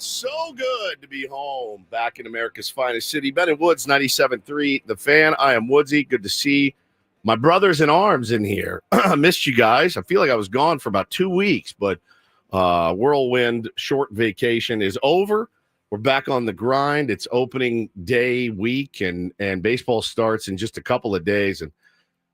feels so good to be home back in America's finest city. Ben and Woods, 97.3, The Fan. I am Woodsy. Good to see my brothers in arms in here. I missed you guys. I feel like I was gone for about 2 weeks, but whirlwind short vacation is over. We're back on the grind. It's opening day week, and baseball starts in just a couple of days, and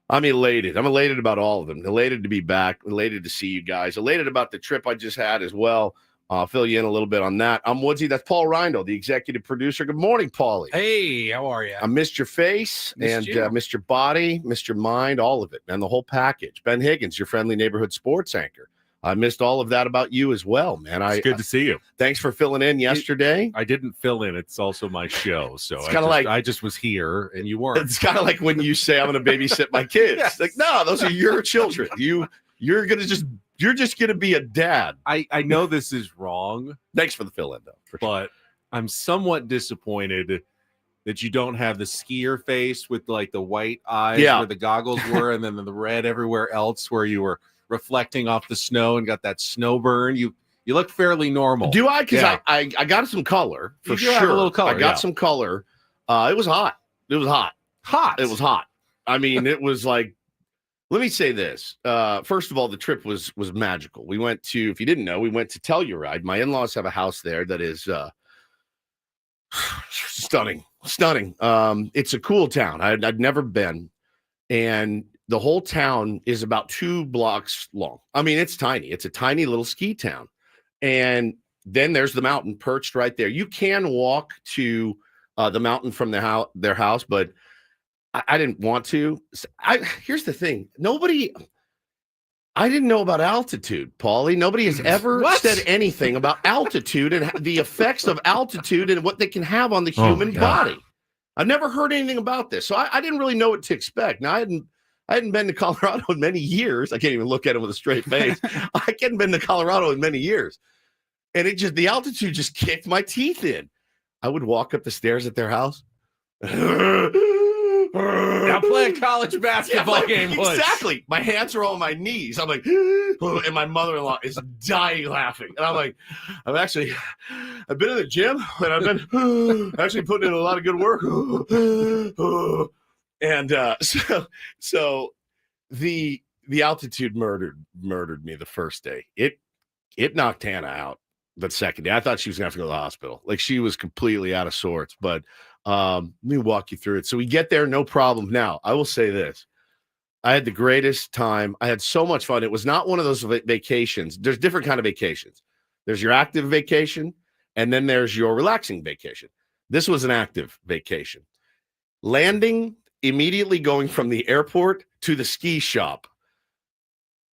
I'm elated. I'm elated about all of them. Elated to be back. Elated to see you guys. Elated about the trip I just had as well. I'll fill you in a little bit on that. I'm Woodsy. That's Paul Reindl, the executive producer. Good morning, Paulie. Hey, how are you? I missed your face missed your body, missed your mind, all of it, man, the whole package. Ben Higgins, your friendly neighborhood sports anchor. I missed all of that about you as well, man. It's good to see you. Thanks for filling in yesterday. I didn't fill in. It's also my show. So it's kind of like I just was here and you weren't. It's kind of like when you say I'm going to babysit my kids. Yes. Like, no, those are your children. You're just going to be a dad. I know this is wrong. Thanks for the fill-in, though. But I'm somewhat disappointed that you don't have the skier face with like the white eyes where the goggles were, and then the red everywhere else where you were reflecting off the snow and got that snow burn. You look fairly normal. Do I? Because I got some color for sure. Have a little color. I got some color. It was hot. It was hot. Hot. It was hot. I mean, it was like. Let me say this. First of all, the trip was magical. We went to, if you didn't know, we went to Telluride. My in-laws have a house there that is stunning. It's a cool town. I'd never been. And the whole town is about 2 blocks long. I mean, it's tiny. It's a tiny little ski town. And then there's the mountain perched right there. You can walk to the mountain from their house, but I didn't want to. Here's the thing. I didn't know about altitude, Paulie. Nobody has ever said anything about altitude and the effects of altitude and what they can have on the human body. I've never heard anything about this. So I didn't really know what to expect. Now, I hadn't been to Colorado in many years. I can't even look at it with a straight face. I hadn't been to Colorado in many years. And the altitude just kicked my teeth in. I would walk up the stairs at their house. Now playing college basketball game. Exactly. My hands are on my knees. I'm like, and my mother-in-law is dying laughing. And I'm like, I've been in the gym and I've been actually putting in a lot of good work. And so the altitude murdered me the first day. It knocked Hannah out the second day. I thought she was gonna have to go to the hospital. Like, she was completely out of sorts. But let me walk you through it. So we get there, no problem. Now, I will say this. I had the greatest time. I had so much fun. It was not one of those vacations. There's different kind of vacations. There's your active vacation, and then there's your relaxing vacation. This was an active vacation. Landing, immediately going from the airport to the ski shop,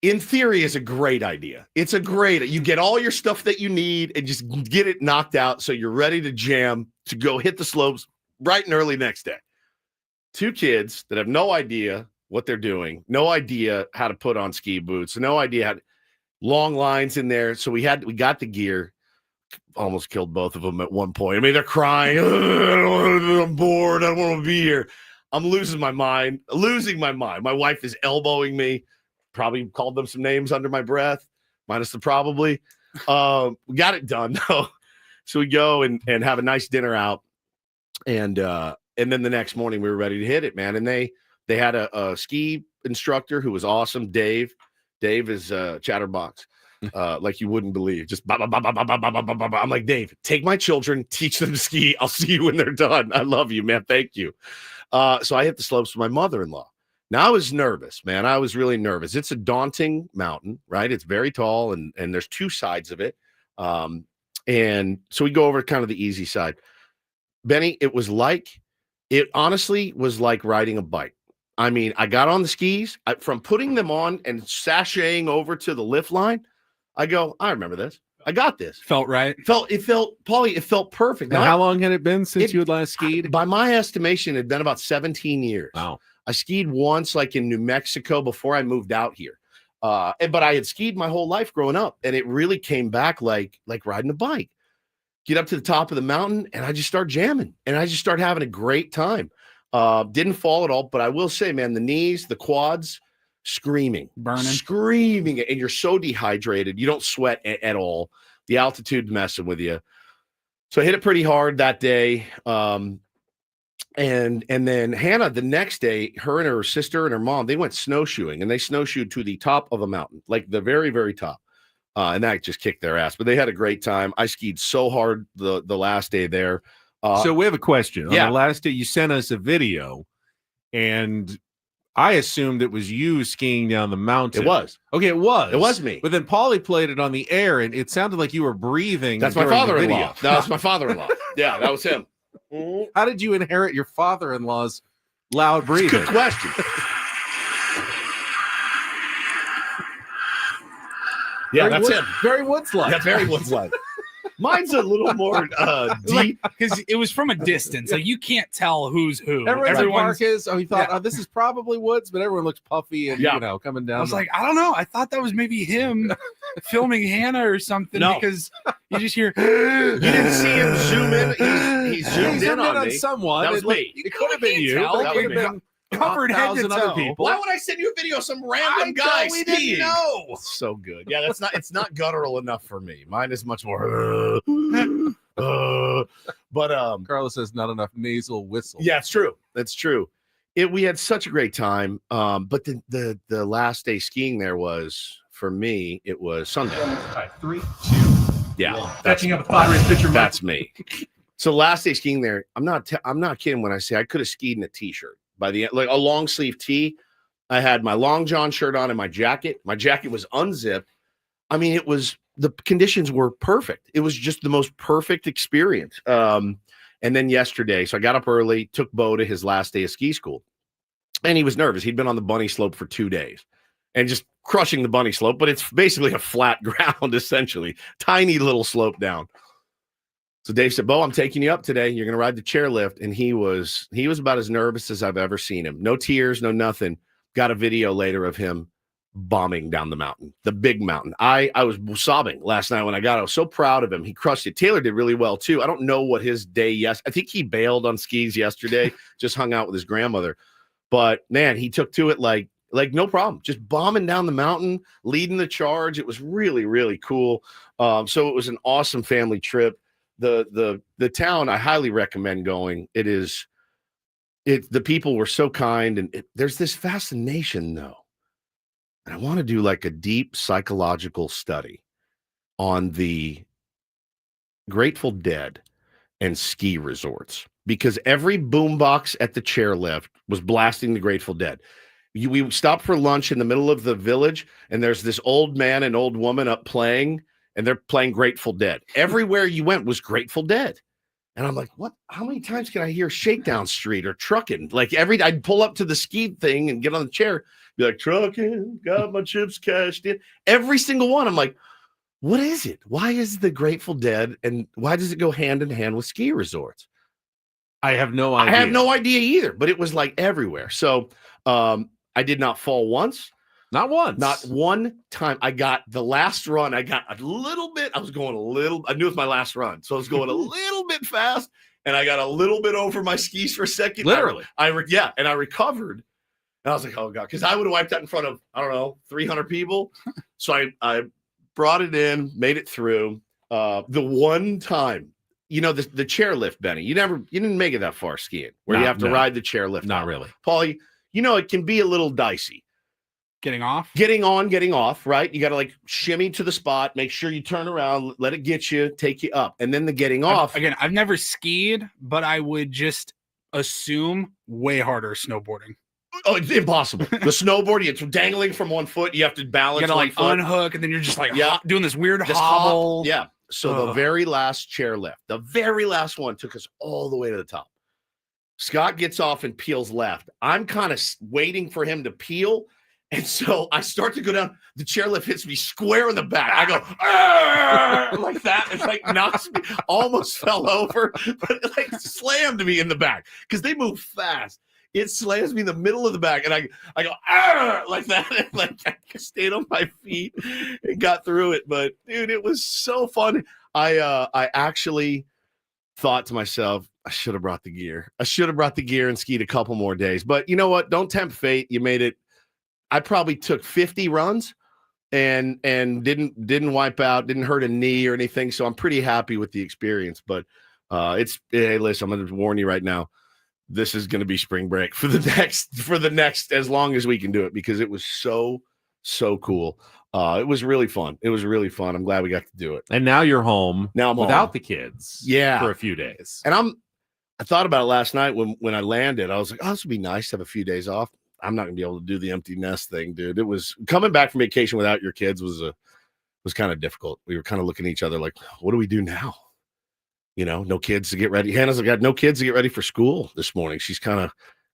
in theory, is a great idea. You get all your stuff that you need and just get it knocked out so you're ready to jam, to go hit the slopes bright and early next day. 2 kids that have no idea what they're doing, no idea how to put on ski boots, no idea long lines in there. So we got the gear. Almost killed both of them at one point. I mean, they're crying. I'm bored. I don't want to be here. I'm losing my mind. My wife is elbowing me. Probably called them some names under my breath, minus the probably. We got it done though. So we go and have a nice dinner out. And then the next morning we were ready to hit it, man. And they had a ski instructor who was awesome. Dave is chatterbox, like you wouldn't believe. Just bah, bah, bah, bah, bah, bah, bah, bah, bah, bah. I'm like, Dave, take my children, teach them to ski. I'll see you when they're done. I love you, man. Thank you. So I hit the slopes with my mother-in-law. Now I was nervous, man. I was really nervous. It's a daunting mountain, right? It's very tall, and there's 2 sides of it. And so we go over kind of the easy side. Benny, it honestly was like riding a bike. I mean, I got on the skis. From putting them on and sashaying over to the lift line, I go, I remember this. I got this. Felt right. Paulie, it felt perfect. Now, how long had it been since you had last skied? By my estimation, it had been about 17 years. Wow. I skied once, like in New Mexico, before I moved out here. But I had skied my whole life growing up, and it really came back like riding a bike. Get up to the top of the mountain, and I just start jamming, and I just start having a great time. Didn't fall at all, but I will say, man, the knees, the quads, screaming, and you're so dehydrated. You don't sweat at all. The altitude messing with you. So I hit it pretty hard that day. And then Hannah, the next day, her and her sister and her mom, they went snowshoeing, and they snowshoed to the top of a mountain, like the very, very top. And that just kicked their ass. But they had a great time. I skied so hard the last day there. So we have a question. Yeah. On the last day, you sent us a video, and I assumed it was you skiing down the mountain. It was. Okay, it was. It was me. But then Paulie played it on the air, and it sounded like you were breathing. That's my father-in-law. That was my father-in-law. Yeah, that was him. How did you inherit your father-in-law's loud breathing? Good question. Yeah, that's him. Very Woods-like. Yeah, very Woods-like. Mine's a little more deep. Because it was from a distance. Like, you can't tell who's who. Everyone's Marcus. Oh, he thought, oh, this is probably Woods, but everyone looks puffy and, coming down. I was like, I don't know. I thought that was maybe him filming Hannah or something because you just hear. You didn't see him zoom in. He zoomed in on me. Someone. That was me. It could have been you. That It could have been covered head to toe. other people. Why would I send you a video of some random guy we skiing? didn't know. So good. Yeah, it's not guttural enough for me. Mine is much more. But Carlos says not enough nasal whistle. yeah, it's true. That's true. We had such a great time. But the last day skiing there was, for me, it was Sunday. 3, 2. Yeah, Catching up with Padres pitcher. That's me. So last day skiing there, I'm not kidding when I say I could have skied in a t-shirt by the end, like a long sleeve tee. I had my long john shirt on and my jacket. My jacket was unzipped. I mean, the conditions were perfect. It was just the most perfect experience. And then yesterday, so I got up early, took Bo to his last day of ski school, and he was nervous. He'd been on the bunny slope for 2 days and just crushing the bunny slope, but it's basically a flat ground, essentially, tiny little slope down. So Dave said, Bo, I'm taking you up today. You're going to ride the chairlift. And he was about as nervous as I've ever seen him. No tears, no nothing. Got a video later of him bombing down the mountain, the big mountain. I was sobbing last night when I got it. I was so proud of him. He crushed it. Taylor did really well too. I don't know what his day, I think he bailed on skis yesterday, just hung out with his grandmother. But man, he took to it like no problem, just bombing down the mountain, leading the charge. It was really, really cool. So it was an awesome family trip. The town, I highly recommend going. The people were so kind, and there's this fascination though. And I want to do like a deep psychological study on the Grateful Dead and ski resorts, because every boombox at the chairlift was blasting the Grateful Dead. We stopped for lunch in the middle of the village, and there's this old man and old woman up playing, and they're playing Grateful Dead. Everywhere you went was Grateful Dead. And I'm like, what? How many times can I hear Shakedown Street or Truckin'? Like I'd pull up to the ski thing and get on the chair, be like, Truckin', got my chips cashed in. Every single one. I'm like, what is it? Why is the Grateful Dead, and why does it go hand in hand with ski resorts? I have no idea. I have no idea either, but it was like everywhere. So I did not fall once. Not once. Not one time. I got the last run. I got a little bit. I knew it was my last run. So I was going a little bit fast, and I got a little bit over my skis for a second. Literally. And I recovered. And I was like, oh God, because I would have wiped that in front of, 300 people. So I brought it in, made it through. The one time, the chairlift, Benny, you didn't make it that far skiing where you have to ride the chairlift. Not really. Paulie, it can be a little dicey. Getting off? Getting on, getting off, right? You got to shimmy to the spot, make sure you turn around, let it get you, take you up. And then the getting off. Again, I've never skied, but I would just assume way harder snowboarding. Oh, it's impossible. The snowboarding, it's dangling from one foot. You have to balance. You got to unhook, and then you're just doing this weird just hobble. Hop. Yeah. So the very last chairlift, the very last one took us all the way to the top. Scott gets off and peels left. I'm kind of waiting for him to peel. And so I start to go down. The chairlift hits me square in the back. I go like that. It knocks me, almost fell over, but it slammed me in the back because they move fast. It slams me in the middle of the back, and I go like that. And I stayed on my feet and got through it. But dude, it was so fun. I actually thought to myself, I should have brought the gear. I should have brought the gear and skied a couple more days. But you know what? Don't tempt fate. You made it. I probably took 50 runs and didn't wipe out, didn't hurt a knee or anything. So I'm pretty happy with the experience. But Hey, listen, I'm going to warn you right now. This is going to be spring break for the next as long as we can do it, because it was so cool. It was really fun. I'm glad we got to do it. And now you're home. Now I'm without home. the kids. Yeah, for a few days. And I thought about it last night when I landed. I was like, oh, this would be nice to have a few days off. I'm not going to be able to do the empty nest thing, dude. It was coming back from vacation without your kids was kind of difficult. We were kind of looking at each other like, what do we do now? No kids to get ready. Hannah's got no kids to get ready for school this morning. She's kind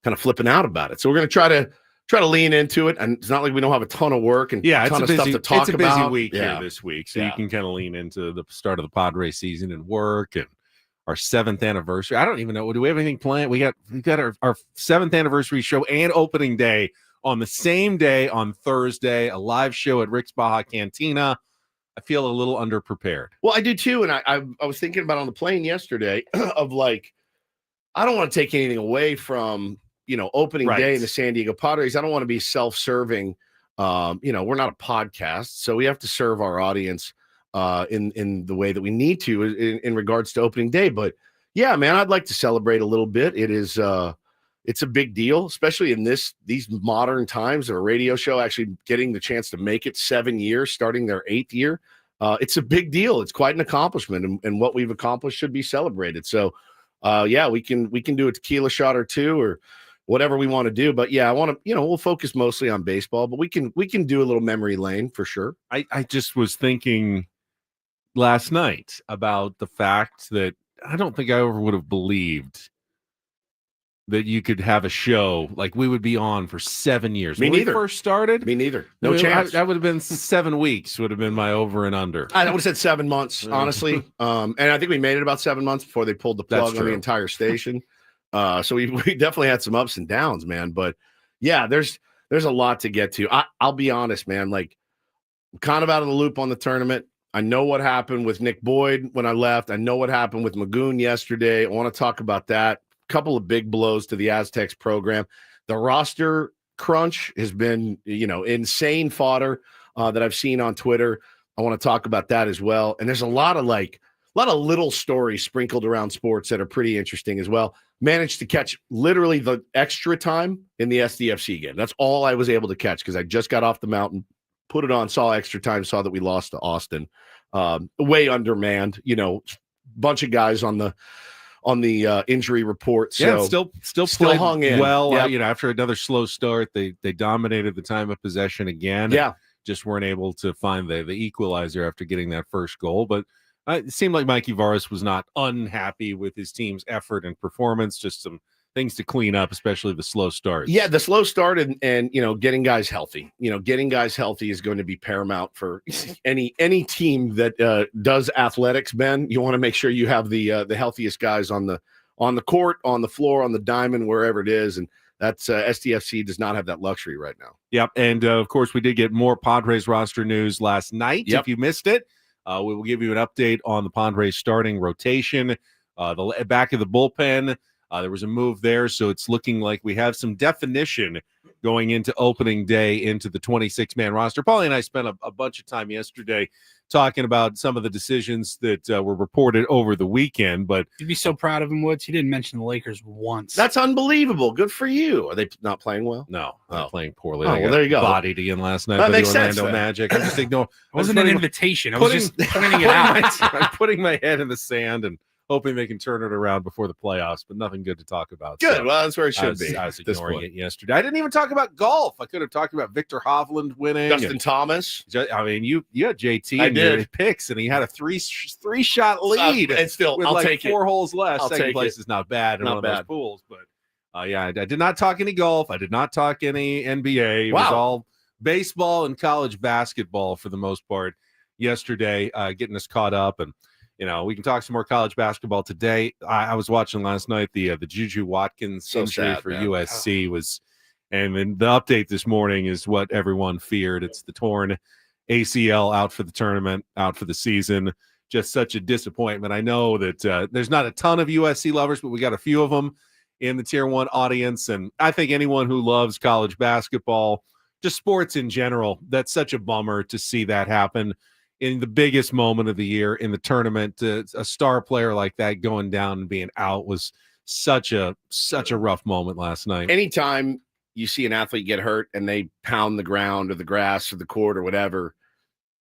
of flipping out about it. So we're going to try to lean into it. And it's not like we don't have a ton of work and a ton of stuff to talk about. It's a busy week here this week. So you can kind of lean into the start of the Padres season and work and our 7th anniversary. I don't even know. Do we have anything planned? We got our 7th anniversary show and opening day on the same day on Thursday, a live show at Rick's Baja Cantina. I feel a little underprepared. Well, I do too. And I was thinking about on the plane yesterday of like, I don't want to take anything away from, opening day in the San Diego Padres. I don't want to be self-serving. We're not a podcast, so we have to serve our audience in the way that we need to in regards to opening day. But yeah, man, I'd like to celebrate a little bit. It is, it's a big deal, especially in these modern times of a radio show actually getting the chance to make it 7 years, starting their 8th year. It's a big deal. It's quite an accomplishment, and what we've accomplished should be celebrated. So, yeah, we can do a tequila shot or two or whatever we want to do. But yeah, I want to, we'll focus mostly on baseball, but we can do a little memory lane for sure. I just was thinking last night about the fact that I don't think I ever would have believed that you could have a show like we would be on for 7 years. Me when neither. we first started. Me neither. No chance. That would have been 7 weeks. Would have been my over and under. I would have said 7 months, honestly. And I think we made it about 7 months before they pulled the plug on the entire station. So we definitely had some ups and downs, man. But yeah, there's a lot to get to. I'll be honest, man. Like, I'm kind of out of the loop on the tournament. I know what happened with Nick Boyd when I left. I know what happened with Magoon yesterday. I want to talk about that. Couple of big blows to the Aztecs program. The roster crunch has been, insane fodder that I've seen on Twitter. I want to talk about that as well. And there's a lot of little stories sprinkled around sports that are pretty interesting as well. Managed to catch literally the extra time in the SDFC game. That's all I was able to catch because I just got off the mountain, put it on, saw extra time, saw that we lost to Austin. Way undermanned, bunch of guys on the injury report. So yeah, still hung in. Well, yep. After another slow start, they dominated the time of possession again. Yeah, just weren't able to find the equalizer after getting that first goal. But it seemed like Mikey Varas was not unhappy with his team's effort and performance. Just some things to clean up, especially the slow start. Yeah, the slow start and getting guys healthy. Getting guys healthy is going to be paramount for any team that does athletics. Ben, you want to make sure you have the healthiest guys on the court, on the floor, on the diamond, wherever it is, and that's SDFC does not have that luxury right now. Yep, and of course we did get more Padres roster news last night. Yep. If you missed it, we will give you an update on the Padres starting rotation, the back of the bullpen. There was a move there, so it's looking like we have some definition going into opening day into the 26-man roster. Paulie and I spent a bunch of time yesterday talking about some of the decisions that were reported over the weekend. But you'd be so proud of him, Woods. He didn't mention the Lakers once. That's unbelievable. Good for you. Are they not playing well? No, they're playing poorly. Oh, well, there you go. Bodied again last night. That by makes the Orlando sense, Magic. I'm just ignoring. It wasn't an invitation. I was just pointing it out. I'm putting my head in the sand and hoping they can turn it around before the playoffs, but nothing good to talk about. Good. So well, that's where it should be. I was ignoring it yesterday. I didn't even talk about golf. I could have talked about Victor Hovland winning. Justin Thomas. I mean, you had JT I in did. your picks, and he had a three-shot lead. And still, with I'll like take 4 holes left. Second place it. is not bad in Not one of those bad. pools. But yeah, I did not talk any golf. I did not talk any NBA. It Wow. was all baseball and college basketball for the most part yesterday, getting us caught up. And we can talk some more college basketball today. I was watching last night the Juju Watkins injury for USC and then the update this morning is what everyone feared. It's the torn ACL, out for the tournament, out for the season. Just such a disappointment. I know that there's not a ton of USC lovers, but we got a few of them in the Tier 1 audience. And I think anyone who loves college basketball, just sports in general, that's such a bummer to see that happen in the biggest moment of the year in the tournament, a star player like that going down and being out was such a rough moment last night. Anytime you see an athlete get hurt and they pound the ground or the grass or the court or whatever,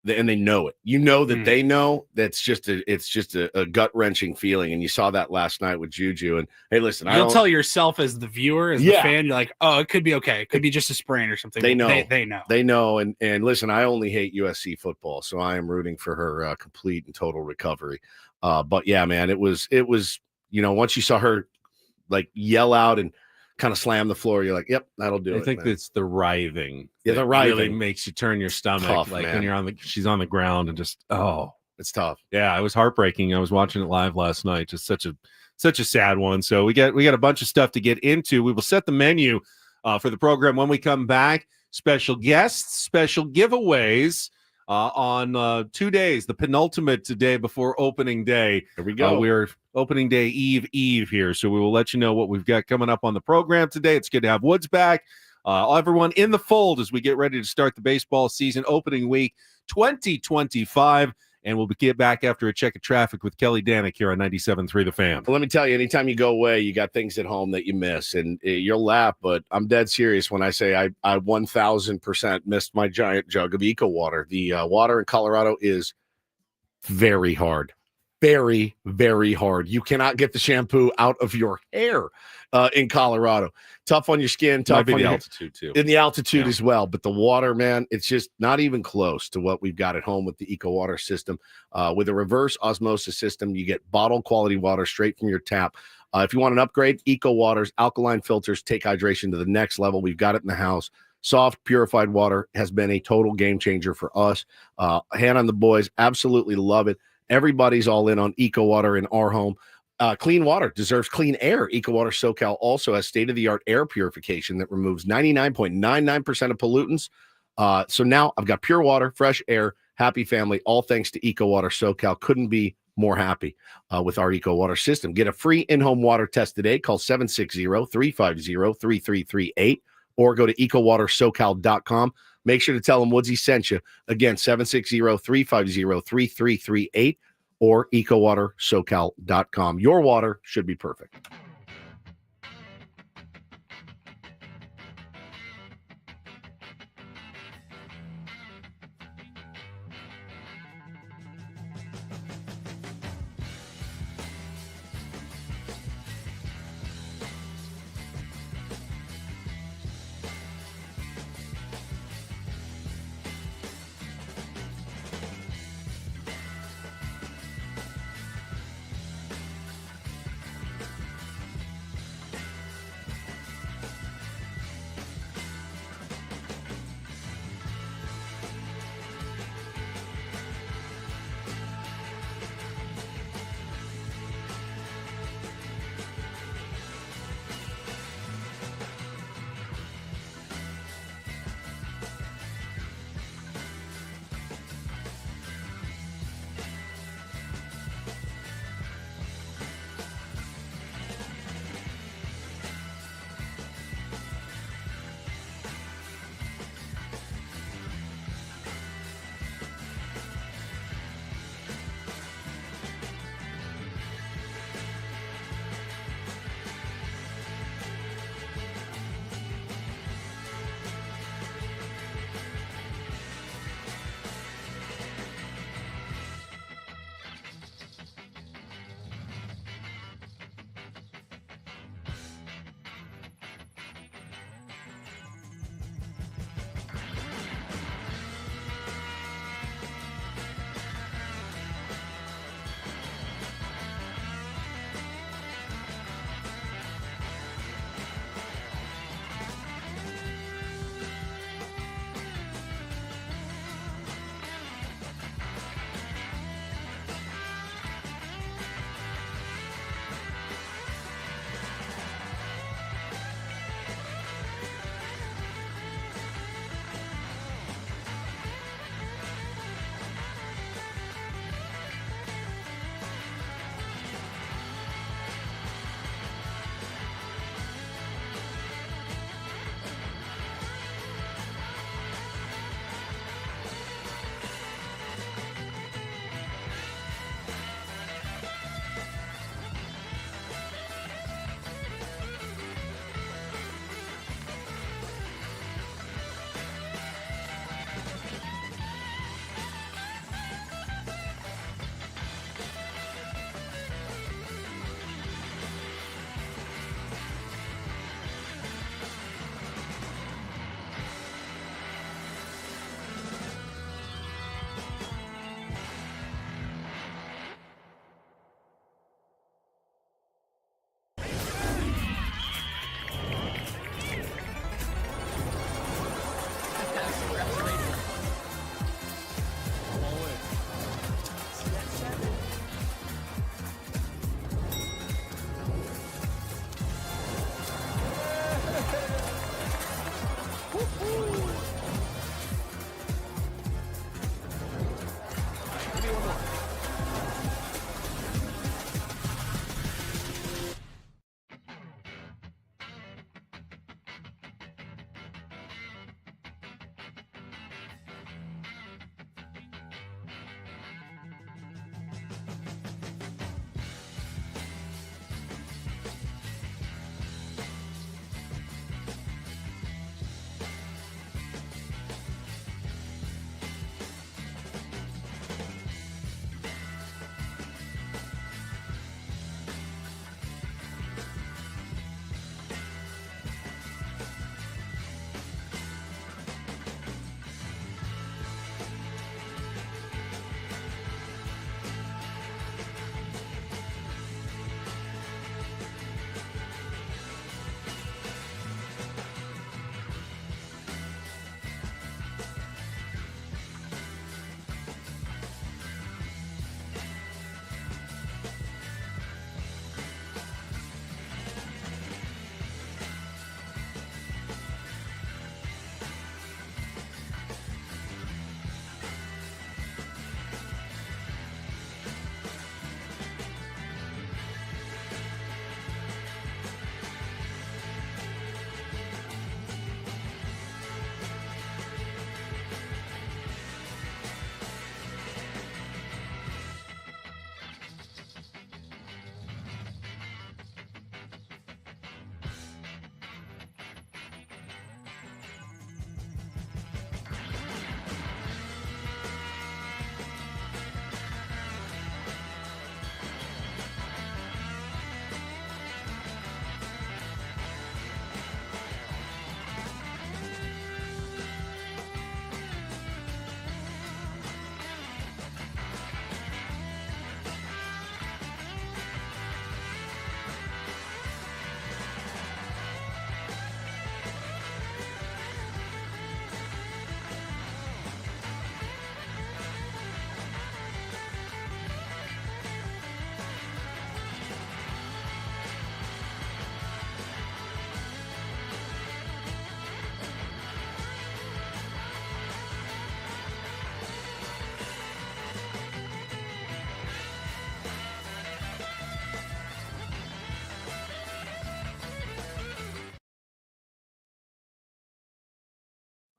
and they know it, that they know, it's just a gut wrenching feeling. And you saw that last night with Juju. And hey, listen, you'll tell yourself as the viewer, as the fan, you're like, oh, it could be okay. It could be just a sprain or something. They know. They know. And listen, I only hate USC football, so I am rooting for her complete and total recovery. But yeah, man, it was, once you saw her like yell out and kind of slam the floor, you're like, yep, that'll do it. I think it's the writhing. Yeah, the writhing really makes you turn your stomach. Tough, like man. when she's on the ground and just, it's tough. Yeah, it was heartbreaking. I was watching it live last night. Just such a sad one. So we got a bunch of stuff to get into. We will set the menu for the program when we come back. Special guests, special giveaways on 2 days, the penultimate day before opening day. Here we go. We're opening day eve here, so we will let you know what we've got coming up on the program today. It's good to have Woods back. Everyone in the fold as we get ready to start the baseball season, opening week 2025. And we'll get back after a check of traffic with Kelly Danick here on 97.3 The Fan. Well, let me tell you, anytime you go away, you got things at home that you miss. And you'll laugh, but I'm dead serious when I say I 1,000% missed my giant jug of Eco Water. The water in Colorado is very hard. Very, very hard. You cannot get the shampoo out of your hair in Colorado. Tough on your skin, tough on the your altitude too. In the altitude as well. But the water, man, it's just not even close to what we've got at home with the Eco Water system. With a reverse osmosis system, you get bottle quality water straight from your tap. If you want an upgrade, Eco Water's alkaline filters take hydration to the next level. We've got it in the house. Soft, purified water has been a total game changer for us. Hannah and the boys absolutely love it. Everybody's all in on Eco Water in our home. Clean water deserves clean air. Eco Water SoCal also has state-of-the-art air purification that removes 99.99% of pollutants. So now I've got pure water, fresh air, happy family, all thanks to Eco Water SoCal. Couldn't be more happy with our Eco Water system. Get a free in-home water test today. Call 760-350-3338 or go to ecowatersocal.com. Make sure to tell them Woodsy sent you. Again, 760-350-3338 or ecowatersocal.com. Your water should be perfect.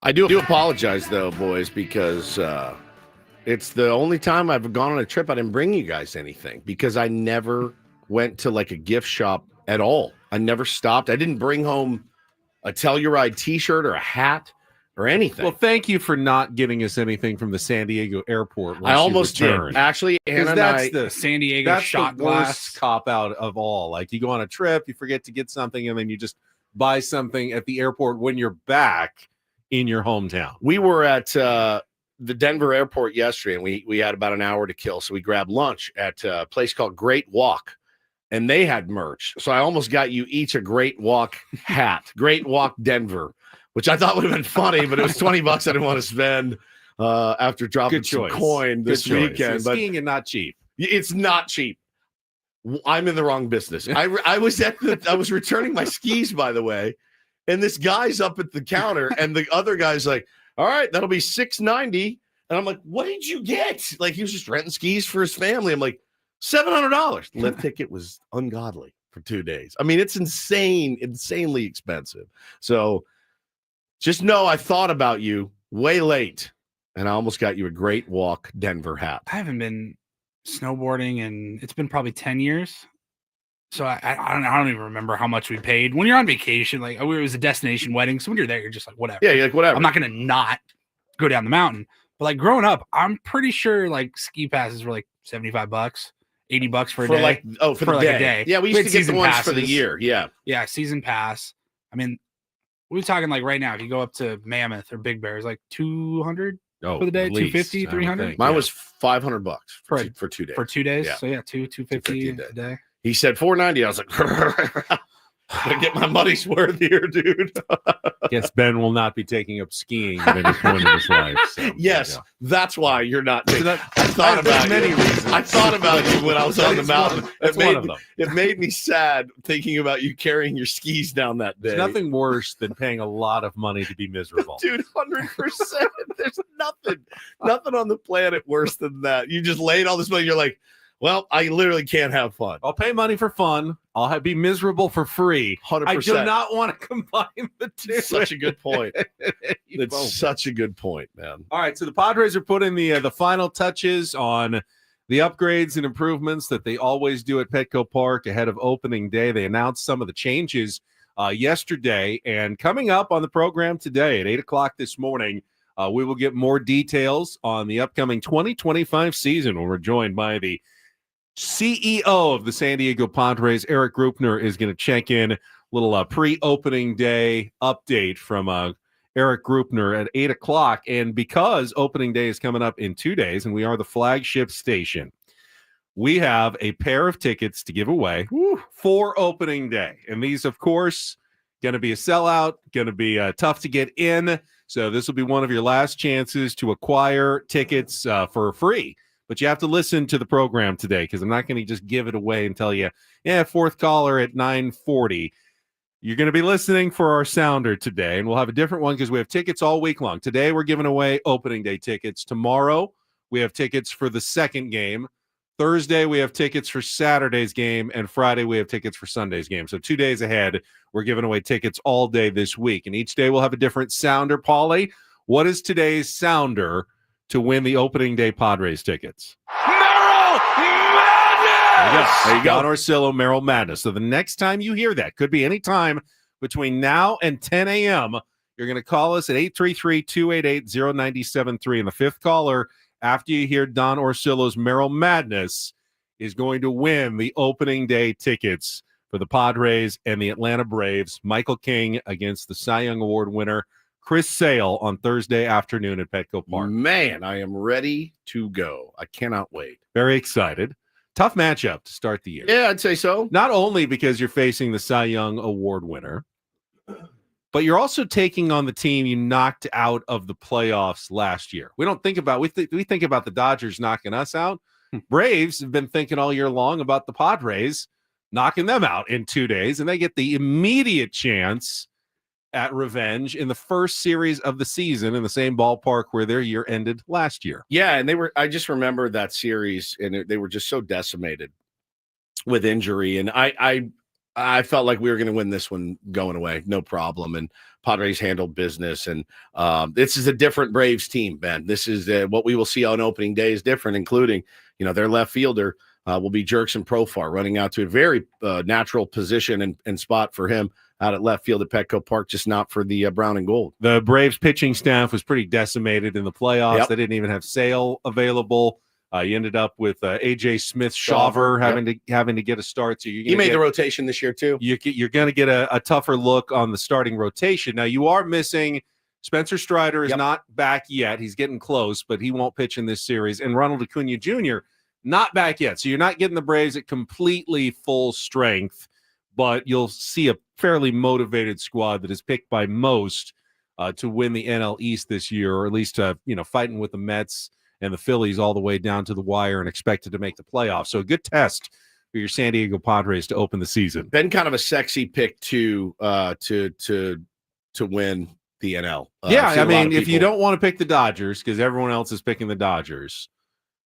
I do apologize, though, boys, because it's the only time I've gone on a trip I didn't bring you guys anything, because I never went to like a gift shop at all. I never stopped. I didn't bring home a Telluride t-shirt or a hat or anything. Well, thank you for not getting us anything from the San Diego airport. I almost did. Actually, Hannah that's and I, the San Diego that's shot the glass worst cop out of all. Like, you go on a trip, you forget to get something, and then you just buy something at the airport when you're back in your hometown. we were at the Denver airport yesterday, and we had about an hour to kill, so we grabbed lunch at a place called Great Walk, and they had merch. So I almost got you each a Great Walk hat, Great Walk Denver, which I thought would have been funny, but it was $20 I didn't want to spend after dropping Good some choice. coin this weekend. But skiing and not cheap. it's not cheap. I'm in the wrong business. I was returning my skis, by the way, and this guy's up at the counter, and the other guy's like, "All right, that'll be $690." And I'm like, "What did you get?" Like, he was just renting skis for his family. I'm like, $700. Lift ticket was ungodly for 2 days. I mean, it's insanely expensive. So just know I thought about you way late, and I almost got you a Great Walk Denver hat. I haven't been snowboarding, and it's been probably 10 years. So I don't even remember how much we paid. When you're on vacation, like, it was a destination wedding. So when you're there, you're just like, whatever. Yeah, you're like, whatever. I'm not going to not go down the mountain. But like growing up, I'm pretty sure like ski passes were like $75, $80 for a day. For the like day. a day. Yeah, we used to get the season ones for the passes. year. Yeah. Yeah, season pass. I mean, we're talking like right now, if you go up to Mammoth or Big Bear, it's like $200 for the day, at least, $250, I would $300. think. Mine Yeah. was $500 for 2 days. For 2 days. Yeah. So yeah, $250 $250 a day. He said $490. I was like, Gotta get my money's worth here, dude. Guess Ben will not be taking up skiing at any point in his life. So, Yes, that's why you're not. So I thought about many you. reasons. I thought about you when I was on the mountain. That's one of them. It made me sad thinking about you carrying your skis down that day. There's nothing worse than paying a lot of money to be miserable. Dude, 100%. There's nothing on the planet worse than that. You just laid all this money. You're like, well, I literally can't have fun. I'll pay money for fun. I'll be miserable for free. 100%. I do not want to combine the two. Such a good point. You It's won't. such a good point, man. All right, so the Padres are putting the final touches on the upgrades and improvements that they always do at Petco Park ahead of opening day. They announced some of the changes yesterday, and coming up on the program today at 8 o'clock this morning, we will get more details on the upcoming 2025 season when we're joined by the CEO of the San Diego Padres, Eric Grupner, is going to check in. Little pre-opening day update from Eric Grupner at 8 o'clock. And because opening day is coming up in 2 days, and we are the flagship station, we have a pair of tickets to give away for opening day. And these, of course, going to be a sellout, going to be tough to get in. So this will be one of your last chances to acquire tickets for free. But you have to listen to the program today because I'm not going to just give it away and tell you, fourth caller at 9:40. You're going to be listening for our sounder today, and we'll have a different one because we have tickets all week long. Today, we're giving away opening day tickets. Tomorrow, we have tickets for the second game. Thursday, we have tickets for Saturday's game, and Friday, we have tickets for Sunday's game. So 2 days ahead, we're giving away tickets all day this week, and each day we'll have a different sounder. Paulie, what is today's sounder to win the opening day Padres tickets? Merrill Madness! There you go. Don Orsillo, Merrill Madness. So the next time you hear that, could be any time between now and 10 a.m., you're going to call us at 833-288-0973. And the fifth caller, after you hear Don Orsillo's Merrill Madness, is going to win the opening day tickets for the Padres and the Atlanta Braves. Michael King against the Cy Young Award winner, Chris Sale, on Thursday afternoon at Petco Park. Man, I am ready to go. I cannot wait. Very excited. Tough matchup to start the year. Yeah, I'd say so. Not only because you're facing the Cy Young Award winner, but you're also taking on the team you knocked out of the playoffs last year. We don't think about we think about the Dodgers knocking us out. Braves have been thinking all year long about the Padres knocking them out in 2 days, and they get the immediate chance at revenge in the first series of the season in the same ballpark where their year ended last year. Yeah, and I just remember that series, and they were just so decimated with injury, and I felt like we were going to win this one going away, no problem, and Padres handled business, and this is a different Braves team, Ben. This is what we will see on opening day is different, including, their left fielder will be Jerkson Profar, running out to a very natural position and spot for him out at left field at Petco Park, just not for the brown and gold. The Braves pitching staff was pretty decimated in the playoffs. Yep. They didn't even have Sale available. You ended up with A.J. Smith-Shawver having to get a start. So he made the rotation this year too. You're going to get a tougher look on the starting rotation. Now, you are missing Spencer Strider is not back yet. He's getting close, but he won't pitch in this series. And Ronald Acuna Jr., not back yet. So you're not getting the Braves at completely full strength, but you'll see a fairly motivated squad that is picked by most to win the NL East this year, or at least fighting with the Mets and the Phillies all the way down to the wire and expected to make the playoffs. So a good test for your San Diego Padres to open the season. Been kind of a sexy pick to win the NL. I mean, if you don't want to pick the Dodgers because everyone else is picking the Dodgers,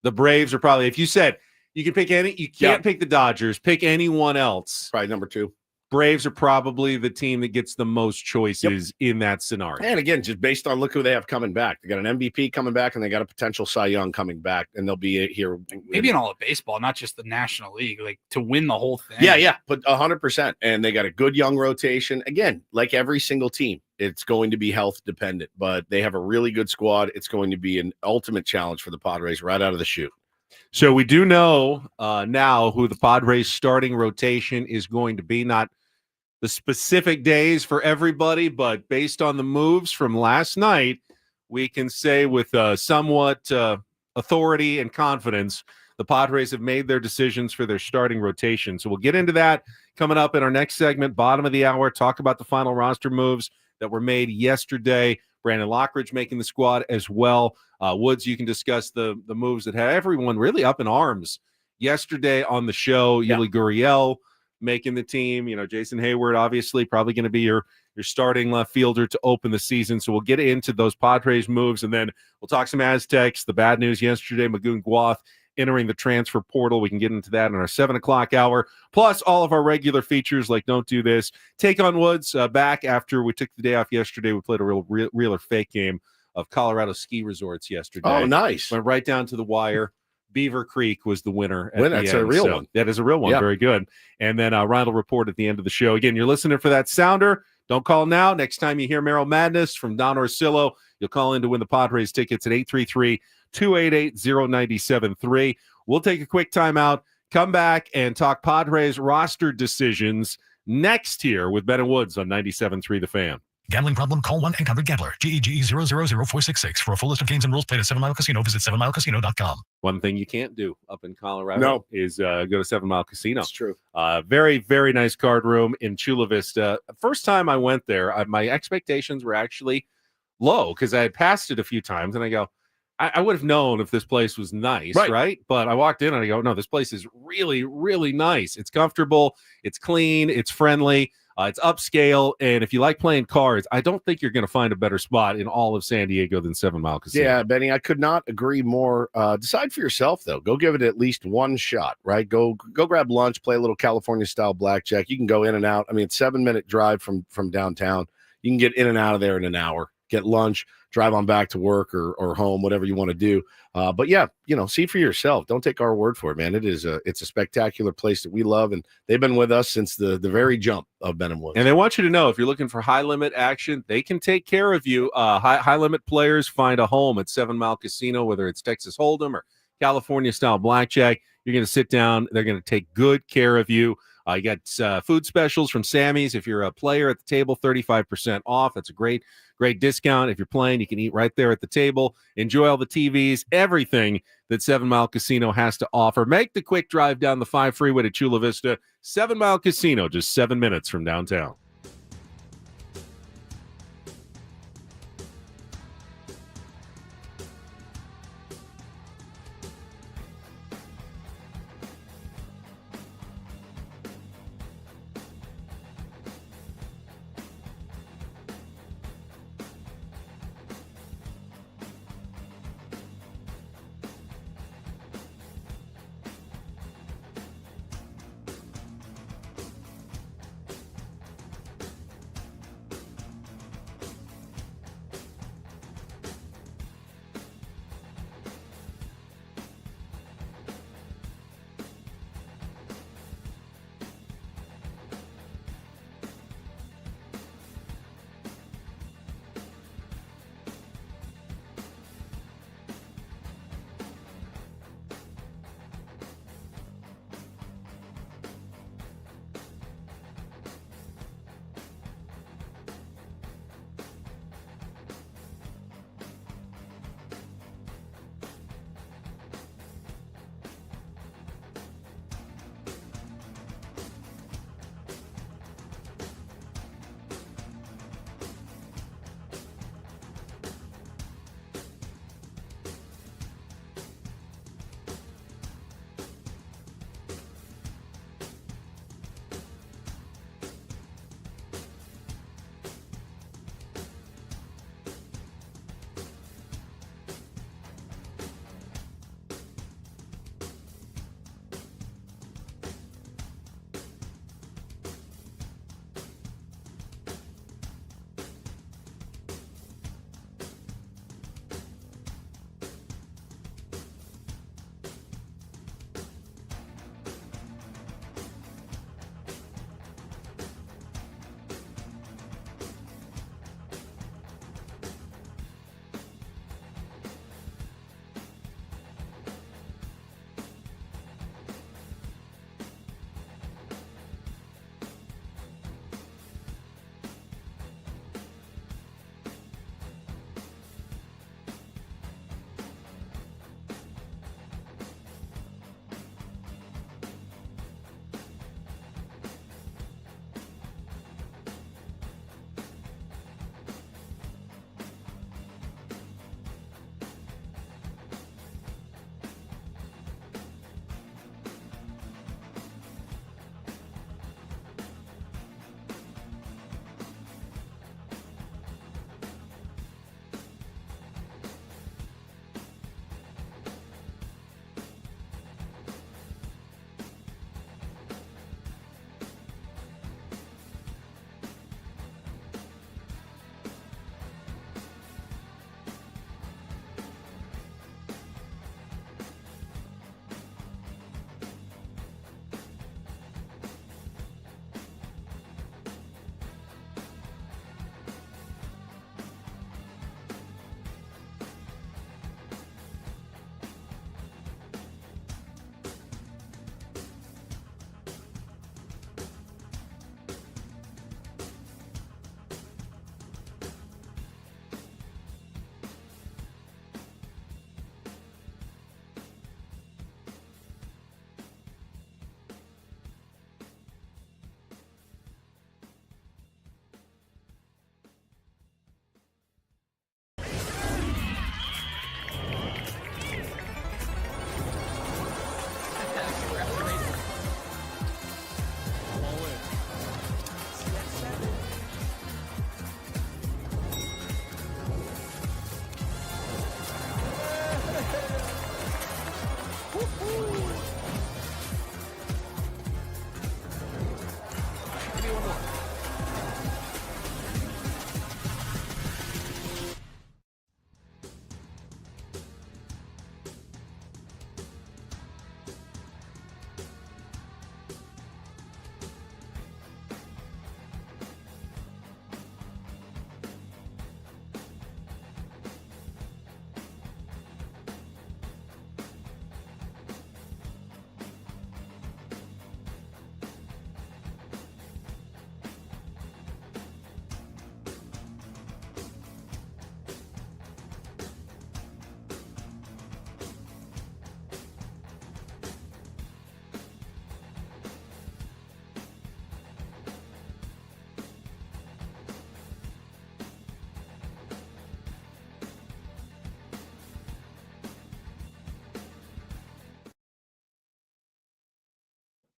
the Braves are probably, if you said you can pick any, you can't pick the Dodgers, pick anyone else. Probably number two. Braves are probably the team that gets the most choices in that scenario. And again, just based on look who they have coming back. They got an MVP coming back, and they got a potential Cy Young coming back, and they'll be here. Maybe in all of baseball, not just the National League, like to win the whole thing. Yeah, but 100%. And they got a good young rotation. Again, like every single team, it's going to be health dependent, but they have a really good squad. It's going to be an ultimate challenge for the Padres right out of the chute. So we do know now who the Padres starting rotation is going to be. Not the specific days for everybody, but based on the moves from last night, we can say with somewhat authority and confidence, the Padres have made their decisions for their starting rotation. So we'll get into that, Coming up in our next segment, bottom of the hour, talk about the final roster moves that were made yesterday. Brandon Lockridge making the squad as well. Woods, you can discuss the moves that had everyone really up in arms yesterday on the show. Yeah. Yuli Gurriel making the team. Jason Hayward, obviously, probably going to be your starting left fielder to open the season. So we'll get into those Padres moves, and then we'll talk some Aztecs. The bad news yesterday, Magoon Guath entering the transfer portal. We can get into that in our 7 o'clock hour, plus all of our regular features like Don't Do This. Take on Woods back after we took the day off yesterday. We played a real or fake game of Colorado ski resorts yesterday. Oh, nice. Went right down to the wire. Beaver Creek was the winner. That's a real one. That is a real one. Yeah. Very good. And then Ryan will report at the end of the show. Again, you're listening for that sounder. Don't call now. Next time you hear Merrill Madness from Don Orsillo, you'll call in to win the Padres tickets at 833-288-0973. We'll take a quick timeout, come back, and talk Padres roster decisions next here with Ben and Woods on 97.3 The Fan. Gambling problem? Call 1-800-GAMBLER. GEGE 000-466. For a full list of games and rules, played at 7 Mile Casino. Visit 7milecasino.com. One thing you can't do up in Colorado is go to 7 Mile Casino. That's true. Very, very nice card room in Chula Vista. First time I went there, my expectations were actually low because I had passed it a few times, and I go, I would have known if this place was nice, right? But I walked in and I go, no, this place is really, really nice. It's comfortable, it's clean, it's friendly. It's upscale, and if you like playing cards, I don't think you're going to find a better spot in all of San Diego than 7 Mile Casino. Yeah, Benny, I could not agree more. Decide for yourself, though. Go give it at least one shot, right? Go grab lunch, play a little California-style blackjack. You can go in and out. I mean, it's 7-minute drive from downtown. You can get in and out of there in an hour, get lunch, drive on back to work or home, whatever you want to do. But yeah, see for yourself. Don't take our word for it, man. It's a spectacular place that we love, and they've been with us since the very jump of Ben and Woods. And they want you to know, if you're looking for high limit action, they can take care of you. High limit players find a home at 7 Mile Casino, whether it's Texas Hold'em or California style blackjack. You're going to sit down. They're going to take good care of you. You got food specials from Sammy's. If you're a player at the table, 35% off. That's a great discount. If you're playing, you can eat right there at the table. Enjoy all the TVs, everything that 7 Mile Casino has to offer. Make the quick drive down the 5 freeway to Chula Vista. 7 Mile Casino, just 7 minutes from downtown.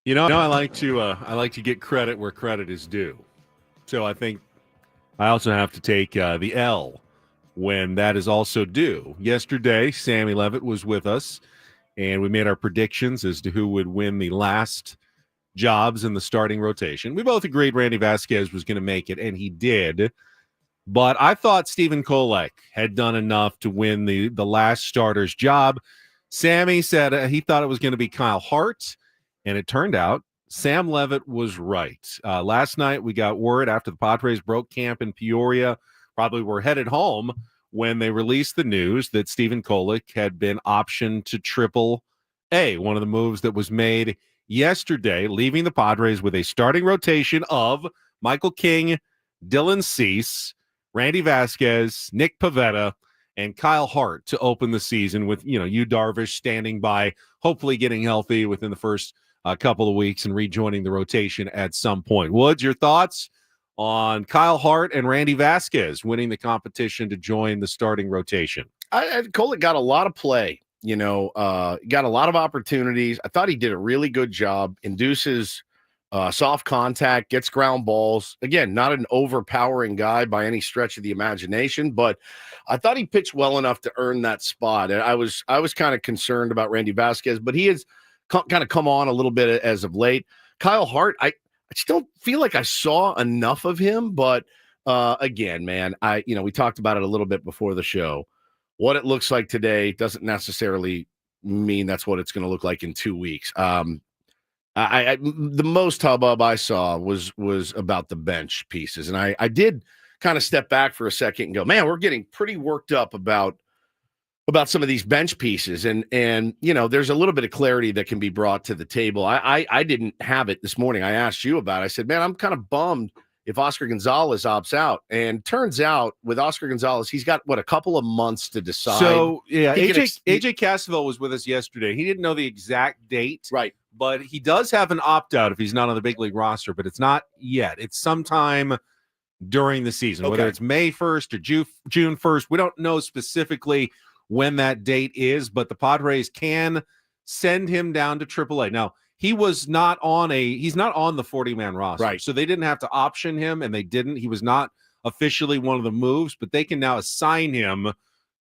I like to get credit where credit is due. So I think I also have to take the L when that is also due. Yesterday, Sammy Levitt was with us, and we made our predictions as to who would win the last jobs in the starting rotation. We both agreed Randy Vasquez was going to make it, and he did. But I thought Stephen Kolek had done enough to win the last starter's job. Sammy said he thought it was going to be Kyle Hart, and it turned out Sam Levitt was right. Last night we got word after the Padres broke camp in Peoria, probably were headed home when they released the news that Stephen Kolek had been optioned to Triple-A, one of the moves that was made yesterday, leaving the Padres with a starting rotation of Michael King, Dylan Cease, Randy Vasquez, Nick Pivetta, and Kyle Hart to open the season with, Yu Darvish standing by, hopefully getting healthy within the first couple of weeks and rejoining the rotation at some point. Woods, your thoughts on Kyle Hart and Randy Vasquez winning the competition to join the starting rotation? Kolek got a lot of play, got a lot of opportunities. I thought he did a really good job, induces soft contact, gets ground balls. Again, not an overpowering guy by any stretch of the imagination, but I thought he pitched well enough to earn that spot. And I was kind of concerned about Randy Vasquez, but he has kind of come on a little bit as of late. Kyle Hart, I just don't feel like I saw enough of him, but again, man, we talked about it a little bit before the show. What it looks like today doesn't necessarily mean that's what it's going to look like in 2 weeks. The most hubbub I saw was about the bench pieces, and I did kind of step back for a second and go, man, we're getting pretty worked up about some of these bench pieces, and there's a little bit of clarity that can be brought to the table. I didn't have it this morning. I asked you about it. I said, man, I'm kind of bummed if Oscar Gonzalez opts out, and turns out with Oscar Gonzalez, he's got a couple of months to decide. So yeah, AJ Cassavell was with us yesterday. He didn't know the exact date, right? But he does have an opt-out if he's not on the big league roster, but it's not yet. It's sometime during the season, whether it's May 1st or June 1st. We don't know specifically when that date is, but the Padres can send him down to Triple-A. Now, he's not on the 40-man roster, right? So they didn't have to option him, and they didn't. He was not officially one of the moves, but they can now assign him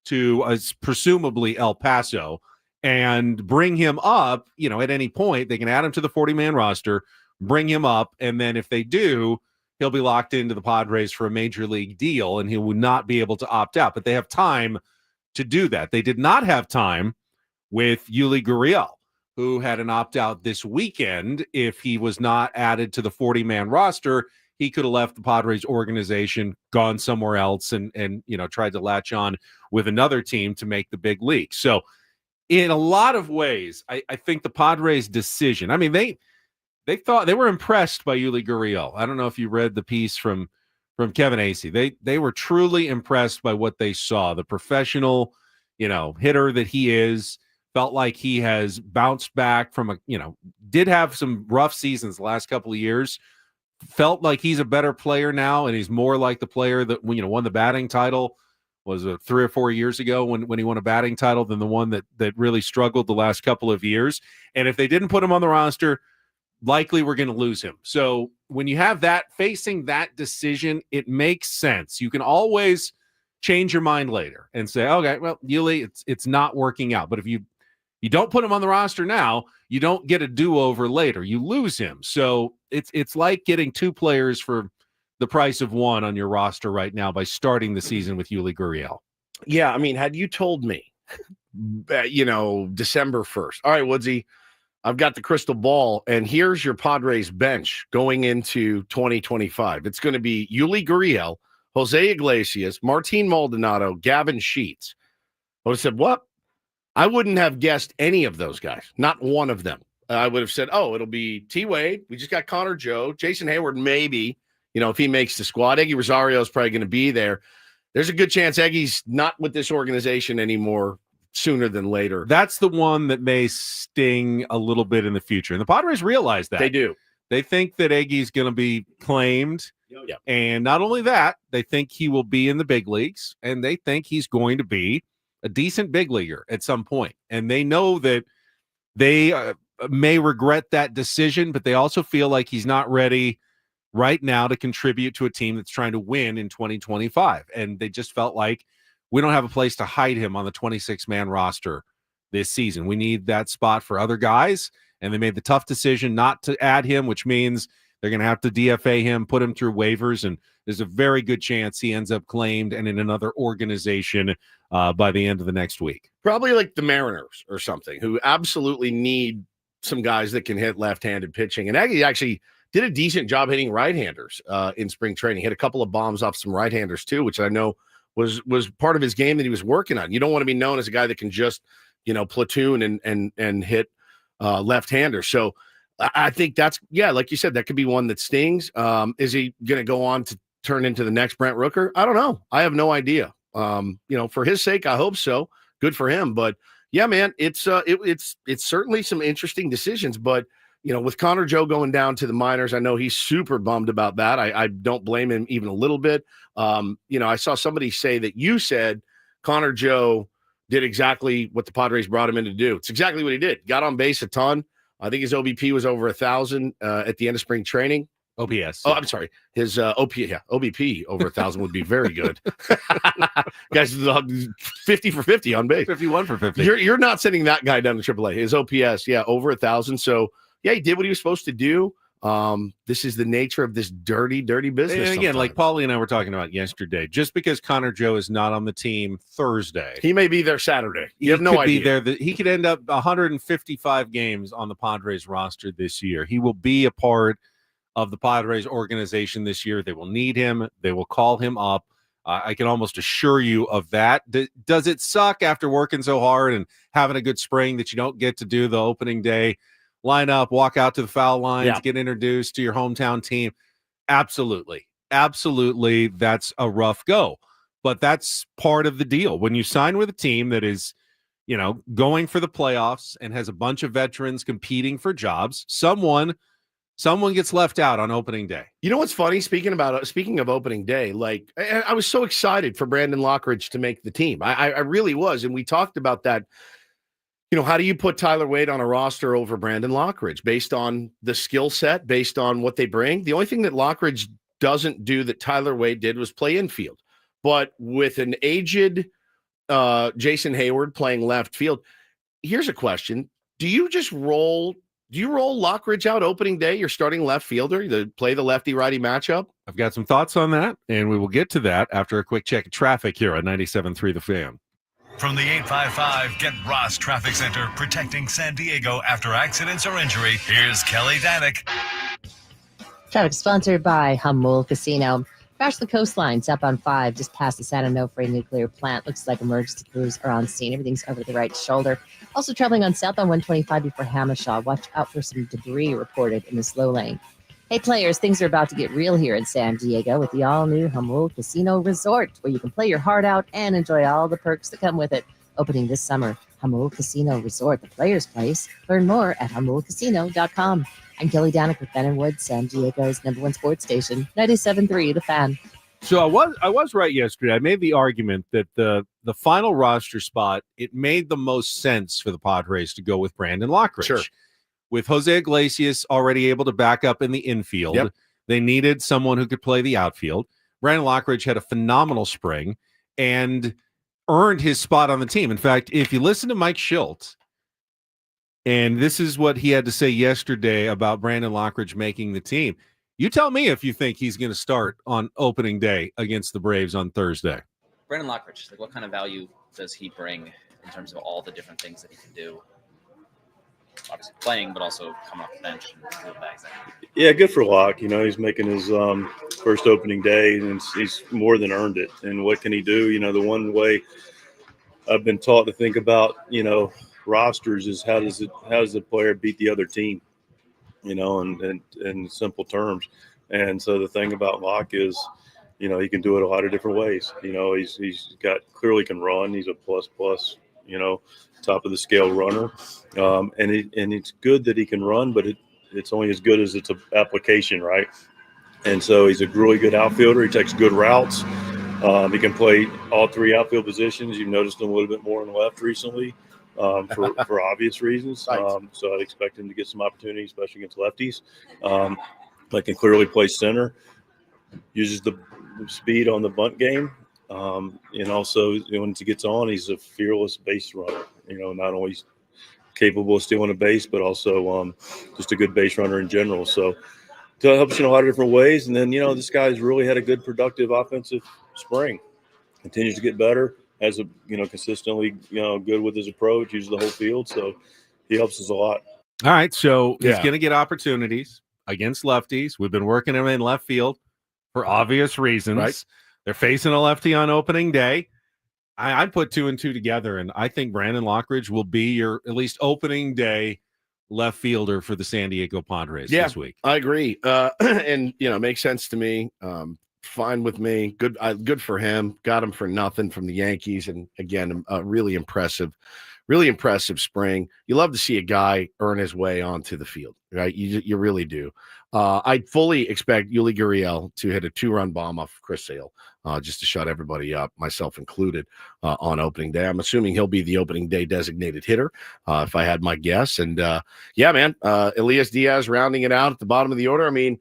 to presumably El Paso and bring him up, at any point. They can add him to the 40-man roster, bring him up, and then if they do, he'll be locked into the Padres for a major league deal, and he will not be able to opt out. But they have time to do that. They did not have time with Yuli Gurriel, who had an opt-out this weekend. If he was not added to the 40-man roster, he could have left the Padres organization, gone somewhere else, and tried to latch on with another team to make the big league. So in a lot of ways, I think the Padres' decision, I mean, they thought they were impressed by Yuli Gurriel. I don't know if you read the piece from Kevin Acee. They were truly impressed by what they saw. The professional, hitter that he is, felt like he has bounced back from did have some rough seasons the last couple of years. Felt like he's a better player now, and he's more like the player that won the batting title. Was 3 or 4 years ago when he won a batting title than the one that really struggled the last couple of years. And if they didn't put him on the roster, likely we're going to lose him. So when you have that facing that decision, it makes sense. You can always change your mind later and say, okay, well, Yuli, it's not working out. But if you don't put him on the roster now, you don't get a do-over later. You lose him. So it's like getting 2 players for the price of 1 on your roster right now by starting the season with Yuli Gurriel. Yeah, I mean, had you told me, December 1st, all right, Woodsy, I've got the crystal ball, and here's your Padres bench going into 2025. It's going to be Yuli Gurriel, Jose Iglesias, Martin Maldonado, Gavin Sheets. I would have said, what? I wouldn't have guessed any of those guys, not one of them. I would have said, it'll be T-Wade. We just got Connor Joe, Jason Hayward, maybe. If he makes the squad. Eggy Rosario is probably going to be there. There's a good chance Eggy's not with this organization anymore sooner than later. That's the one that may sting a little bit in the future. And the Padres realize that. They do. They think that Eggy's going to be claimed. Yeah. And not only that, they think he will be in the big leagues, and they think he's going to be a decent big leaguer at some point. And they know that they may regret that decision, but they also feel like he's not ready right now to contribute to a team that's trying to win in 2025. And they just felt like we don't have a place to hide him on the 26-man roster this season. We need that spot for other guys, and they made the tough decision not to add him, which means they're going to have to DFA him, put him through waivers, and there's a very good chance he ends up claimed and in another organization by the end of the next week. Probably like the Mariners or something, who absolutely need some guys that can hit left-handed pitching. And Aggie actually did a decent job hitting right-handers in spring training. Hit a couple of bombs off some right-handers too, which I know was part of his game that he was working on. You don't want to be known as a guy that can just, platoon and hit left-handers. So I think that's, like you said, that could be one that stings. Is he going to go on to turn into the next Brent Rooker? I don't know. I have no idea. For his sake, I hope so. Good for him. But yeah, man, it's certainly some interesting decisions. But with Connor Joe going down to the minors, I know he's super bummed about that. I don't blame him even a little bit. I saw somebody say that you said Connor Joe did exactly what the Padres brought him in to do. It's exactly what he did. Got on base a ton. I think his OBP was over 1,000 at the end of spring training. OPS. Oh, I'm sorry. His OBP over 1,000 would be very good. Guys, 50 for 50 on base. 51 for 50. You're not sending that guy down to AAA. His OPS, over 1,000. So, he did what he was supposed to do. This is the nature of this dirty, dirty business. And again, like Paulie and I were talking about yesterday, just because Connor Joe is not on the team Thursday, he may be there Saturday. You have no idea. He could end up 155 games on the Padres roster this year. He will be a part of the Padres organization this year. They will need him. They will call him up. I can almost assure you of that. Does it suck after working so hard and having a good spring that you don't get to do the opening day line up, walk out to the foul lines, get introduced to your hometown team? Absolutely. Absolutely. That's a rough go. But that's part of the deal. When you sign with a team that is, going for the playoffs and has a bunch of veterans competing for jobs, someone gets left out on opening day. You know what's funny? Speaking of opening day, like I was so excited for Brandon Lockridge to make the team. I really was. And we talked about that. How do you put Tyler Wade on a roster over Brandon Lockridge based on the skill set, based on what they bring? The only thing that Lockridge doesn't do that Tyler Wade did was play infield. But with an aged Jason Hayward playing left field, here's a question. Do you roll Lockridge out opening day, your starting left fielder, to play the lefty-righty matchup? I've got some thoughts on that, and we will get to that after a quick check of traffic here on 97.3 The Fan. From the 855 Get Ross Traffic Center, protecting San Diego after accidents or injury, here's Kelly Danick. Traffic sponsored by Humboldt Casino. Crash the coastline, southbound 5, just past the San Onofre nuclear plant. Looks like emergency crews are on scene. Everything's over the right shoulder. Also traveling on southbound 125 before Hamishaw. Watch out for some debris reported in the slow lane. Hey players, things are about to get real here in San Diego with the all-new Humboldt Casino Resort, where you can play your heart out and enjoy all the perks that come with it. Opening this summer, Humboldt Casino Resort, the player's place. Learn more at HumboldtCasino.com. I'm Kelly Danick with Ben & Wood, San Diego's #1 sports station, 97.3 The Fan. So I was right yesterday. I made the argument that the final roster spot, it made the most sense for the Padres to go with Brandon Lockridge. Sure. With Jose Iglesias already able to back up in the infield, they needed someone who could play the outfield. Brandon Lockridge had a phenomenal spring and earned his spot on the team. In fact, if you listen to Mike Schilt, and this is what he had to say yesterday about Brandon Lockridge making the team, you tell me if you think he's going to start on opening day against the Braves on Thursday. Brandon Lockridge, what kind of value does he bring in terms of all the different things that he can do? Obviously playing, but also coming off the bench and doing bags. Yeah, good for Locke. He's making his first opening day, and he's more than earned it. And what can he do? The one way I've been taught to think about, rosters is how does the player beat the other team? In simple terms. And so the thing about Locke is, he can do it a lot of different ways. He's clearly can run. He's a plus, top of the scale runner. And it's good that he can run, but it's only as good as its application, right? And so he's a really good outfielder. He takes good routes. He can play all three outfield positions. You've noticed him a little bit more on the left recently. for obvious reasons. Right. So I'd expect him to get some opportunities, especially against lefties. But can clearly play center, uses the speed on the bunt game. And also, once he gets on, he's a fearless base runner. Not only capable of stealing a base, but also just a good base runner in general. So it helps a lot of different ways. And then, this guy's really had a good, productive offensive spring. Continues to get better, has consistently, good with his approach, uses the whole field. So he helps us a lot. All right. So he's Yeah. going to get opportunities against lefties. We've been working him in left field for obvious reasons. Right. They're facing a lefty on opening day. I'd put 2 and 2 together, and I think Brandon Lockridge will be your at least opening day left fielder for the San Diego Padres this week. I agree. And makes sense to me. Fine with me. Good for him. Got him for nothing from the Yankees. And again, really impressive spring. You love to see a guy earn his way onto the field, right? You really do. I fully expect Yuli Gurriel to hit a 2-run bomb off of Chris Sale, just to shut everybody up, myself included, on opening day. I'm assuming he'll be the opening day designated hitter, if I had my guess. And Elias Diaz rounding it out at the bottom of the order. I mean,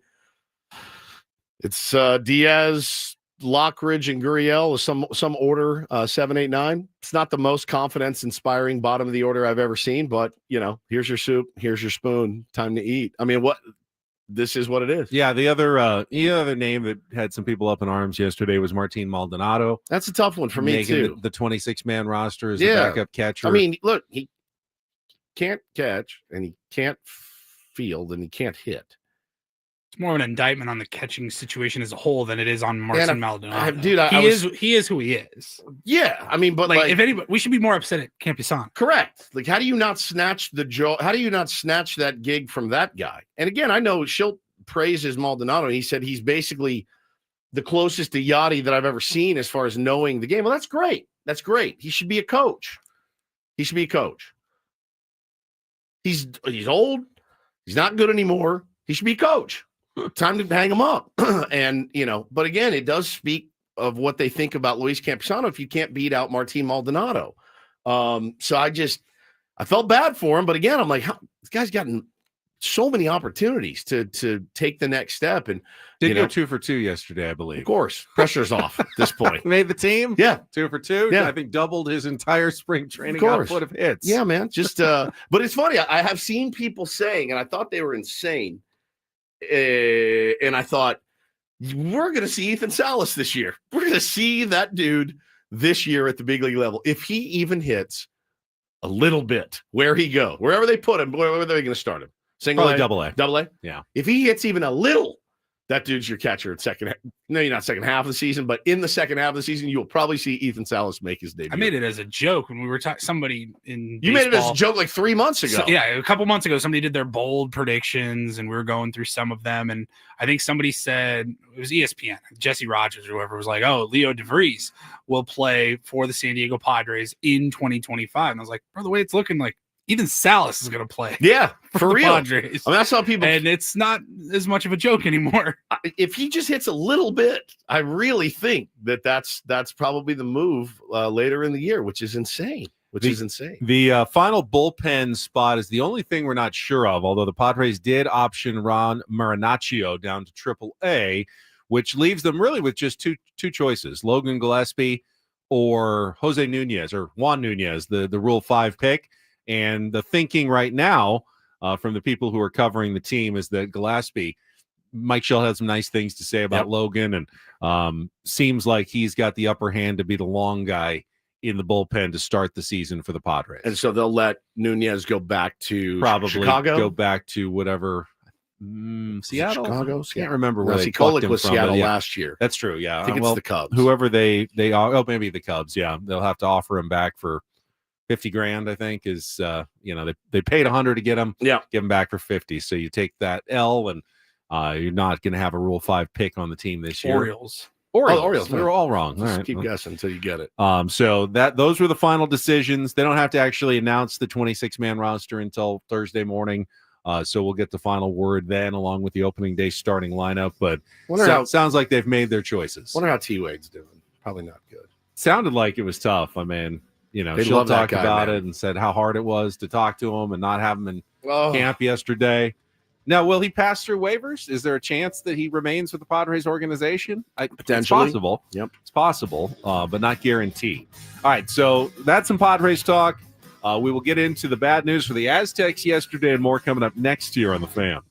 it's Diaz, Lockridge, and Gurriel, some order, 7, 8, 9. It's not the most confidence-inspiring bottom of the order I've ever seen, but here's your soup, here's your spoon, time to eat. I mean, this is what it is. Yeah, the other name that had some people up in arms yesterday was Martin Maldonado. That's a tough one for me too. The 26-man roster as a backup catcher. I mean, look, he can't catch, and he can't field, and he can't hit. It's more of an indictment on the catching situation as a whole than it is on Martin Maldonado. He is who he is. Yeah, I mean, but if anybody, we should be more upset at Campusano. Correct. Like, how do you not snatch how do you not snatch that gig from that guy? And again, I know Schilt praises Maldonado. He said he's basically the closest to Yachty that I've ever seen as far as knowing the game. Well, that's great. That's great. He should be a coach. He's old. He's not good anymore. He should be a coach. Time to hang him up. And, but again, it does speak of what they think about Luis Campusano if you can't beat out Martin Maldonado. So I felt bad for him. But again, I'm like, this guy's gotten so many opportunities to take the next step. And did go 2 for 2 yesterday, I believe. Of course. Pressure's off at this point. Made the team. Yeah. 2 for 2. Yeah. I think doubled his entire spring training output of hits. Yeah, man. Just but it's funny. I have seen people saying, and I thought they were insane. And I thought, we're going to see Ethan Salas this year. We're going to see that dude this year at the big league level. If he even hits a little bit, wherever they put him, where are they going to start him? Single A? Double A. Double A? Yeah. If he hits even a little, that dude's your catcher at second. No, you're not second half of the season, but in the second half of the season, you'll probably see Ethan Salas make his debut. I made it as a joke when we were talking. Somebody in you baseball, made it as a joke like 3 months ago. A couple months ago, somebody did their bold predictions, and we were going through some of them. And I think somebody said it was ESPN, Jesse Rogers or whoever was like, "Oh, Leo DeVries will play for the San Diego Padres in 2025." And I was like, "Bro, the way it's looking, like Ethan Salas is going to play." Yeah, for real. Padres. I mean, that's how people. And it's not as much of a joke anymore. If he just hits a little bit, I really think that's probably the move later in the year, which is insane. The final bullpen spot is the only thing we're not sure of, although the Padres did option Ron Marinaccio down to Triple-A, which leaves them really with just two choices, Logan Gillespie or Jose Nunez or Juan Nunez, the Rule 5 pick. And the thinking right now from the people who are covering the team is that Gillespie, Mike Shell had some nice things to say about Logan, and seems like he's got the upper hand to be the long guy in the bullpen to start the season for the Padres. And so they'll let Nunez go back to probably Chicago, go back to whatever Seattle. Chicago, can't remember where they Kolick him was from, Seattle yeah. last year. That's true. Yeah, I think it's the Cubs. Whoever they are. Oh, maybe the Cubs. Yeah, they'll have to offer him back for $50,000. I think is they paid $100 to get him. Yeah, give him back for $50. So you take that L, and you're not going to have a Rule 5 pick on the team this year. Orioles. Orioles. We were all wrong. Just all right. keep guessing until you get it. So those were the final decisions. They don't have to actually announce the 26-man roster until Thursday morning. So we'll get the final word then, along with the opening day starting lineup. But sounds like they've made their choices. Wonder how T-Wade's doing. Probably not good. Sounded like it was tough. I mean, You know, They she'll love that talk guy, about man. it and said how hard it was to talk to him and not have him in Oh, camp yesterday. Now, will he pass through waivers? Is there a chance that he remains with the Padres organization? Potentially. It's possible. Yep. It's possible, but not guaranteed. All right, so that's some Padres talk. We will get into the bad news for the Aztecs yesterday and more coming up next year on The Fan.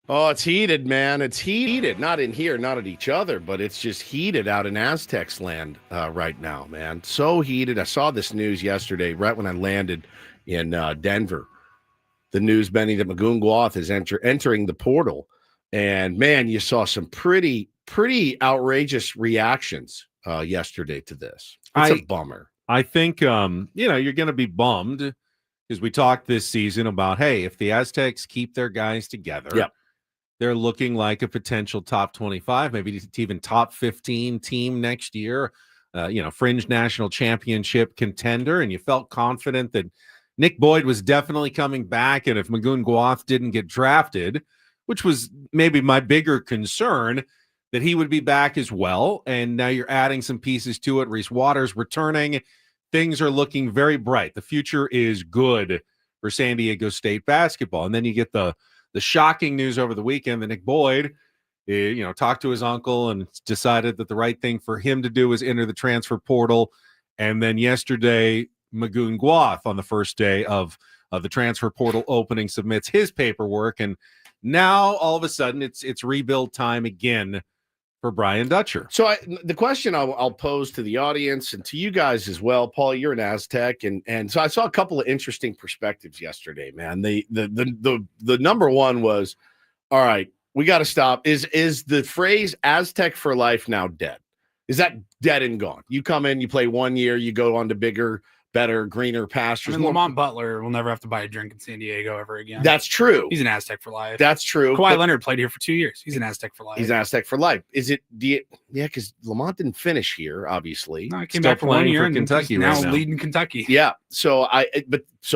Oh, it's heated, man. It's heated. Not in here, not at each other, but it's just heated out in Aztecs land right now, man. So heated. I saw this news yesterday, right when I landed in Denver. The news, Benny, that Magoon Guath is entering the portal. And, man, you saw some pretty outrageous reactions yesterday to this. It's a bummer. I think, you're going to be bummed because we talked this season about, hey, if the Aztecs keep their guys together, they're looking like a potential top 25, maybe even top 15 team next year, fringe national championship contender. And you felt confident that Nick Boyd was definitely coming back. And if Magoon Guath didn't get drafted, which was maybe my bigger concern, that he would be back as well. And now you're adding some pieces to it. Reese Waters returning. Things are looking very bright. The future is good for San Diego State basketball. And then you get the shocking news over the weekend that Nick Boyd, talked to his uncle and decided that the right thing for him to do is enter the transfer portal. And then yesterday, Magoon Guath on the first day of the transfer portal opening submits his paperwork. And now all of a sudden it's rebuild time again for Brian Dutcher. So the question I'll pose to the audience and to you guys as well, Paul, you're an Aztec, and so I saw a couple of interesting perspectives yesterday, man. The number one was, all right, we got to stop. Is the phrase Aztec for life now dead? Is that dead and gone? You come in, you play 1 year, you go on to bigger, better, greener pastures. Lamont Butler will never have to buy a drink in San Diego ever again. That's true. He's an Aztec for life. That's true. Kawhi Leonard played here for 2 years. He's an Aztec for life. He's an Aztec for life. Is it? Because Lamont didn't finish here, obviously. No, he came back for 1 year and Kentucky now right now. leading Kentucky. Yeah. So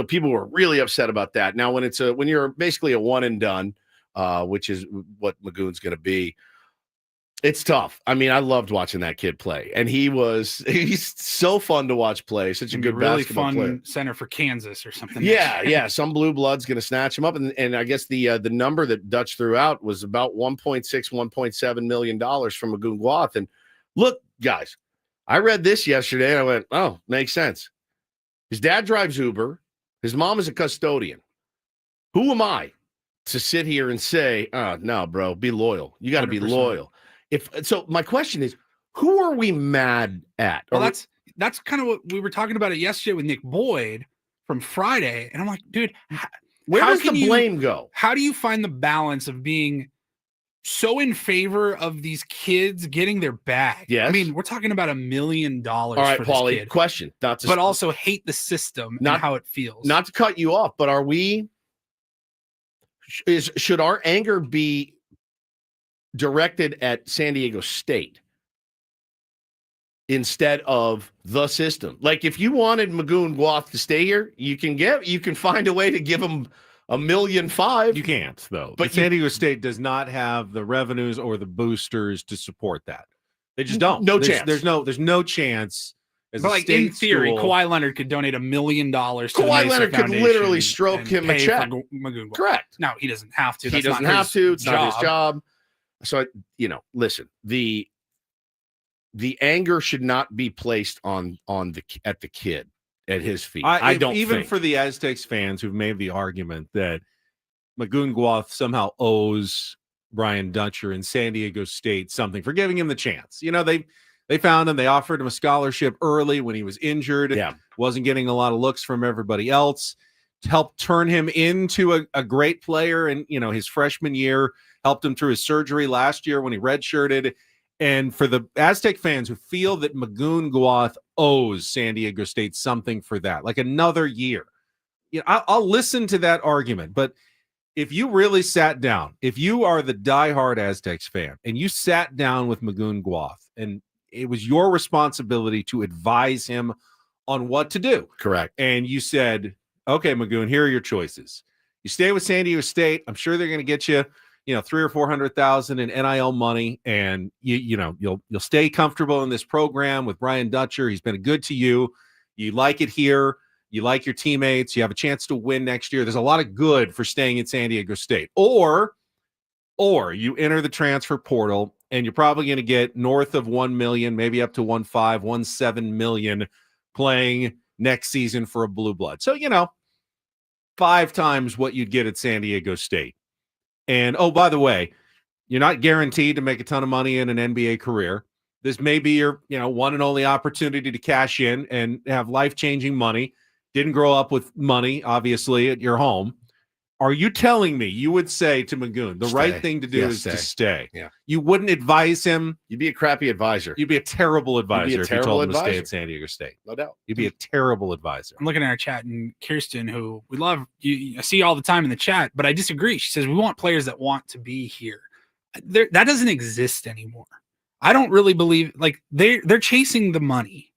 people were really upset about that. Now, when you're basically a one and done, which is what Magoon's going to be, it's tough. I mean, I loved watching that kid play, and he's so fun to watch play. Such a good really basketball fun player. center for Kansas or something. Yeah. Some blue blood's going to snatch him up, and I guess the number that Dutch threw out was about $1.7 million from Magoon Guath. And look, guys, I read this yesterday, and I went, "Oh, makes sense." His dad drives Uber. His mom is a custodian. Who am I to sit here and say, "Oh, no, bro, be loyal. You got to be 100%. loyal." So my question is, who are we mad at? Well, that's kind of what we were talking about it yesterday with Nick Boyd from Friday. And I'm like, dude, where does the blame go? How do you find the balance of being so in favor of these kids getting their bag? Yes. I mean, we're talking about $1 million. All right, for Paulie, this kid, question. but also hate the system and how it feels. Not to cut you off, but should our anger be directed at San Diego State instead of the system? Like, if you wanted Magoon Guath to stay here, you can find a way to give him $1.5 million. You can't, though. But San Diego State does not have the revenues or the boosters to support that. They just don't. No chance. There's no chance. But like in theory, Kawhi Leonard could donate $1 million to Kawhi Leonard could literally stroke him a check. Correct. No, he doesn't have to. He doesn't have to. It's not his job. So, listen, the anger should not be placed at the kid, at his feet. I don't think. For the Aztecs fans who've made the argument that Magoon Guath somehow owes Brian Dutcher and San Diego State something for giving him the chance. They found him. They offered him a scholarship early when he was injured. Yeah. Wasn't getting a lot of looks from everybody else. To help turn him into a great player. And, his freshman year helped him through his surgery last year when he redshirted. And for the Aztec fans who feel that Magoon Guath owes San Diego State something for that, like another year, I'll listen to that argument. But if you really sat down, if you are the diehard Aztecs fan and you sat down with Magoon Guath and it was your responsibility to advise him on what to do. Correct. And you said, okay, Magoon, here are your choices. You stay with San Diego State. I'm sure they're going to get you, $300,000 or $400,000 in NIL money, and you'll stay comfortable in this program with Brian Dutcher. He's been good to you. You like it here. You like your teammates. You have a chance to win next year. There's a lot of good for staying at San Diego State. Or you enter the transfer portal, and you're probably going to get north of 1 million, maybe up to 1.5, 1.7 million playing next season for a blue blood. So, 5 times what you'd get at San Diego State. And oh, by the way, you're not guaranteed to make a ton of money in an NBA career. This may be your, one and only opportunity to cash in and have life-changing money. Didn't grow up with money, obviously, at your home. Are you telling me you would say to Magoon, the right thing to do is to stay? Yeah. You wouldn't advise him? You'd be a crappy advisor. You'd be a terrible advisor if you told him to stay advisor. at San Diego State. No doubt. You'd be a terrible advisor. I'm looking at our chat, and Kirsten, who we love, I see all the time in the chat, but I disagree. She says we want players that want to be here. That doesn't exist anymore. I don't really believe they're chasing the money,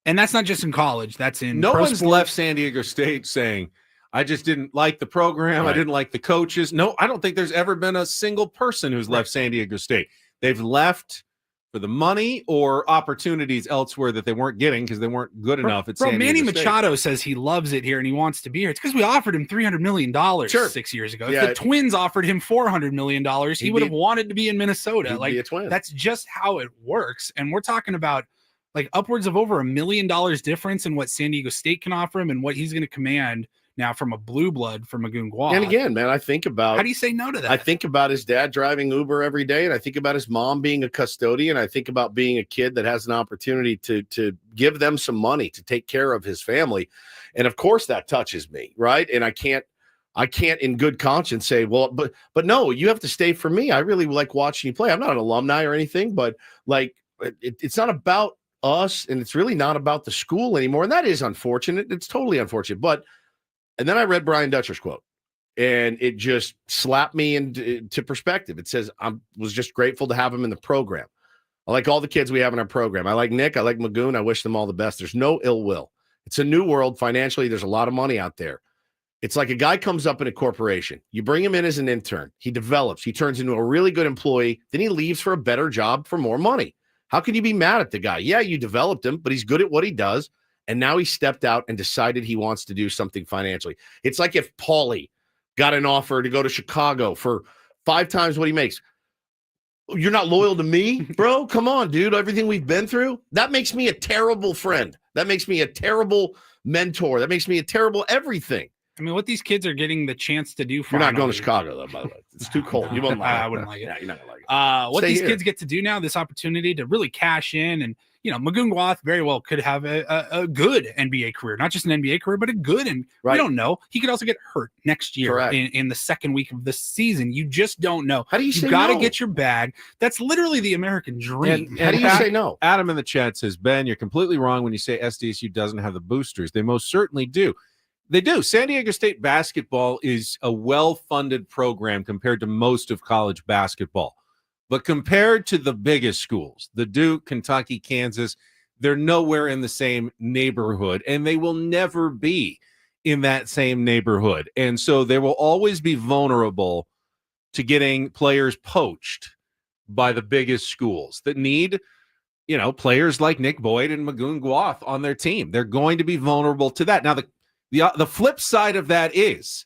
and that's not just in college. That's in no pro one's sports. left San Diego State saying, I just didn't like the program. Right. I didn't like the coaches. No, I don't think there's ever been a single person who's left San Diego State. They've left for the money or opportunities elsewhere that they weren't getting because they weren't good enough at San Diego Manny State. Machado says he loves it here and he wants to be here. It's because we offered him $300 million 6 years ago. Yeah. If the Twins offered him $400 million, he would have wanted to be in Minnesota. He'd be a Twin. That's just how it works. And we're talking about upwards of over $1 million difference in what San Diego State can offer him and what he's going to command now from a blue blood from Magoon Guad. And again, man, I think about how do you say no to that? I think about his dad driving Uber every day, and I think about his mom being a custodian. I think about being a kid that has an opportunity to give them some money to take care of his family. And of course that touches me, right? And I can't in good conscience say, well, but no, you have to stay for me. I really like watching you play. I'm not an alumni or anything, but it's not about us, and it's really not about the school anymore. And that is unfortunate. It's totally unfortunate. And then I read Brian Dutcher's quote, and it just slapped me into perspective. It says, I was just grateful to have him in the program. I like all the kids we have in our program. I like Nick. I like Magoon. I wish them all the best. There's no ill will. It's a new world. Financially, there's a lot of money out there. It's like a guy comes up in a corporation. You bring him in as an intern. He develops. He turns into a really good employee. Then he leaves for a better job for more money. How can you be mad at the guy? Yeah, you developed him, but he's good at what he does. And now he stepped out and decided he wants to do something financially. It's like if Paulie got an offer to go to Chicago for 5 times what he makes. You're not loyal to me, bro? Come on, dude. Everything we've been through, that makes me a terrible friend. That makes me a terrible mentor. That makes me a terrible everything. I mean, what these kids are getting the chance to do. You're not going to Chicago, though, by the way. It's too cold. You won't like it. I wouldn't like it. Yeah, you're not going to like it. What Stay these here. kids get to do now, this opportunity to really cash in, and Magoon Guad very well could have a good NBA career, not just an NBA career, but a good. And Right. we don't know. He could also get hurt next year Correct. in the second week of the season. You just don't know. How do you say You got to no? get your bag. That's literally the American dream. And How do you say no? Adam in the chat says, Ben, you're completely wrong when you say SDSU doesn't have the boosters. They most certainly do. They do. San Diego State basketball is a well-funded program compared to most of college basketball. But compared to the biggest schools, the Duke, Kentucky, Kansas, they're nowhere in the same neighborhood, and they will never be in that same neighborhood. And so they will always be vulnerable to getting players poached by the biggest schools that need, players like Nick Boyd and Magoon Guad on their team. They're going to be vulnerable to that. Now, the flip side of that is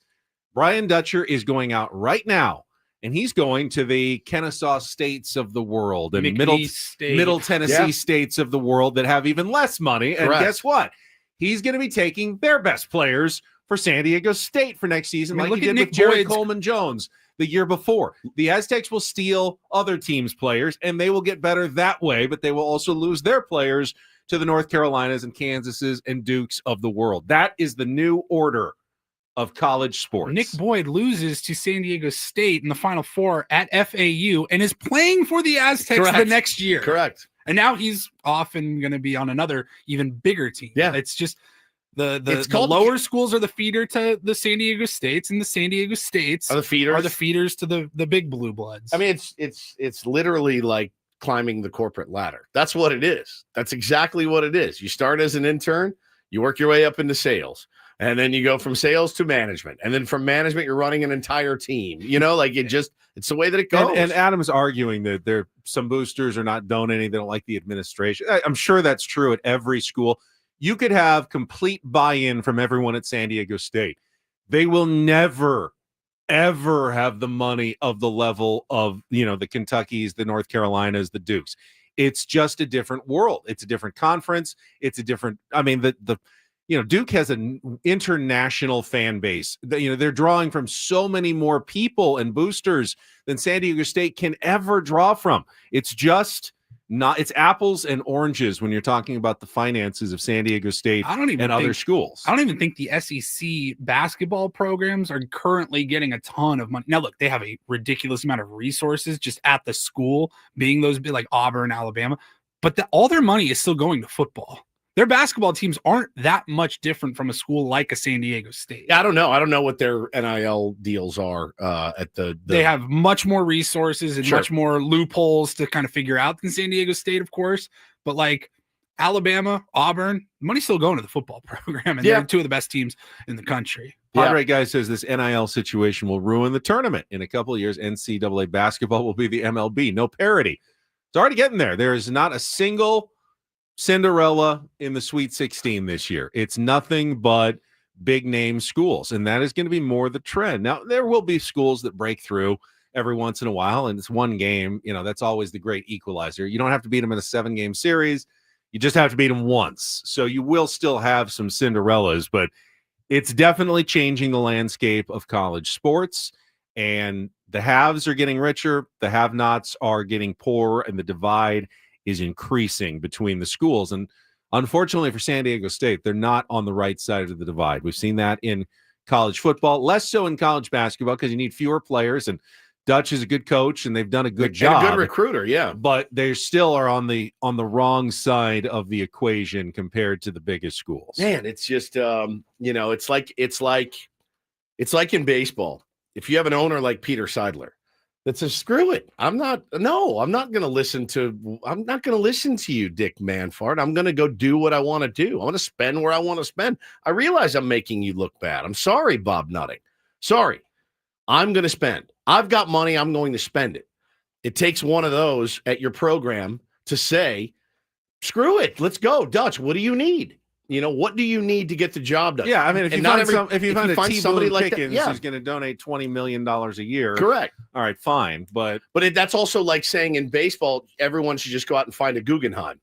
Brian Dutcher is going out right now, and he's going to the Kennesaw states of the world and middle Tennessee states of the world that have even less money. And Correct. guess what? He's going to be taking their best players for San Diego State for next season, I mean, like he look at did with Nick Jared Boyd's- Coleman-Jones the year before. The Aztecs will steal other teams' players, and they will get better that way, but they will also lose their players to the North Carolinas and Kansases and Dukes of the world. That is the new order of college sports. Nick Boyd loses to San Diego State in the Final Four at FAU and is playing for the Aztecs Correct. the next year. Correct. And now he's often going to be on another even bigger team. Yeah. It's just the It's the called- lower schools are the feeder to the San Diego States, and the San Diego States Are the feeders? are the feeders to the big blue bloods. I mean, it's literally like climbing the corporate ladder. That's what it is. That's exactly what it is. You start as an intern, you work your way up into sales, and then you go from sales to management, and then from management, you're running an entire team. It's the way that it goes. And Adam's arguing that there some boosters are not donating. They don't like the administration. I'm sure that's true at every school. You could have complete buy-in from everyone at San Diego State. They will never, ever have the money of the level of, the Kentuckys, the North Carolinas, the Dukes. It's just a different world. It's a different conference. It's a different, Duke has an international fan base. They're drawing from so many more people and boosters than San Diego State can ever draw from. It's just not. It's apples and oranges when you're talking about the finances of San Diego State and other schools. I don't even think the SEC basketball programs are currently getting a ton of money. Now, look, they have a ridiculous amount of resources just at the school, being those big like Auburn, Alabama, but all their money is still going to football. Their basketball teams aren't that much different from a school like a San Diego State. Yeah, I don't know. I don't know what their NIL deals are at the They have much more resources and Sure. much more loopholes to kind of figure out than San Diego State, of course. But like Alabama, Auburn, money's still going to the football program, and they're two of the best teams in the country. Padre guy says this NIL situation will ruin the tournament. In a couple of years, NCAA basketball will be the MLB. No parity. It's already getting there. There is not a single Cinderella in the Sweet 16 this year. It's nothing but big name schools, and that is going to be more the trend. Now, there will be schools that break through every once in a while, and it's one game. That's always the great equalizer. You don't have to beat them in a 7-game series. You just have to beat them once. So you will still have some Cinderellas, but it's definitely changing the landscape of college sports, and the haves are getting richer, the have-nots are getting poorer, and the divide is increasing between the schools. And unfortunately for San Diego State, they're not on the right side of the divide. We've seen that in college football, less so in college basketball because you need fewer players, and Dutch is a good coach and they've done a good job. And a good recruiter, yeah. But they still are on the wrong side of the equation compared to the biggest schools. Man, it's just it's like in baseball. If you have an owner like Peter Seidler that says, screw it. I'm not going to listen to you, Dick Manfart. I'm going to go do what I want to do. I want to spend where I want to spend. I realize I'm making you look bad. I'm sorry, Bob Nutting. Sorry. I'm going to spend. I've got money. I'm going to spend it. It takes one of those at your program to say, screw it. Let's go. Dutch, what do you need? What do you need to get the job done? Yeah, I mean, if you find somebody like Pickens who's going to donate $20 million a year, correct. All right, fine, but that's also like saying in baseball, everyone should just go out and find a Guggenheim,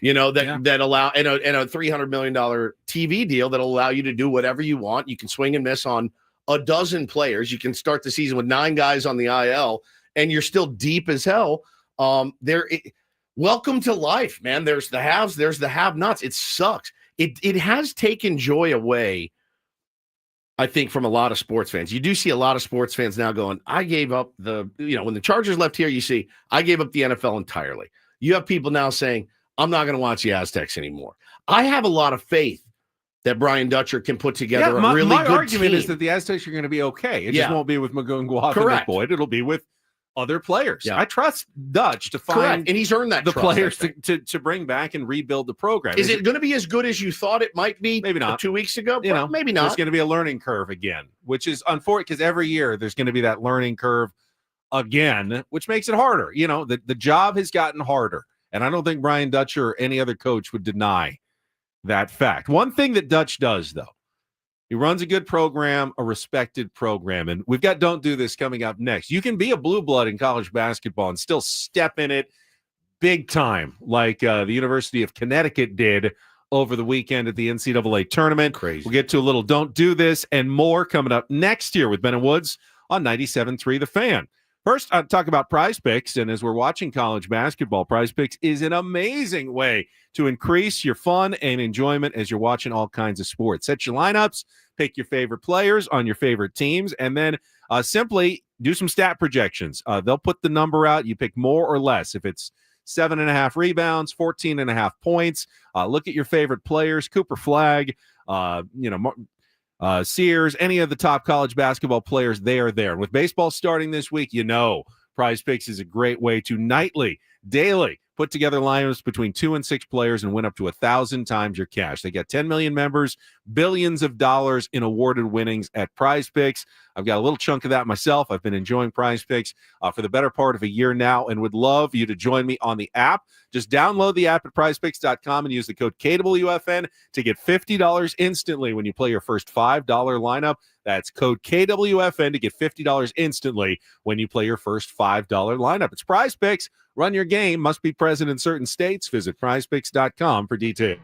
that allow and a $300 million TV deal that'll allow you to do whatever you want. You can swing and miss on a dozen players. You can start the season with 9 guys on the IL, and you're still deep as hell. Welcome to life, man. There's the haves, there's the have-nots. It sucks. It has taken joy away, I think, from a lot of sports fans. You do see a lot of sports fans now going, I gave up when the Chargers left here, you see, I gave up the NFL entirely. You have people now saying, I'm not going to watch the Aztecs anymore. I have a lot of faith that Brian Dutcher can put together a really good argument team. Is that the Aztecs are going to be okay. It just won't be with Magoon and Boyd. It'll be with other players. Yeah. I trust Dutch to find Correct. And he's earned that the trust, players to bring back and rebuild the program. Is it going to be as good as you thought it might be? Maybe not. 2 weeks ago? Maybe not. There's going to be a learning curve again, which is unfortunate because every year there's going to be that learning curve again, which makes it harder. The job has gotten harder. And I don't think Brian Dutcher or any other coach would deny that fact. One thing that Dutch does, though, he runs a good program, a respected program, and we've got Don't Do This coming up next. You can be a blue blood in college basketball and still step in it big time, like the University of Connecticut did over the weekend at the NCAA tournament. Crazy. We'll get to a little Don't Do This and more coming up next year with Ben and Woods on 97.3 The Fan. First, I'll talk about Prize Picks, and as we're watching college basketball, Prize Picks is an amazing way to increase your fun and enjoyment as you're watching all kinds of sports. Set your lineups, pick your favorite players on your favorite teams, and then simply do some stat projections. They'll put the number out. You pick more or less. If it's 7.5 rebounds, 14.5 points, look at your favorite players, Cooper Flagg, Sears, any of the top college basketball players, they are there. And with baseball starting this week, Prize Picks is a great way to nightly, daily, put together lineups between 2 and 6 players and win up to 1,000 times your cash. They got 10 million members, billions of dollars in awarded winnings at Prize Picks. I've got a little chunk of that myself. I've been enjoying Prize Picks for the better part of a year now and would love you to join me on the app. Just download the app at prizepicks.com and use the code KWFN to get $50 instantly when you play your first $5 lineup. That's code KWFN to get $50 instantly when you play your first $5 lineup. It's Prize Picks. Run your game. Must be present in certain states. Visit prizepicks.com for details.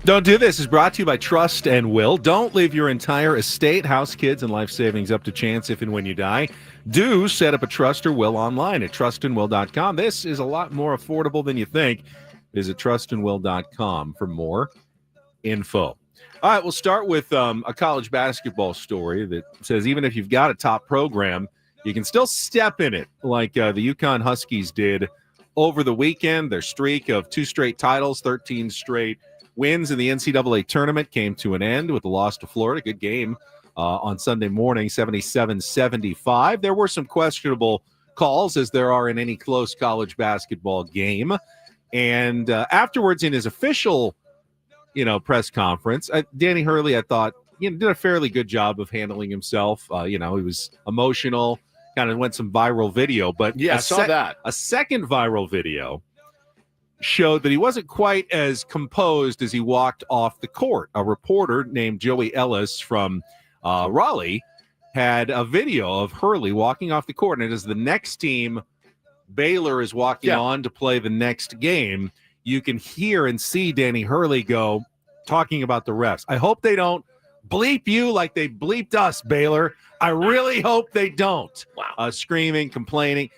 Don't Do This is brought to you by Trust and Will. Don't leave your entire estate, house, kids, and life savings up to chance if and when you die. Do set up a trust or will online at trustandwill.com. This is a lot more affordable than you think. Visit trustandwill.com for more info. All right, we'll start with a college basketball story that says even if you've got a top program, you can still step in it like the UConn Huskies did over the weekend. Their streak of 2 straight titles, 13 straight wins in the NCAA tournament came to an end with the loss to Florida. Good game on Sunday morning, 77-75. There were some questionable calls, as there are in any close college basketball game. And afterwards, in his official, press conference, Danny Hurley, I thought, did a fairly good job of handling himself. He was emotional, kind of went some viral video. But yeah, I saw that. A second viral video showed that he wasn't quite as composed as he walked off the court. A reporter named Joey Ellis from Raleigh had a video of Hurley walking off the court, and as the next team, Baylor, is walking on to play the next game, you can hear and see Danny Hurley talking about the refs. I hope they don't bleep you like they bleeped us, Baylor. I really hope they don't. Wow. Screaming, complaining.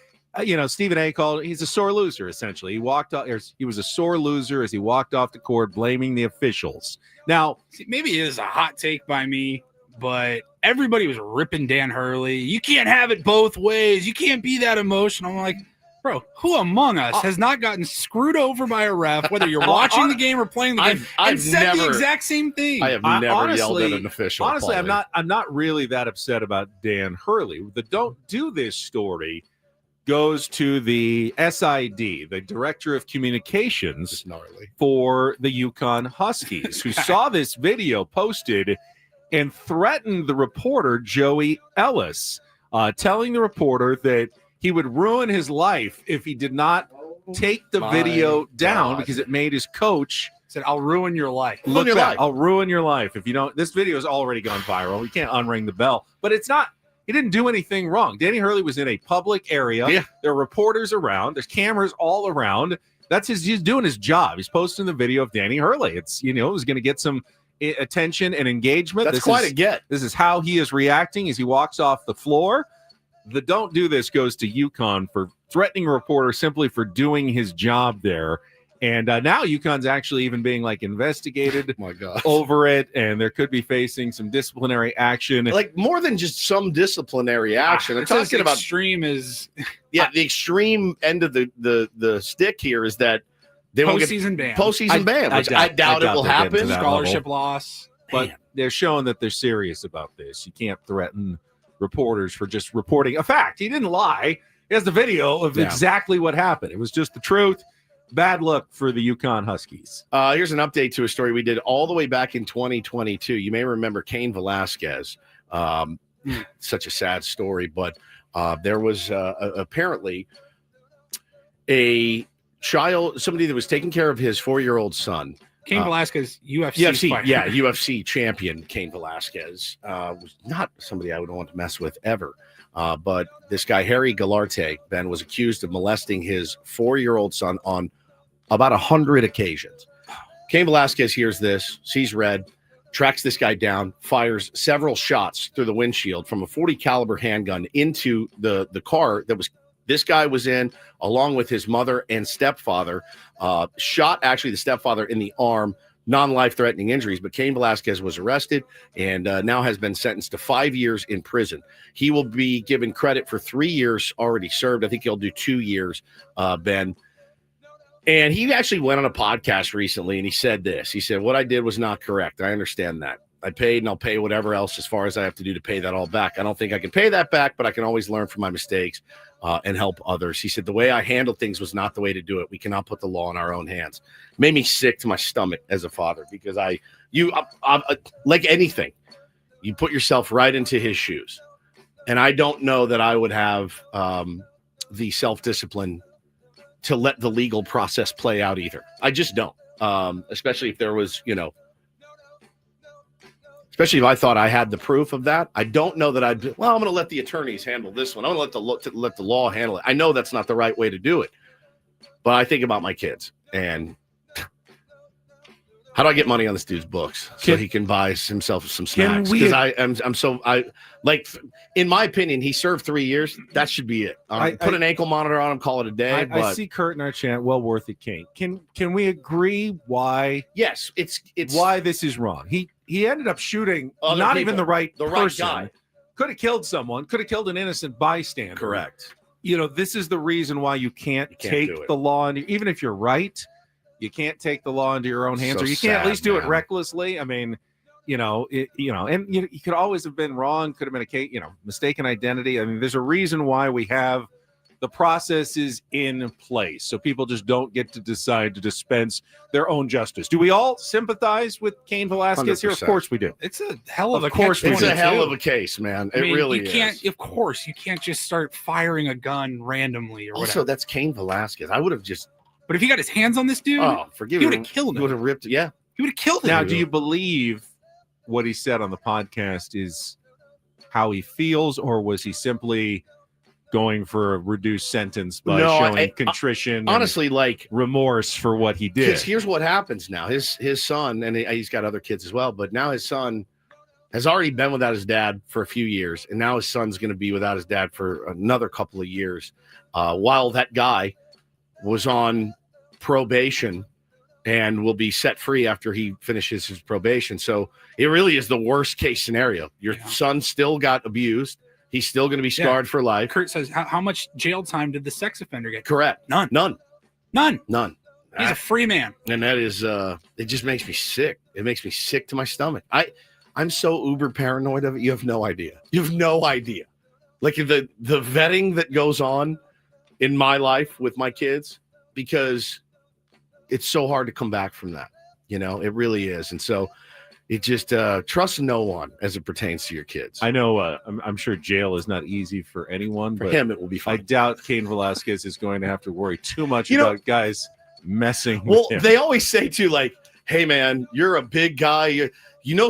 Stephen A. called, he's a sore loser, essentially. He was a sore loser as he walked off the court, blaming the officials. Now, maybe it is a hot take by me, but everybody was ripping Dan Hurley. You can't have it both ways. You can't be that emotional. I'm like, bro, who among us has not gotten screwed over by a ref, whether you're watching the game or playing the game, and said the exact same thing? I have never yelled at an official. Honestly, I'm not really that upset about Dan Hurley. The Don't Do This story goes to the SID, the Director of Communications for the UConn Huskies, who saw this video posted and threatened the reporter, Joey Ellis, telling the reporter that he would ruin his life if he did not take the video down because it made his coach said, "I'll ruin your life. Look back, I'll ruin your life if you don't." This video has already gone viral. You can't unring the bell, but it's not. He didn't do anything wrong. Danny Hurley was in a public area. Yeah. There are reporters around. There's cameras all around. He's doing his job. He's posting the video of Danny Hurley. It's, it was going to get some attention and engagement. That's quite a get. This is how he is reacting as he walks off the floor. The Don't Do This goes to UConn for threatening a reporter simply for doing his job there. And now UConn's actually even being investigated over it, and there could be facing some disciplinary action. Like more than just some disciplinary action. I'm talking about extreme is the extreme end of the stick here is that they won't get postseason ban, which I doubt it will happen. Scholarship loss. But they're showing that they're serious about this. You can't threaten reporters for just reporting a fact. He didn't lie. He has the video of exactly what happened. It was just the truth. Bad luck for the UConn Huskies. Here's an update to a story we did all the way back in 2022. You may remember Cain Velasquez. Such a sad story, but there was apparently a child, somebody that was taking care of his 4-year-old son. Cain Velasquez, UFC fighter. Yeah, UFC champion Cain Velasquez was not somebody I would want to mess with ever. But this guy, Harry Galarte, Ben, was accused of molesting his 4-year-old son on about 100 occasions. Cain Velasquez hears this, sees red, tracks this guy down, fires several shots through the windshield from a .40 caliber handgun into the car that this guy was in, along with his mother and stepfather. Shot actually the stepfather in the arm, non-life-threatening injuries, but Cain Velasquez was arrested and now has been sentenced to 5 years in prison. He will be given credit for 3 years already served. I think he'll do 2 years, Ben. And he actually went on a podcast recently and he said this. He said, what I did was not correct. I understand that. I paid and I'll pay whatever else as far as I have to do to pay that all back. I don't think I can pay that back, but I can always learn from my mistakes and help others. He said, the way I handled things was not the way to do it. We cannot put the law in our own hands. Made me sick to my stomach as a father because I like anything, you put yourself right into his shoes. And I don't know that I would have the self-discipline to let the legal process play out either. I just don't, especially if there was, especially if I thought I had the proof of that. I don't know that I'm going to let the attorneys handle this one. I'm going to let the law handle it. I know that's not the right way to do it, but I think about my kids and How do I get money on this dude's books so he can buy himself some snacks? Because I like, in my opinion, he served 3 years. That should be it. Put an ankle monitor on him, call it a day. I see Kurt in our chat. Well worth it, Kane. Can we agree why? Yes, it's why this is wrong. He ended up shooting not even the right guy. Could have killed someone. Could have killed an innocent bystander. Correct. This is the reason why you can't take the law into, even if you're right. You can't take the law into your own hands, or you can't at least do it recklessly. I mean, and you could always have been wrong. Could have been a case, mistaken identity. I mean, there's a reason why we have the processes in place, so people just don't get to decide to dispense their own justice. Do we all sympathize with Cain Velasquez 100%. Here? Of course we do. It's a hell of a case. It's a hell of a case, man. It really is. Of course, you can't just start firing a gun randomly or whatever. Also, that's Cain Velasquez. I would have just. But if he got his hands on this dude, forgive he would have killed him. He would have ripped. Yeah, he would have killed him. Now, do you believe what he said on the podcast is how he feels, or was he simply going for a reduced sentence by showing contrition? Honestly, like remorse for what he did. Because here's what happens now: his son, and he's got other kids as well, but now his son has already been without his dad for a few years, and now his son's going to be without his dad for another couple of years, while that guy was on probation and will be set free after he finishes his probation. So it really is the worst case scenario. Your son still got abused. He's still going to be scarred for life. Kurt says, how much jail time did the sex offender get? Correct. None. He's a free man. And that is, it just makes me sick. It makes me sick to my stomach. I'm so uber paranoid of it. You have no idea. Like the vetting that goes on in my life with my kids, because it's so hard to come back from that. It really is. And so it just trust no one as it pertains to your kids. I know I'm sure jail is not easy for anyone. For him, it will be fine. I doubt Cain Velasquez is going to have to worry too much about guys messing with him. They always say too, like, hey man, you're a big guy.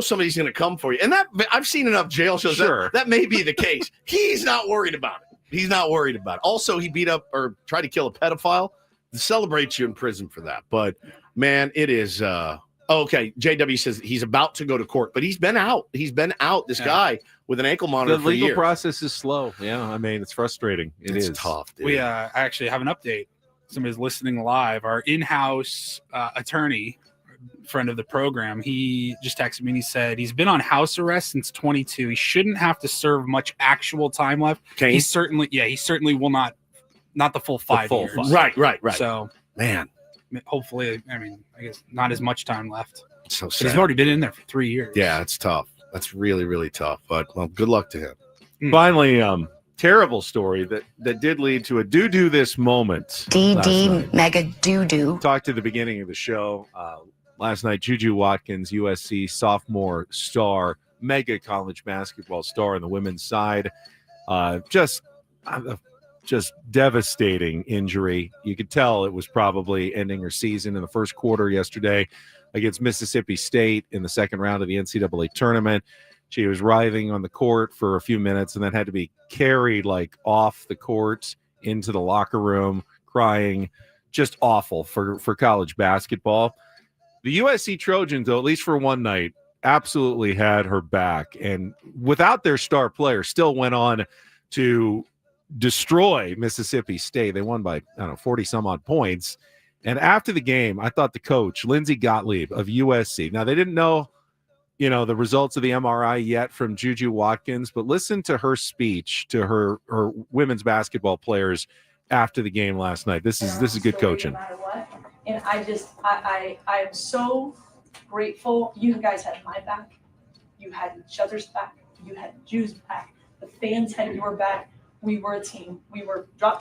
Somebody's going to come for you. And that I've seen enough jail shows that may be the case. He's not worried about it. Also, he beat up or tried to kill a pedophile. Celebrate you in prison for that. But man, it is okay. JW says he's about to go to court, but he's been out. This guy with an ankle monitor. The legal process is slow. Yeah, I mean, it's frustrating. It's tough. Dude. We actually have an update. Somebody's listening live. Our in-house attorney, friend of the program, he just texted me and he said he's been on house arrest since 22. He shouldn't have to serve much actual time left. Okay. He certainly will not the full 5 years. Right. So, man, hopefully, I guess not as much time left. It's so sad. He's already been in there for 3 years. Yeah, it's tough. That's really, really tough. But good luck to him. Finally, terrible story that did lead to a doo-doo this moment. DD mega doo-doo. Talked to the beginning of the show. Last night, Juju Watkins, USC sophomore star, mega college basketball star on the women's side. Just devastating injury. You could tell it was probably ending her season in the first quarter yesterday against Mississippi State in the second round of the NCAA tournament. She was writhing on the court for a few minutes and then had to be carried off the court into the locker room, crying. Just awful for college basketball. The USC Trojans, though, at least for one night, absolutely had her back. And without their star player, still went on to destroy Mississippi State. They won by 40 some odd points. And after the game, I thought the coach, Lindsey Gottlieb of USC, now they didn't know the results of the MRI yet from Juju Watkins, but listen to her speech to her women's basketball players after the game last night. This is good coaching. No matter what. And I am so grateful. You guys had my back. You had each other's back. You had Ju's back. The fans had your back. We were a team. We were drop,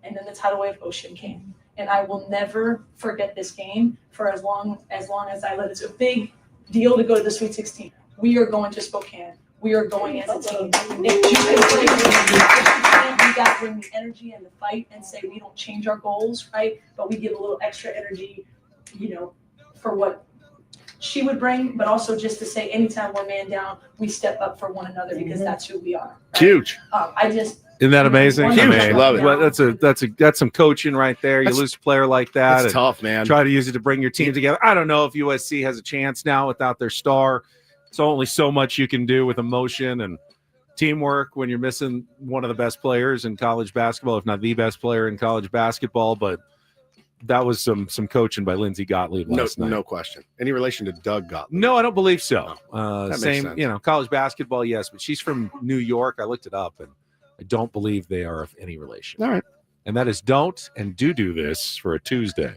and then the tidal wave ocean came. And I will never forget this game for as long as I live. It's a big deal to go to the Sweet 16. We are going to Spokane. We are going as a team. If you can play, we got to bring the energy and the fight and say we don't change our goals, right? But we give a little extra energy, for what she would bring, but also just to say anytime we're man down, we step up for one another because that's who we are. Right? Huge. Isn't that amazing? Huge. I mean, Love it. well, that's some coaching right there. You lose a player like that. That's tough, man. Try to use it to bring your team together. I don't know if USC has a chance now without their star. It's only so much you can do with emotion and teamwork when you're missing one of the best players in college basketball, if not the best player in college basketball. But that was some coaching by Lindsey Gottlieb last night. No question. Any relation to Doug Gottlieb? No, I don't believe so. That makes Same, sense. college basketball, yes, but she's from New York. I looked it up, and I don't believe they are of any relation. All right. And that is Don't and Do This for a Tuesday.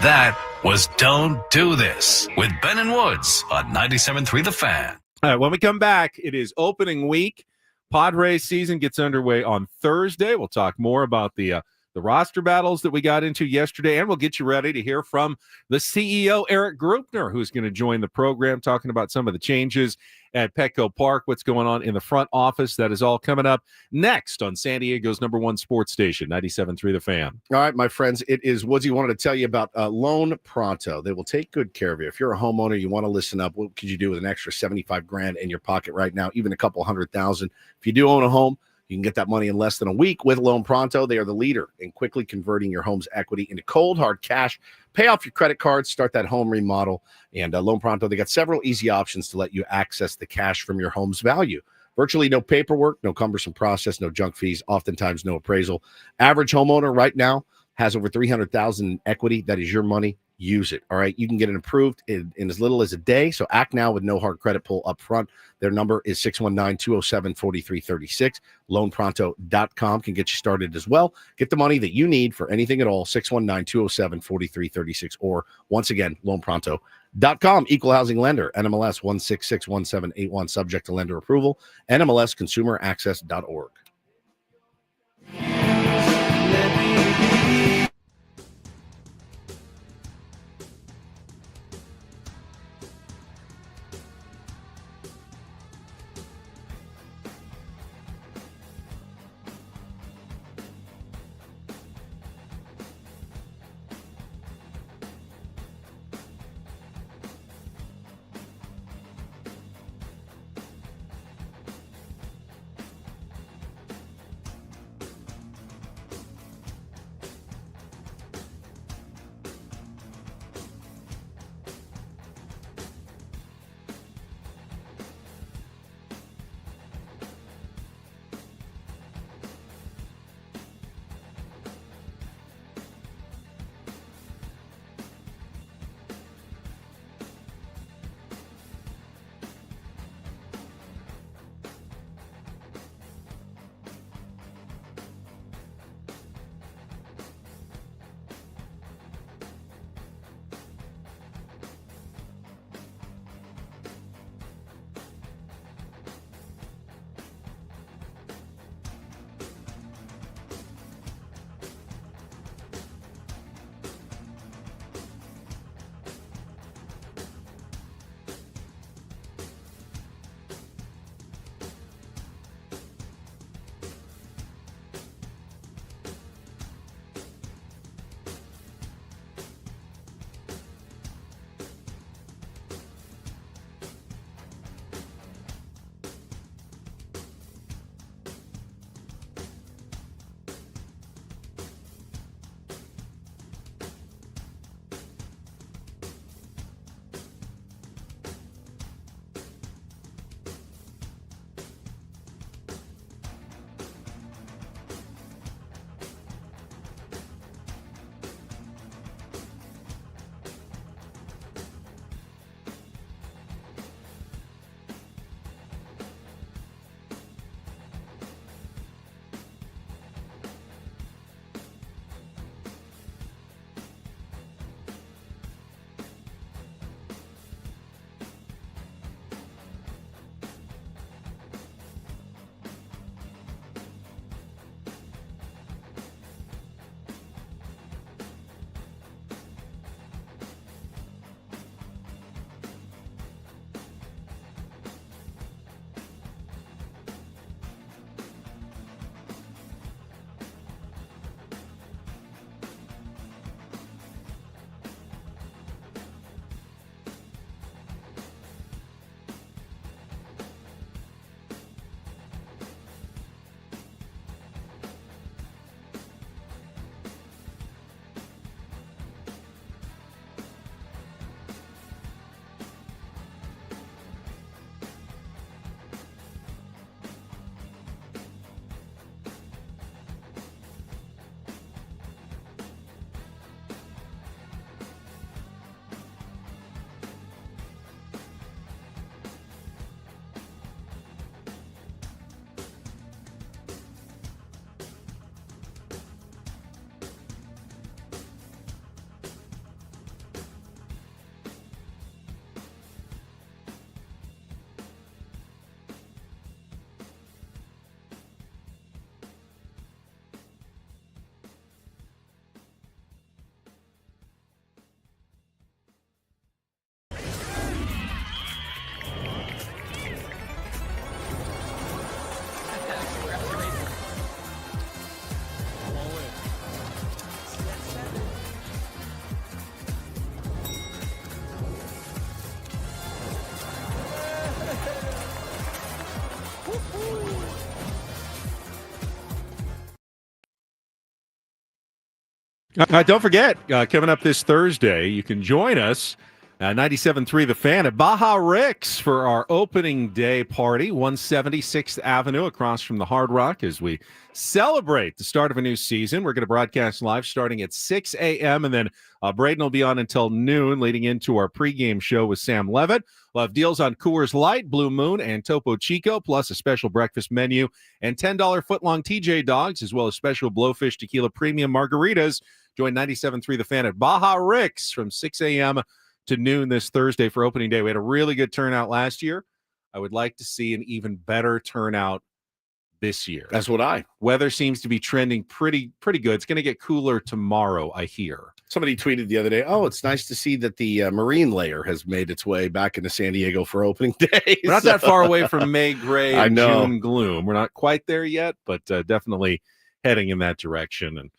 That was Don't Do This with Ben and Woods on 97.3 The Fan. All right, when we come back, it is opening week. Padres season gets underway on Thursday. We'll talk more about the roster battles that we got into yesterday, and we'll get you ready to hear from the CEO, Eric Grupner, who's going to join the program, talking about some of the changes at Petco Park, what's going on in the front office. That is all coming up next on San Diego's #1 sports station, 97.3 The Fan. All right, my friends, it is Woodsy. Wanted to tell you about Loan Pronto. They will take good care of you. If you're a homeowner, you want to listen up, what could you do with an extra $75,000 in your pocket right now, even a couple $100,000? If you do own a home, you can get that money in less than a week with Loan Pronto. They are the leader in quickly converting your home's equity into cold, hard cash. Pay off your credit cards, start that home remodel. And Loan Pronto, they got several easy options to let you access the cash from your home's value. Virtually no paperwork, no cumbersome process, no junk fees, oftentimes no appraisal. Average homeowner right now has over $300,000 in equity. That is your money. Use it. All right. You can get it approved in as little as a day. So act now with no hard credit pull up front. Their number is 619-207-4336. LoanPronto.com can get you started as well. Get the money that you need for anything at all. 619-207-4336. Or once again, LoanPronto.com. Equal housing lender. NMLS 1661781. Subject to lender approval. NMLSconsumeraccess.org. Don't forget, coming up this Thursday, you can join us 97.3 The Fan at Baja Rick's for our opening day party, 176th Avenue across from the Hard Rock, as we celebrate the start of a new season. We're going to broadcast live starting at 6 a.m., and then Braden will be on until noon, leading into our pregame show with Sam Levitt. We'll have deals on Coors Light, Blue Moon, and Topo Chico, plus a special breakfast menu and $10 footlong TJ Dogs, as well as special Blowfish Tequila Premium Margaritas. Join 97.3 The Fan at Baja Rick's from 6 a.m. to noon this Thursday for opening day. We had a really good turnout last year. I would like to see an even better turnout this year. That's what Weather seems to be trending pretty good. It's going to get cooler tomorrow, I hear. Somebody tweeted the other day, oh, it's nice to see that the marine layer has made its way back into San Diego for opening day. We're not that far away from May gray and June gloom. We're not quite there yet, but definitely heading in that direction. And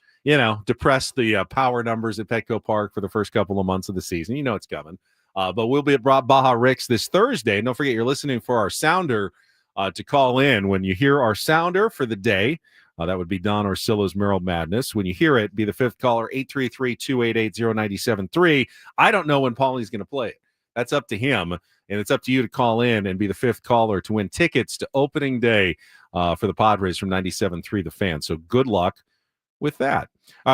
depress the power numbers at Petco Park for the first couple of months of the season. You know it's coming. But we'll be at Baja Rick's this Thursday. And don't forget, you're listening for our sounder to call in. When you hear our sounder for the day, that would be Don Orsillo's Merrill Madness. When you hear it, be the fifth caller, 833-288-0973. I don't know when Paulie's going to play it. That's up to him. And it's up to you to call in and be the fifth caller to win tickets to opening day for the Padres from 97.3 The Fan. So good luck with that.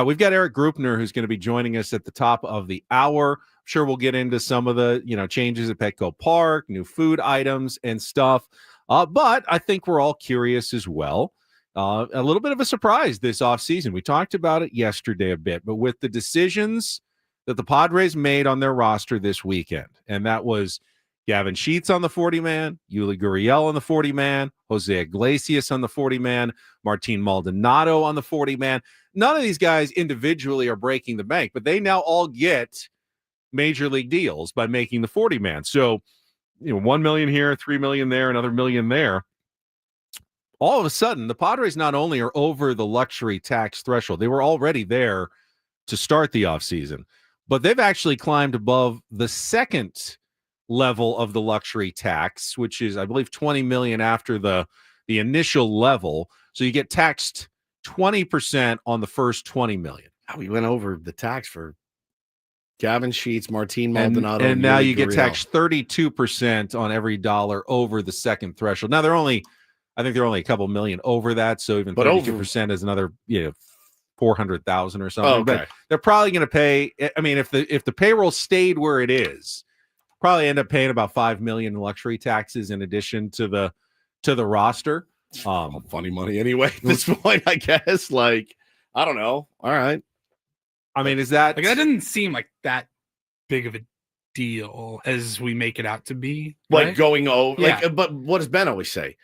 We've got Eric Grupner, who's going to be joining us at the top of the hour. I'm sure we'll get into some of the changes at Petco Park, new food items and stuff. But I think we're all curious as well. A little bit of a surprise this offseason. We talked about it yesterday a bit, but with the decisions that the Padres made on their roster this weekend, and that was Gavin Sheets on the 40-man, Yuli Gurriel on the 40-man, Jose Iglesias on the 40-man, Martin Maldonado on the 40-man. None of these guys individually are breaking the bank, but they now all get major league deals by making the 40-man. So, $1 million here, $3 million there, another $1 million there. All of a sudden, the Padres not only are over the luxury tax threshold, they were already there to start the offseason, but they've actually climbed above the second level of the luxury tax, which is, I believe, $20 million after the initial level. So you get taxed 20% on the first $20 million. We went over the tax for Gavin Sheets, Martin Maldonado, and now you Gurriel. get taxed 32% on every dollar over the second threshold. Now I think they're only a couple million over that, so even 32% is another 400,000 or something. Okay. But they're probably going to pay. I mean, if the payroll stayed where it is, probably end up paying about $5 million in luxury taxes in addition to the roster. Funny money anyway at this point, I guess. I don't know. All right. I mean, is that that didn't seem like that big of a deal as we make it out to be? Right? Going over. Yeah. But what does Ben always say?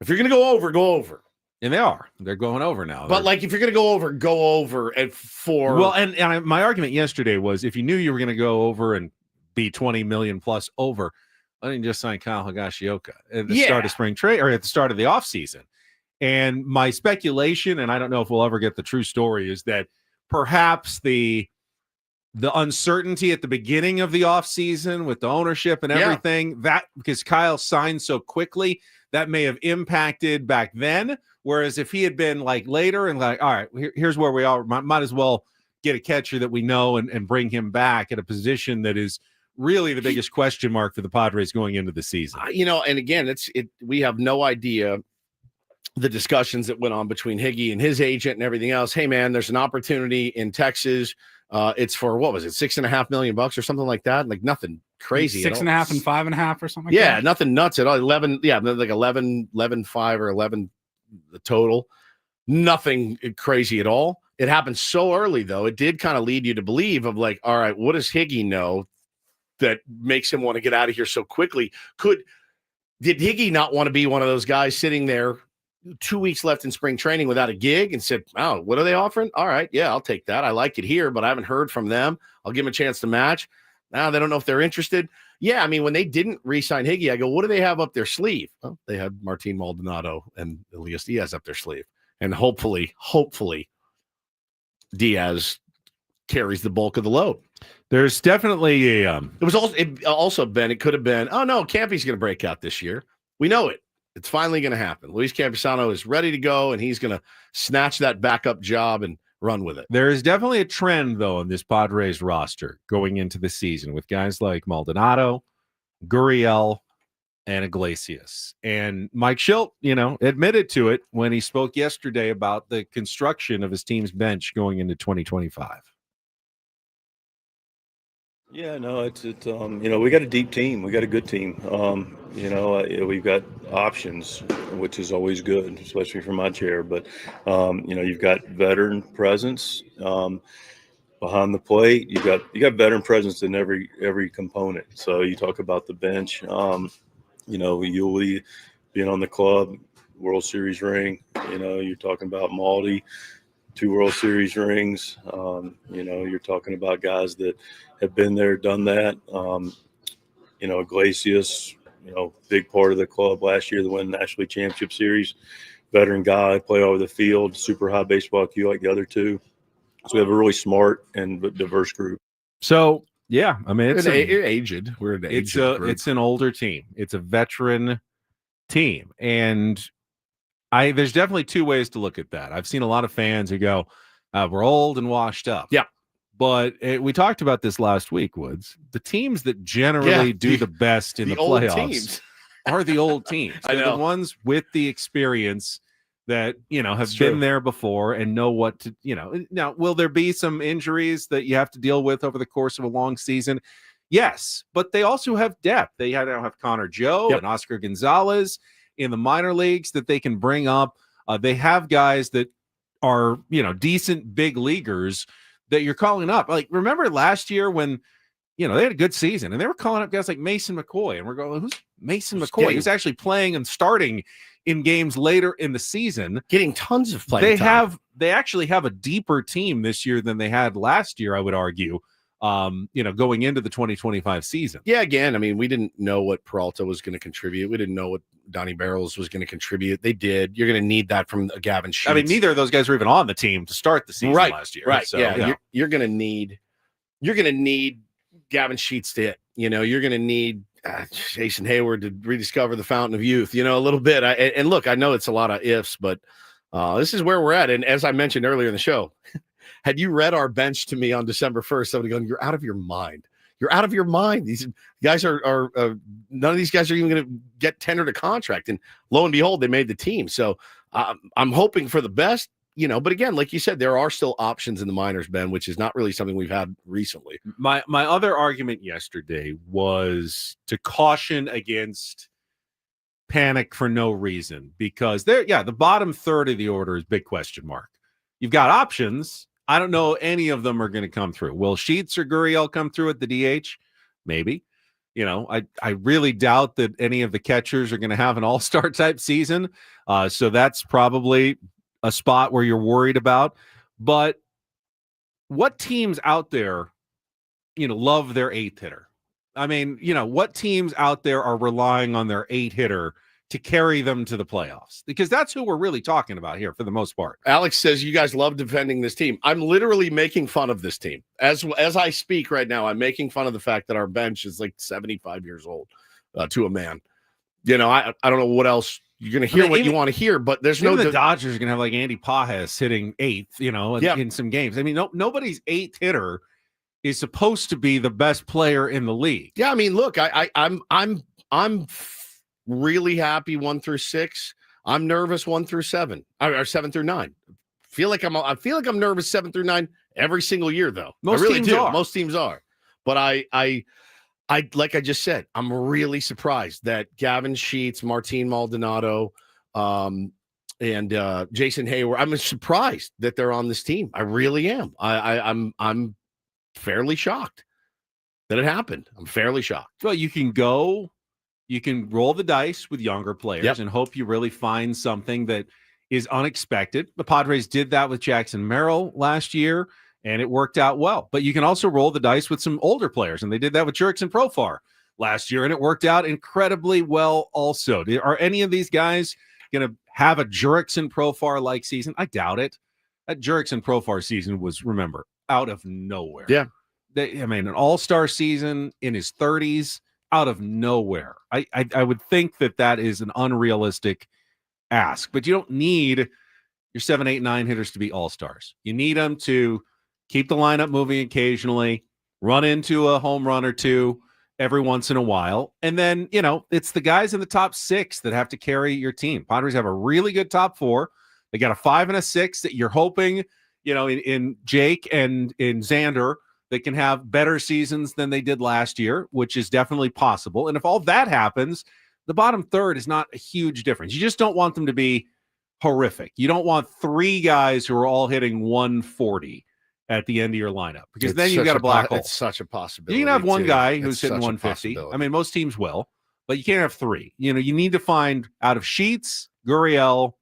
If you're going to go over, go over. And they're going over now. But if you're going to go over and for. Well, and my argument yesterday was if you knew you were going to go over and be 20 million plus over, I didn't just sign Kyle Higashioka at the start of spring trade or at the start of the offseason. And my speculation, and I don't know if we'll ever get the true story, is that perhaps the uncertainty at the beginning of the offseason with the ownership and everything, that because Kyle signed so quickly, that may have impacted back then. Whereas if he had been later and all right, here's where we are, might as well get a catcher that we know and bring him back at a position that is really the biggest question mark for the Padres going into the season. And again, we have no idea the discussions that went on between Higgy and his agent and everything else. Hey man, there's an opportunity in Texas. It's for what was it, $6.5 million or something like that? Nothing crazy. 6.5 and 5.5 or something like that. Yeah, nothing nuts at all. 11, 11.5 or 11 the total. Nothing crazy at all. It happened so early though. It did kind of lead you to believe of all right, what does Higgy know that makes him want to get out of here so quickly? Did Higgy not want to be one of those guys sitting there 2 weeks left in spring training without a gig and said, oh, what are they offering? All right, yeah, I'll take that. I like it here, but I haven't heard from them. I'll give them a chance to match. Now they don't know if they're interested. Yeah, I mean, when they didn't re-sign Higgy, I go, what do they have up their sleeve? Well, they had Martin Maldonado and Elias Diaz up their sleeve. And hopefully, Diaz carries the bulk of the load. There's definitely a it could have been, oh no, Campy's going to break out this year. We know it. It's finally going to happen. Luis Campusano is ready to go, and he's going to snatch that backup job and run with it. There is definitely a trend, though, in this Padres roster going into the season with guys like Maldonado, Gurriel, and Iglesias. And Mike Schilt, admitted to it when he spoke yesterday about the construction of his team's bench going into 2025. Yeah, no, it's we got a deep team. We got a good team. We've got options, which is always good, especially from my chair. But you've got veteran presence behind the plate. You got veteran presence in every component. So you talk about the bench. Yuli being on the club, World Series ring. You're talking about Maldi, 2 World Series rings. You're talking about guys that have been there, done that. Iglesias, big part of the club last year, the win National League Championship Series. Veteran guy, play all over the field, super high baseball IQ like the other two. So we have a really smart and diverse group. So, yeah, I mean, it's aged. We're an aged group. It's an older team. It's a veteran team. And there's definitely 2 ways to look at that. I've seen a lot of fans who go, we're old and washed up. Yeah. But we talked about this last week, Woods. The teams that generally do the best in the playoffs are the old teams. They're the ones with the experience that, have been there before and know what to, Now, will there be some injuries that you have to deal with over the course of a long season? Yes, but they also have depth. They now have Connor Joe and Oscar Gonzalez in the minor leagues that they can bring up. They have guys that are, decent big leaguers that you're calling up. Like, remember last year when, they had a good season and they were calling up guys like Mason McCoy, and we're going, who's Mason McCoy? He was actually playing and starting in games later in the season, getting tons of playing time. They actually have a deeper team this year than they had last year, I would argue. Going into the 2025 season. Yeah, again, I mean, we didn't know what Peralta was going to contribute. We didn't know what Donnie Barrels was going to contribate. They did. You're going to need that from Gavin Sheets. I mean, neither of those guys were even on the team to start the season last year. Right. So, yeah. You're going to need Gavin Sheets to hit. You're going to need Jason Hayward to rediscover the fountain of youth, a little bit. And look, I know it's a lot of ifs, but this is where we're at. And as I mentioned earlier in the show, had you read our bench to me on December 1st, somebody going, you're out of your mind. You're out of your mind. These guys are none of these guys are even going to get tendered a contract. And lo and behold, they made the team. So I'm hoping for the best, but again, like you said, there are still options in the minors, Ben, which is not really something we've had recently. My other argument yesterday was to caution against panic for no reason, because the bottom third of the order is big question mark. You've got options. I don't know any of them are going to come through. Will Sheets or Gurriel come through at the DH? Maybe. I really doubt that any of the catchers are going to have an all-star type season. So that's probably a spot where you're worried about. But what teams out there, love their 8th hitter? I mean, what teams out there are relying on their 8 hitter to carry them to the playoffs? Because that's who we're really talking about here for the most part. Alex says you guys love defending this team. I'm literally making fun of this team. As I speak right now, I'm making fun of the fact that our bench is like 75 years old to a man. I don't know what else. You're going to hear what you want to hear, but there's no... The Dodgers are going to have like Andy Pajes hitting 8th, in some games. I mean, nobody's 8th hitter is supposed to be the best player in the league. Yeah, I mean, look, I'm really happy 1 through 6. I'm nervous 1 through 7 or 7 through 9. I feel like I'm nervous 7 through 9 every single year, though. Most teams are. Most teams are. But I like I just said, I'm really surprised that Gavin Sheets, Martin Maldonado, and Jason Hayward. I'm surprised that they're on this team. I really am. I'm fairly shocked that it happened. I'm fairly shocked. Well, you can roll the dice with younger players and hope you really find something that is unexpected. The Padres did that with Jackson Merrill last year, and it worked out well. But you can also roll the dice with some older players, and they did that with Jurickson Profar last year, and it worked out incredibly well also. Are any of these guys going to have a Jurickson Profar-like season? I doubt it. That Jurickson Profar season was, remember, out of nowhere. Yeah. An all-star season in his 30s, out of nowhere. I would think that is an unrealistic ask, but you don't need your 7, 8, 9 hitters to be all-stars. You need them to keep the lineup moving occasionally, run into a home run or two every once in a while. And then, it's the guys in the top 6 that have to carry your team. Padres have a really good top 4. They got a 5 and a 6 that you're hoping, in Jake and in Xander, they can have better seasons than they did last year, which is definitely possible. And if all that happens, the bottom third is not a huge difference. You just don't want them to be horrific. You don't want 3 guys who are all hitting 140 at the end of your lineup, because then you've got a black hole. It's such a possibility. You can have one too. guy who's It's hitting such a 150. possibility. I mean, most teams will, but you can't have 3. You need to find out of Sheets, Gurriel,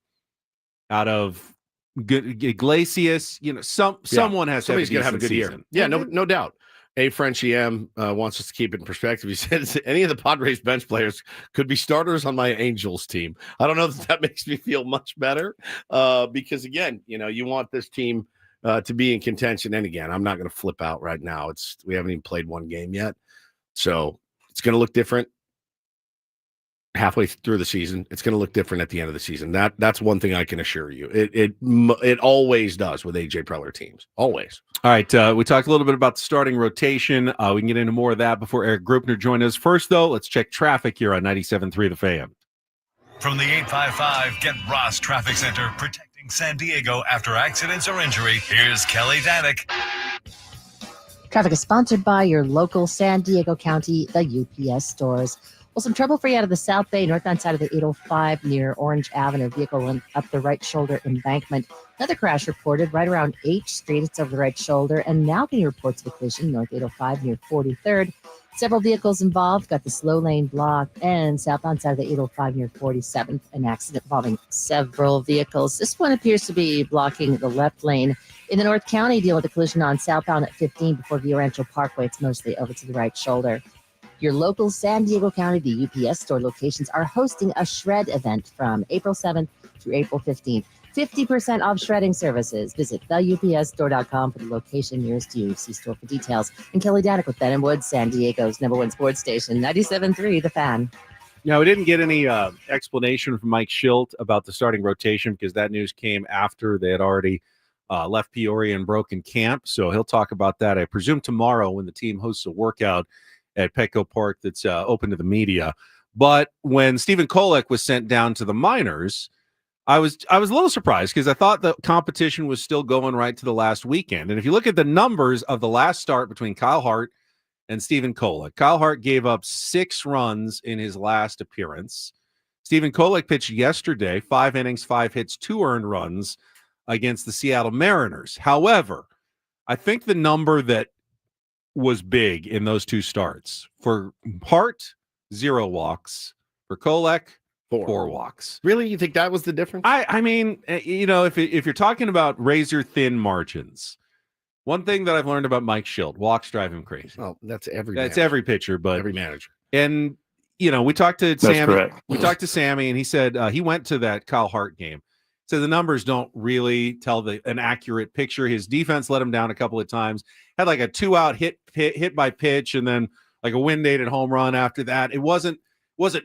out of Iglesias. Someone has somebody's to going to have a good season. year. Yeah, no doubt. A Frenchie M wants us to keep it in perspective. He says any of the Padres bench players could be starters on my Angels team. I don't know if that makes me feel much better because, again, you want this team to be in contention. And, again, I'm not going to flip out right now. We haven't even played one game yet. So it's going to look different halfway through the season. It's going to look different at the end of the season. That's one thing I can assure you. It always does with AJ Preller teams. Always. All right. We talked a little bit about the starting rotation. We can get into more of that before Eric Grupner joins us. First, though, let's check traffic here on 97.3 The Fan. From the 855 Get Ross Traffic Center, protecting San Diego after accidents or injury, here's Kelly Danick. Traffic is sponsored by your local San Diego County, the UPS stores. Well, some trouble for you out of the South Bay, northbound side of the 805 near Orange Avenue. Vehicle went up the right shoulder embankment. Another crash reported right around H Street. It's over the right shoulder. And now getting reports of a collision north 805 near 43rd. Several vehicles involved. Got the slow lane blocked. And southbound side of the 805 near 47th. An accident involving several vehicles. This one appears to be blocking the left lane. In the North County, deal with a collision on southbound at 15 before Via Rancho Parkway. It's mostly over to the right shoulder. Your local San Diego County, the UPS store locations are hosting a shred event from April 7th through April 15th. 50% off shredding services. Visit theupsstore.com for the location nearest you. See store for details. And Kelly Danick with Ben & Woods, San Diego's #1 sports station, 97.3 The Fan. Now, we didn't get any explanation from Mike Schilt about the starting rotation because that news came after they had already left Peoria and broken camp. So he'll talk about that, I presume, tomorrow when the team hosts a workout at Petco Park that's open to the media. But when Stephen Kolek was sent down to the minors, I was a little surprised because I thought the competition was still going right to the last weekend. And if you look at the numbers of the last start between Kyle Hart and Stephen Kolek, Kyle Hart gave up 6 runs in his last appearance. Stephen Kolek pitched yesterday, 5 innings, 5 hits, 2 earned runs against the Seattle Mariners. However, I think the number that was big in those 2 starts. For Hart, 0 walks. For Kolek, 4 walks. Really? You think that was the difference? I mean, if you're talking about razor thin margins, one thing that I've learned about Mike Schilt, walks drive him crazy. Oh, that's every pitcher, but every manager. And we talked to That's Sammy. correct. We talked to Sammy, and he said he went to that Kyle Hart game. So the numbers don't really tell an accurate picture. His defense let him down a couple of times. Had like a 2-out hit by pitch, and then like a wind-aided home run after that. It wasn't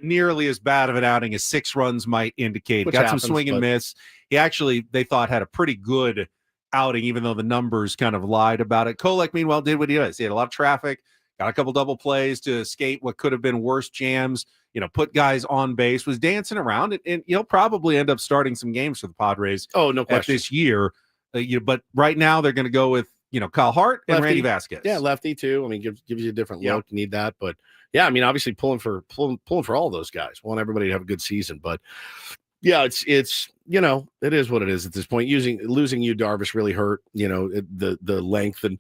nearly as bad of an outing as 6 runs might indicate. Which Got happens, some swing and miss. He actually, they thought, had a pretty good outing, even though the numbers kind of lied about it. Kolek, meanwhile, did what he does. He had a lot of traffic, got a couple double plays to escape what could have been worse jams, put guys on base, was dancing around, and he'll probably end up starting some games for the Padres. Oh, no question. This year. But right now they're going to go with, Kyle Hart and Lefty. Randy Vasquez. Yeah, lefty too. I mean, gives you a different look. You need that, but yeah, I mean, obviously pulling for all those guys. Want everybody to have a good season, but yeah, it's it is what it is at this point. Losing you, Darvish, really hurt. The length and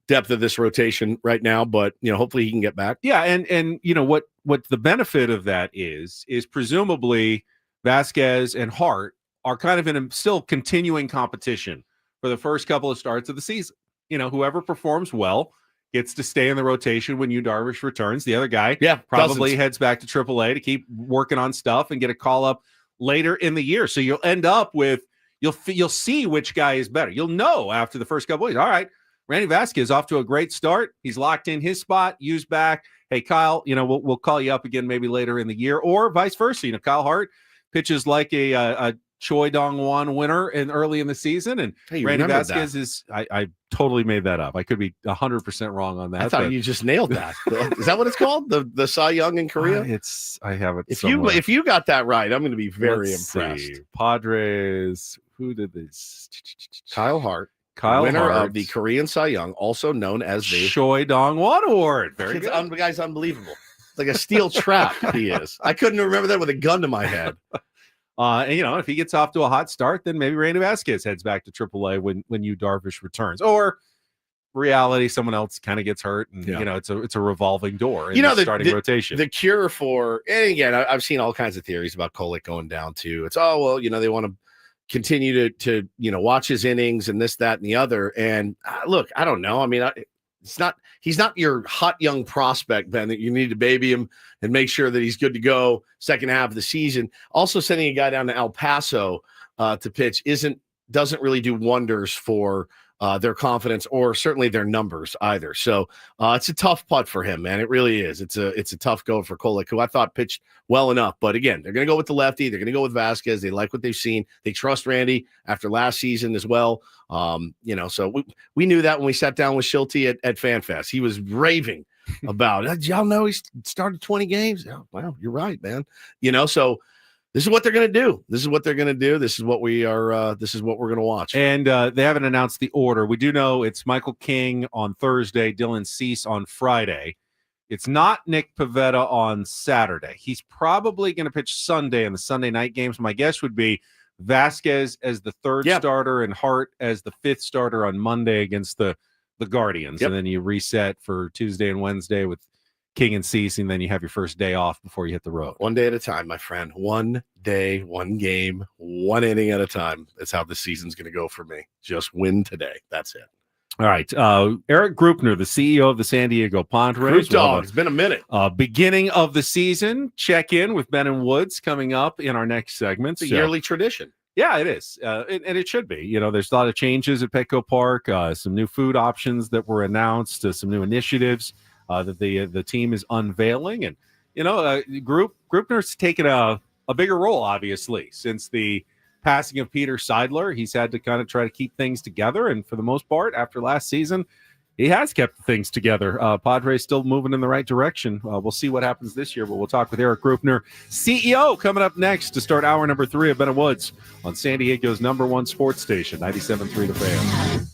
depth of this rotation right now, but hopefully he can get back. Yeah, and what the benefit of that is presumably Vasquez and Hart are kind of in a still continuing competition for the first couple of starts of the season. Whoever performs well gets to stay in the rotation when Yu Darvish returns. The other guy probably heads back to AAA to keep working on stuff and get a call up later in the year. So you'll end up with you'll see which guy is better. You'll know after the first couple of weeks. All right, Randy Vasquez off to a great start. He's locked in his spot. Yu's back. Hey, Kyle, we'll call you up again maybe later in the year, or vice versa. Kyle Hart pitches like a Choi Dong-won winner early in the season, and Hey, you Randy remembered Vasquez that. is. I totally made that up. I could be 100% wrong on that. I thought but you just nailed that. Is that what it's called? The Cy Young in Korea? I have it. If you got that right, I'm going to be very Let's impressed. see. Padres. Who did this? Kyle Hart, Kyle winner Hart, of the Korean Cy Young, also known as the Choi Dong-won Award. Very good. The guy's unbelievable. It's like a steel trap. He is. I couldn't remember that with a gun to my head. And if he gets off to a hot start, then maybe Randy Vasquez heads back to AAA when Yu Darvish returns, or reality, someone else kind of gets hurt, and it's a revolving door in the starting rotation. The cure for, and again, I've seen all kinds of theories about Kolek going down too. It's they want to continue to watch his innings and this, that, and the other. And look, I don't know. I mean, he's not your hot young prospect, Ben, that you need to baby him and make sure that he's good to go second half of the season. Also, sending a guy down to El Paso to pitch doesn't really do wonders for their confidence or certainly their numbers either. So it's a tough putt for him, man. It really is. It's a tough go for Kolek, who I thought pitched well enough. But again, they're going to go with the lefty. They're going to go with Vasquez. They like what they've seen. They trust Randy after last season as well. So we knew that when we sat down with Schulte at FanFest. He was raving about it. Did y'all know he started 20 games? Oh, wow, you're right, man. So this is what they're going to do. This is what they're going to do. This is what we are. This is what we're going to watch. And they haven't announced the order. We do know it's Michael King on Thursday, Dylan Cease on Friday. It's not Nick Pivetta on Saturday. He's probably going to pitch Sunday in the Sunday night games. My guess would be Vasquez as the third starter and Hart as the fifth starter on Monday against the Guardians. And then you reset for Tuesday and Wednesday with King and Cease, and then you have your first day off before you hit the road. One day at a time, my friend. One day, one game, one inning at a time. That's how this season's going to go for me. Just win today. That's it. All right. Eric Grupner, the CEO of the San Diego Padres. It's been a minute. Beginning of the season. Check in with Ben and Woods coming up in our next segment. It's a yearly tradition. Yeah, it is. And it should be. There's a lot of changes at Petco Park, some new food options that were announced, some new initiatives that the team is unveiling. And, Grupner's taken a bigger role, obviously, since the passing of Peter Seidler. He's had to kind of try to keep things together. And for the most part, after last season, he has kept things together. Padres still moving in the right direction. We'll see what happens this year, but we'll talk with Eric Grupner, CEO, coming up next to start hour number 3 of Ben and Woods on San Diego's #1 sports station, 97.3 The Fan.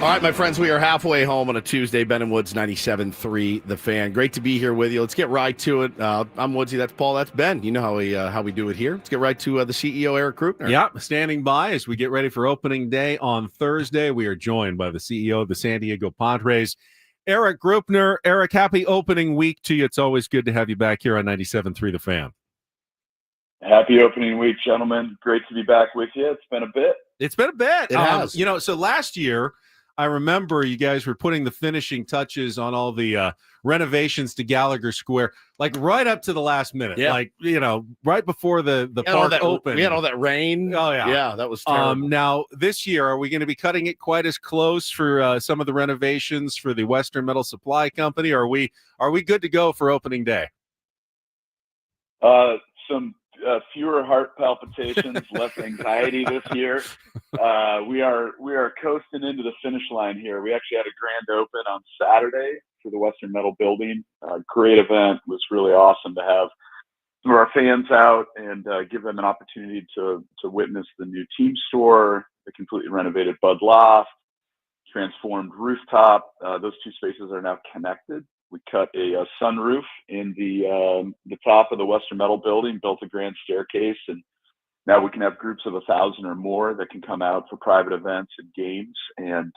All right, my friends, we are halfway home on a Tuesday. Ben and Woods, 97.3 The Fan. Great to be here with you. Let's get right to it. I'm Woodsy. That's Paul. That's Ben. You know how we do it here. Let's get right to the CEO, Eric Krupner. Yeah, standing by as we get ready for opening day on Thursday. We are joined by the CEO of the San Diego Padres, Eric Krupner. Eric, happy opening week to you. It's always good to have you back here on 97.3 The Fan. Happy opening week, gentlemen. Great to be back with you. It's been a bit. It's been a bit. It has. So last year, I remember you guys were putting the finishing touches on all the renovations to Gallagher Square, like right up to the last minute. Yeah. Like, right before the park opened. We had all that rain. Oh, yeah. Yeah, that was terrible. Now, this year, are we going to be cutting it quite as close for some of the renovations for the Western Metal Supply Company? Or are we good to go for opening day? Some fewer heart palpitations, less anxiety this year. We are coasting into the finish line here. We actually had a grand open on Saturday for the Western Metal Building. Great event. It was really awesome to have some of our fans out and give them an opportunity to witness the new team store, the completely renovated Bud Loft, transformed rooftop. Those two spaces are now connected. We cut a sunroof in the top of the Western Metal Building, built a grand staircase, and now we can have groups of 1,000 or more that can come out for private events and games and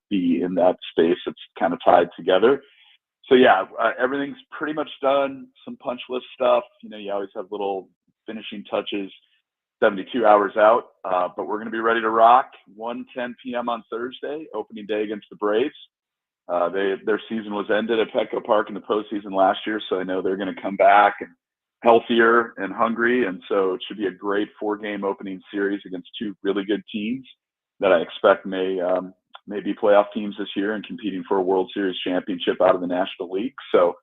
be in that space that's kind of tied together. So yeah, everything's pretty much done. Some punch list stuff. You always have little finishing touches 72 hours out, but we're going to be ready to rock. 1:10 p.m. on Thursday, opening day against the Braves. Their season was ended at Petco Park in the postseason last year, so I know they're going to come back and healthier and hungry, and so it should be a great 4-game opening series against two really good teams that I expect may be playoff teams this year and competing for a World Series championship out of the National League. So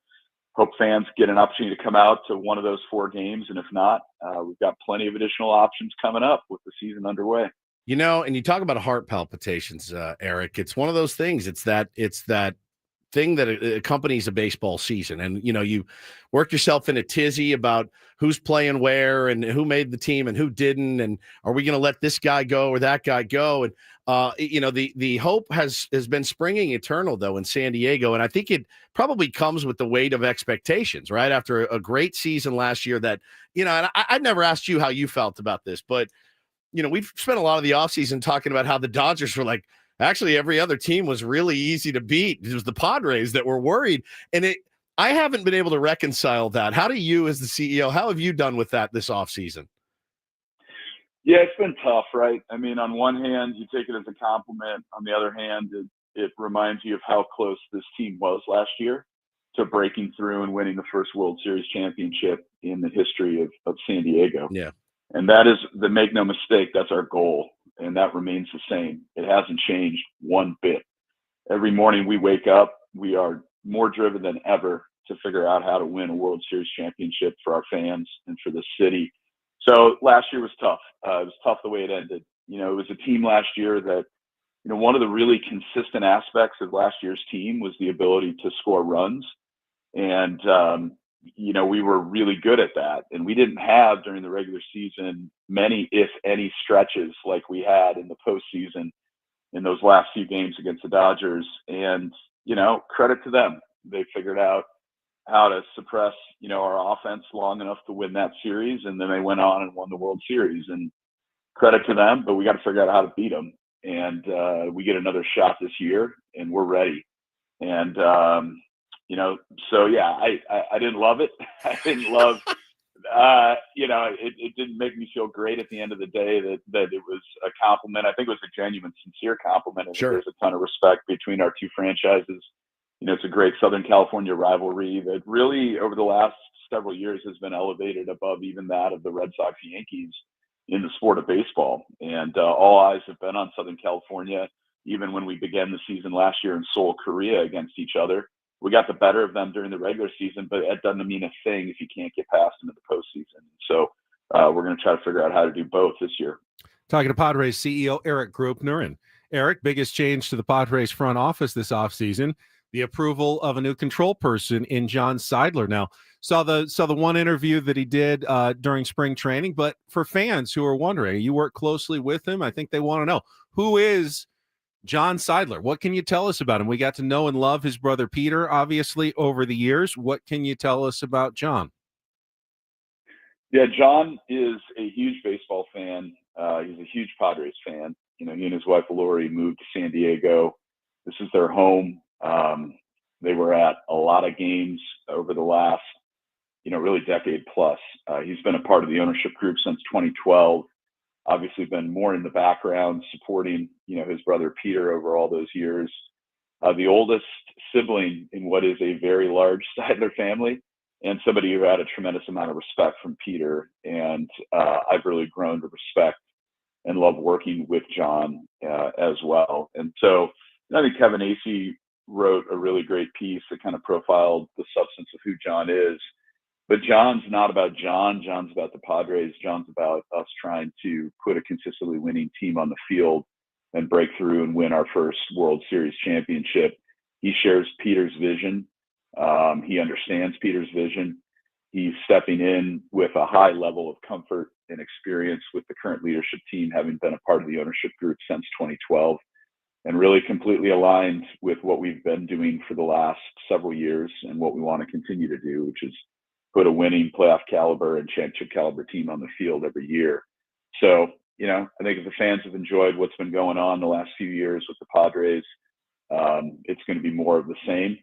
hope fans get an opportunity to come out to one of those 4 games, and if not, we've got plenty of additional options coming up with the season underway. And you talk about heart palpitations, Eric. It's one of those things. It's that thing that accompanies a baseball season. And, you work yourself in a tizzy about who's playing where and who made the team and who didn't. And are we going to let this guy go or that guy go? And, the hope has been springing eternal, though, in San Diego. And I think it probably comes with the weight of expectations, right? After a great season last year that, and I never asked you how you felt about this, but we've spent a lot of the offseason talking about how the Dodgers were like, actually, every other team was really easy to beat. It was the Padres that were worried. And I haven't been able to reconcile that. How do you, as the CEO, how have you done with that this offseason? Yeah, it's been tough, right? I mean, on one hand, you take it as a compliment. On the other hand, it reminds you of how close this team was last year to breaking through and winning the first World Series championship in the history of San Diego. Yeah. And that is, make no mistake, that's our goal. And that remains the same. It hasn't changed one bit. Every morning we wake up, we are more driven than ever to figure out how to win a World Series championship for our fans and for the city. So last year was tough. It was tough the way it ended. It was a team last year that, one of the really consistent aspects of last year's team was the ability to score runs. And, we were really good at that. And we didn't have during the regular season many, if any, stretches like we had in the postseason in those last few games against the Dodgers. And, credit to them. They figured out how to suppress, our offense long enough to win that series. And then they went on and won the World Series. And credit to them, but we got to figure out how to beat them. And we get another shot this year, and we're ready. And, so yeah, I didn't love it. I didn't love, it didn't make me feel great at the end of the day that it was a compliment. I think it was a genuine, sincere compliment. And sure. There's a ton of respect between our two franchises. It's a great Southern California rivalry that really over the last several years has been elevated above even that of the Red Sox Yankees in the sport of baseball. And all eyes have been on Southern California, even when we began the season last year in Seoul, Korea against each other. We got the better of them during the regular season, but that doesn't mean a thing if you can't get past them in the postseason. So we're going to try to figure out how to do both this year. Talking to Padres CEO Eric Krupner. And Eric, biggest change to the Padres front office this offseason, the approval of a new control person in John Seidler. Now, saw the one interview that he did during spring training, but for fans who are wondering, you work closely with him. I think they want to know, who is John Seidler. What can you tell us about him? We got to know and love his brother Peter, obviously, over the years. What can you tell us about John? Yeah, John is a huge baseball fan. He's a huge Padres fan. He and his wife Lori moved to San Diego. This is their home. They were at a lot of games over the last, really decade plus. He's been a part of the ownership group since 2012. Obviously, been more in the background, supporting his brother Peter over all those years. The oldest sibling in what is a very large Seidler family, and somebody who had a tremendous amount of respect from Peter. And I've really grown to respect and love working with John as well. And so I think Kevin Acey wrote a really great piece that kind of profiled the substance of who John is. But John's not about John. John's about the Padres. John's about us trying to put a consistently winning team on the field and break through and win our first World Series championship. He shares Peter's vision. He understands Peter's vision. He's stepping in with a high level of comfort and experience with the current leadership team, having been a part of the ownership group since 2012, and really completely aligned with what we've been doing for the last several years and what we want to continue to do, which is put a winning playoff caliber and championship caliber team on the field every year. So, I think if the fans have enjoyed what's been going on the last few years with the Padres, it's going to be more of the same.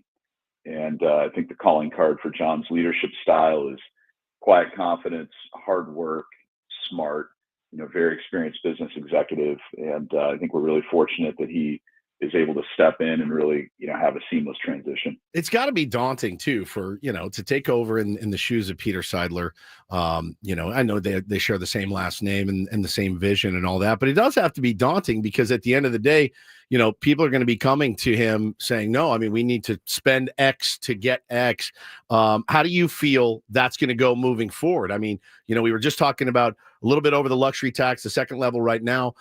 And I think the calling card for John's leadership style is quiet confidence, hard work, smart, very experienced business executive. And I think we're really fortunate that he is able to step in and really, have a seamless transition. It's got to be daunting too for, to take over in the shoes of Peter Seidler. I know they share the same last name and the same vision and all that, but it does have to be daunting because at the end of the day, people are going to be coming to him saying, no, I mean, we need to spend X to get X. How do you feel that's going to go moving forward? I mean, we were just talking about a little bit over the luxury tax, the second level right now.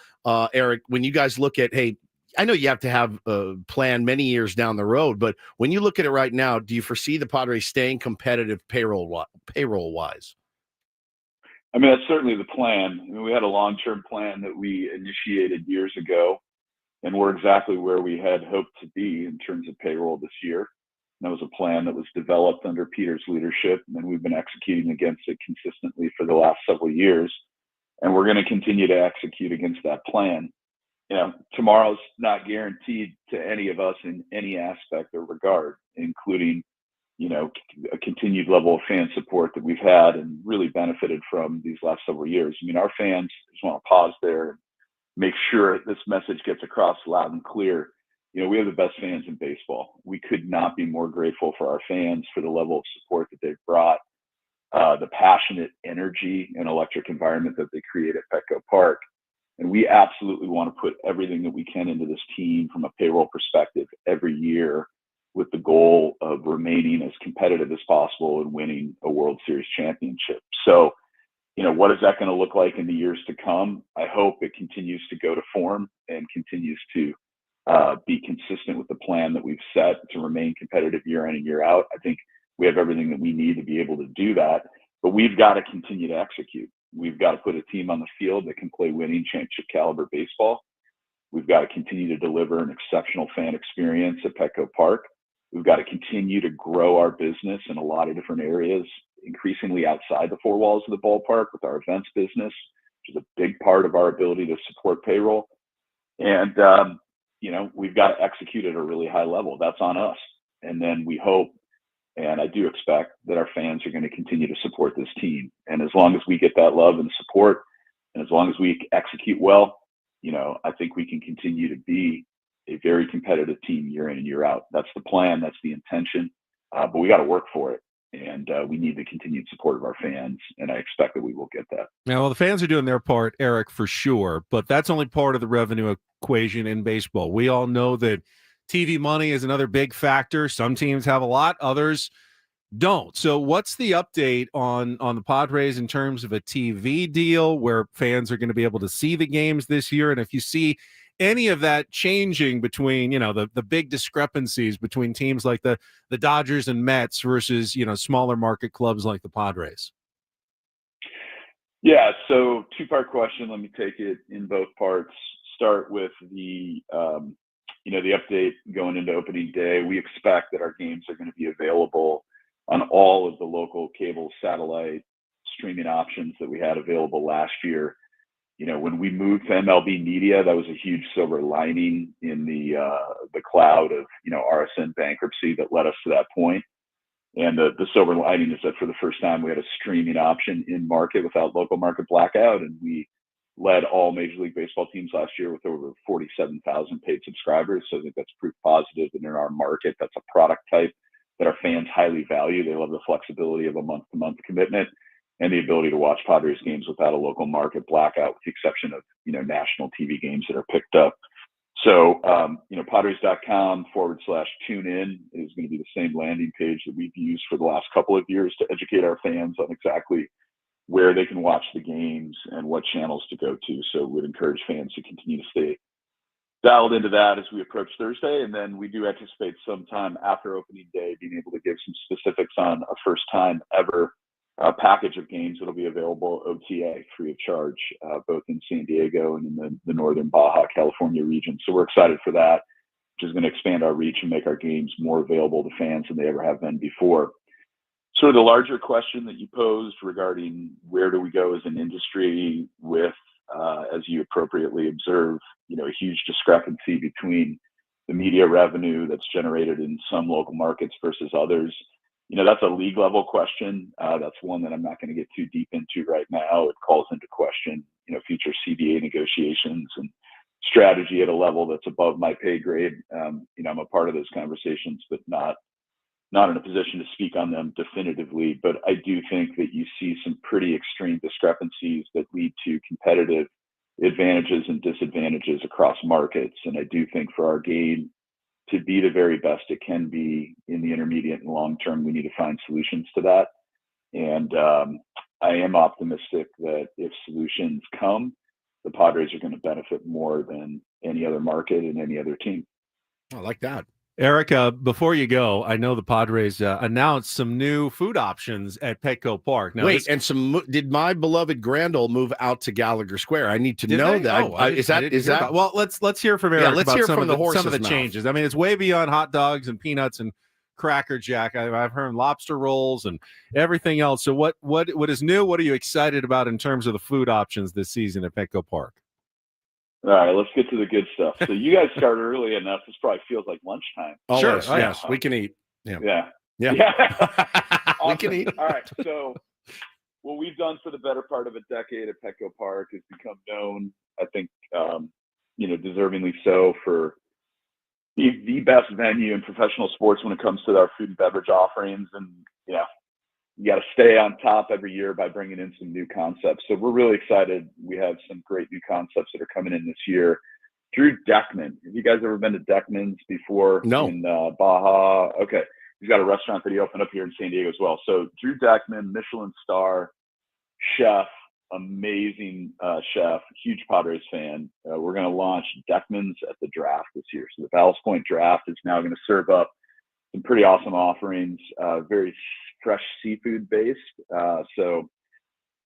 Eric, when you guys look at, hey, I know you have to have a plan many years down the road, but when you look at it right now, do you foresee the Padres staying competitive payroll-wise? I mean, that's certainly the plan. I mean, we had a long-term plan that we initiated years ago, and we're exactly where we had hoped to be in terms of payroll this year. And that was a plan that was developed under Peter's leadership, and we've been executing against it consistently for the last several years. And we're going to continue to execute against that plan. Tomorrow's not guaranteed to any of us in any aspect or regard, including, a continued level of fan support that we've had and really benefited from these last several years. I mean, our fans, just want to pause there and make sure this message gets across loud and clear. We have the best fans in baseball. We could not be more grateful for our fans for the level of support that they've brought, the passionate energy and electric environment that they create at Petco Park. And we absolutely want to put everything that we can into this team from a payroll perspective every year with the goal of remaining as competitive as possible and winning a World Series championship. So, what is that going to look like in the years to come? I hope it continues to go to form and continues to be consistent with the plan that we've set to remain competitive year in and year out. I think we have everything that we need to be able to do that, but we've got to continue to execute. We've got to put a team on the field that can play winning championship caliber baseball. We've got to continue to deliver an exceptional fan experience at Petco Park. We've got to continue to grow our business in a lot of different areas, increasingly outside the four walls of the ballpark with our events business, which is a big part of our ability to support payroll. And, we've got to execute at a really high level. That's on us. And then we hope, and I do expect, that our fans are going to continue to support this team. And as long as we get that love and support, and as long as we execute well, I think we can continue to be a very competitive team year in and year out. That's the plan. That's the intention. But we got to work for it. And we need the continued support of our fans. And I expect that we will get that. Now, well, the fans are doing their part, Eric, for sure. But that's only part of the revenue equation in baseball. We all know that TV money is another big factor. Some teams have a lot, others don't. So what's the update on the Padres in terms of a TV deal where fans are going to be able to see the games this year? And if you see any of that changing between, the big discrepancies between teams like the Dodgers and Mets versus, smaller market clubs like the Padres? Yeah. So two-part question. Let me take it in both parts. Start with the the update going into opening day, we expect that our games are going to be available on all of the local cable satellite streaming options that we had available last year. When we moved to MLB Media, that was a huge silver lining in the cloud of, RSN bankruptcy that led us to that point. And the silver lining is that for the first time, we had a streaming option in market without local market blackout. And we led all Major League Baseball teams last year with over 47,000 paid subscribers. So I think that's proof positive that in our market, that's a product type that our fans highly value. They love the flexibility of a month-to-month commitment and the ability to watch Padres games without a local market blackout, with the exception of, national TV games that are picked up. So, Padres.com/tune-in is going to be the same landing page that we've used for the last couple of years to educate our fans on exactly where they can watch the games and what channels to go to. So we'd encourage fans to continue to stay dialed into that as we approach Thursday. And then we do anticipate sometime after opening day being able to give some specifics on a first time ever package of games that'll be available OTA free of charge, both in San Diego and in the northern Baja California region. So we're excited for that, which is going to expand our reach and make our games more available to fans than they ever have been before. Sort of the larger question that you posed regarding where do we go as an industry with, as you appropriately observe, a huge discrepancy between the media revenue that's generated in some local markets versus others. That's a league level question. That's one that I'm not going to get too deep into right now. It calls into question, future CBA negotiations and strategy at a level that's above my pay grade. I'm a part of those conversations, but not in a position to speak on them definitively. But I do think that you see some pretty extreme discrepancies that lead to competitive advantages and disadvantages across markets. And I do think for our game to be the very best it can be in the intermediate and long term, we need to find solutions to that. And I am optimistic that if solutions come, the Padres are going to benefit more than any other market and any other team. I like that. Eric, before you go, I know the Padres announced some new food options at Petco Park. Now, did my beloved Grandel move out to Gallagher Square? I need to know that. Is that? Well, let's hear from Eric. Let's about hear some from of the changes. I mean, it's way beyond hot dogs and peanuts and Cracker Jack. I've heard lobster rolls and everything else. So what is new? What are you excited about in terms of the food options this season at Petco Park? All right, let's get to the good stuff. So you guys start early enough. This probably feels like lunchtime. Sure. Yes, we can eat. Yeah. Awesome. We can eat. All right. So what we've done for the better part of a decade at Petco Park has become known, I think, deservingly so, for the best venue in professional sports when it comes to our food and beverage offerings. And, you got to stay on top every year by bringing in some new concepts. So we're really excited. We have some great new concepts that are coming in this year. Drew Deckman. Have you guys ever been to Deckman's before? No. In Baja? Okay. He's got a restaurant that he opened up here in San Diego as well. So Drew Deckman, Michelin star chef, amazing chef, huge Padres fan. We're going to launch Deckman's at the Draft this year. So the Ballast Point Draft is now going to serve up some pretty awesome offerings, very fresh seafood based. So,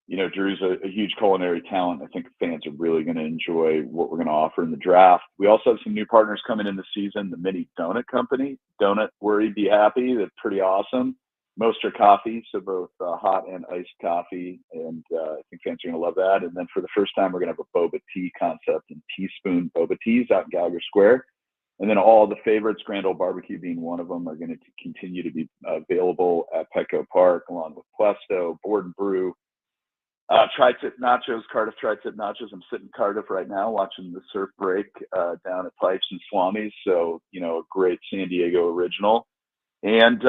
Drew's a huge culinary talent. I think fans are really going to enjoy what we're going to offer in the draft. We also have some new partners coming in this season, the Mini Donut Company. Donut Worry Be Happy. They're pretty awesome. Moster Coffee, so both hot and iced coffee. And I think fans are going to love that. And then for the first time, we're going to have a boba tea concept and teaspoon boba teas out in Gallagher Square. And then all the favorites, Grand Ole Barbecue being one of them, are going to continue to be available at Petco Park, along with Puesto, Board and Brew, Tri-Tip Nachos, Cardiff Tri-Tip Nachos. I'm sitting in Cardiff right now watching the surf break down at Pipes and Swamis. So, a great San Diego original. And,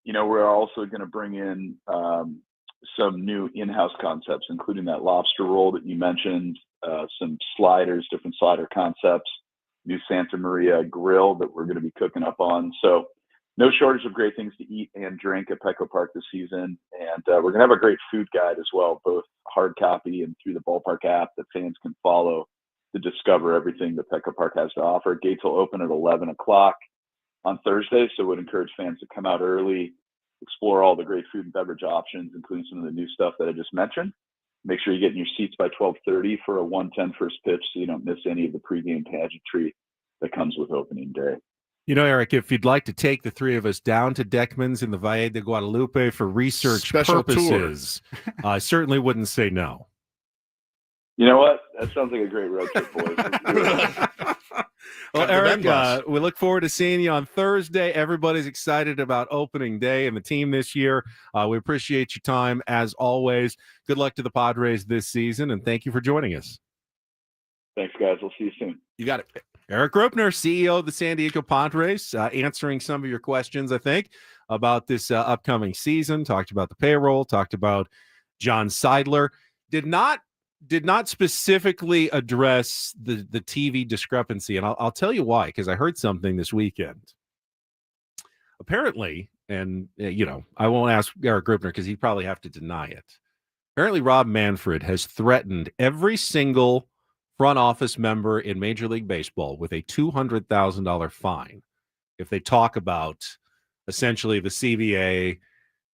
we're also going to bring in some new in-house concepts, including that lobster roll that you mentioned, some sliders, different slider concepts, new Santa Maria grill that we're going to be cooking up on. So no shortage of great things to eat and drink at Petco Park this season. And we're going to have a great food guide as well, both hard copy and through the Ballpark app that fans can follow to discover everything that Petco Park has to offer. Gates will open at 11 o'clock on Thursday, so would encourage fans to come out early, explore all the great food and beverage options, including some of the new stuff that I just mentioned. Make sure you get in your seats by 12:30 for a 1:10 first pitch so you don't miss any of the pregame pageantry that comes with opening day. You know, Eric, if you'd like to take the three of us down to Deckman's in the Valle de Guadalupe for research Special purposes, I certainly wouldn't say no. You know what? That sounds like a great road trip, boys. Well, Eric, we look forward to seeing you on Thursday. Everybody's excited about opening day and the team this year. We appreciate your time, as always. Good luck to the Padres this season, and thank you for joining us. Thanks, guys. We'll see you soon. You got it. Eric Grupner, CEO of the San Diego Padres, answering some of your questions, I think, about this upcoming season. Talked about the payroll, talked about John Seidler. Did not specifically address the TV discrepancy, and I'll tell you why, because I heard something this weekend. Apparently, and I won't ask Eric Grupner because he'd probably have to deny it. Apparently, Rob Manfred has threatened every single front office member in Major League Baseball with a $200,000 fine if they talk about essentially the CBA,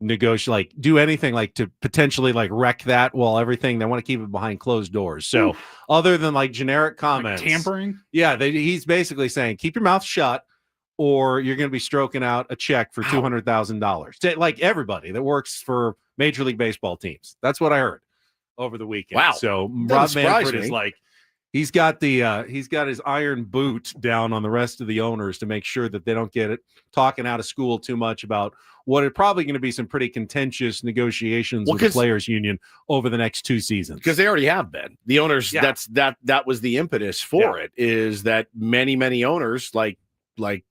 negotiate, do anything to potentially wreck that while everything, they want to keep it behind closed doors. So other than generic comments, tampering. Yeah. He's basically saying, keep your mouth shut or you're going to be stroking out a check for $200,000 to everybody that works for Major League Baseball teams. That's what I heard over the weekend. Wow. So Rob Manfred is he's got his iron boot down on the rest of the owners to make sure that they don't get it talking out of school too much about what are probably going to be some pretty contentious negotiations with the players union over the next 2 seasons. Because they already have been. The owners, that was the impetus for it, is that many owners like Dick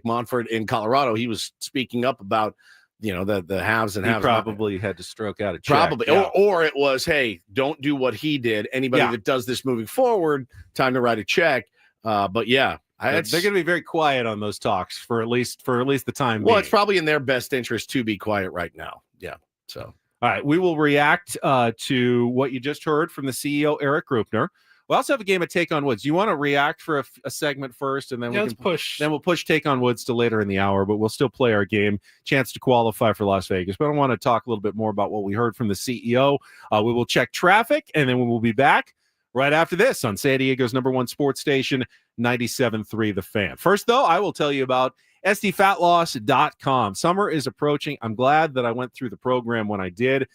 Monfort in Colorado, he was speaking up about the haves and have-nots. Probably had to stroke out a check. Probably. Or it was, hey, don't do what he did. Anybody that does this moving forward, time to write a check. But yeah, they're going to be very quiet on those talks for at least the time being. Well, it's probably in their best interest to be quiet right now. Yeah. So, all right, we will react to what you just heard from the CEO, Eric Grupner. We also have a game of Take on Woods. Do you want to react for a segment first, and then let's push. Then we'll push Take on Woods to later in the hour, but we'll still play our game. Chance to qualify for Las Vegas. But I want to talk a little bit more about what we heard from the CEO. We will check traffic, and then we will be back right after this on San Diego's #1 sports station, 97.3 The Fan. First, though, I will tell you about SDFatLoss.com. Summer is approaching. I'm glad that I went through the program when I did.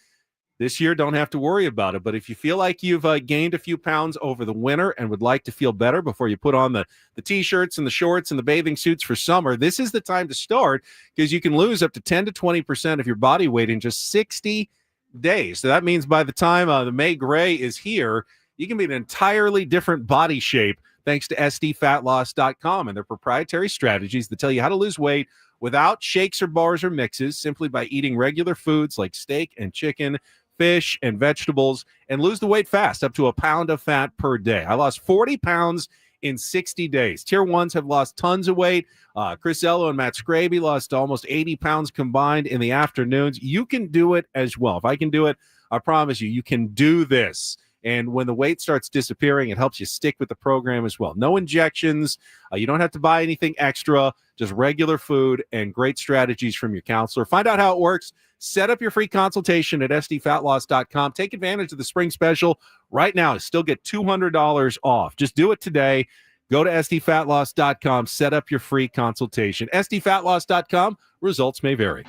This year, don't have to worry about it. But if you feel like you've gained a few pounds over the winter and would like to feel better before you put on the T-shirts and the shorts and the bathing suits for summer, this is the time to start, because you can lose up to 10 to 20% of your body weight in just 60 days. So that means by the time the May Gray is here, you can be an entirely different body shape thanks to SDFatLoss.com and their proprietary strategies that tell you how to lose weight without shakes or bars or mixes, simply by eating regular foods like steak and chicken, fish and vegetables, and lose the weight fast, up to a pound of fat per day. I lost 40 pounds in 60 days. Tier 1s have lost tons of weight. Chris Ello and Matt Scraby lost almost 80 pounds combined in the afternoons. You can do it as well. If I can do it, I promise you can do this. And when the weight starts disappearing, it helps you stick with the program as well. No injections. You don't have to buy anything extra, just regular food and great strategies from your counselor. Find out how it works. Set up your free consultation at SDFatLoss.com. Take advantage of the spring special right now. Still get $200 off. Just do it today. Go to SDFatLoss.com. Set up your free consultation. SDFatLoss.com. Results may vary.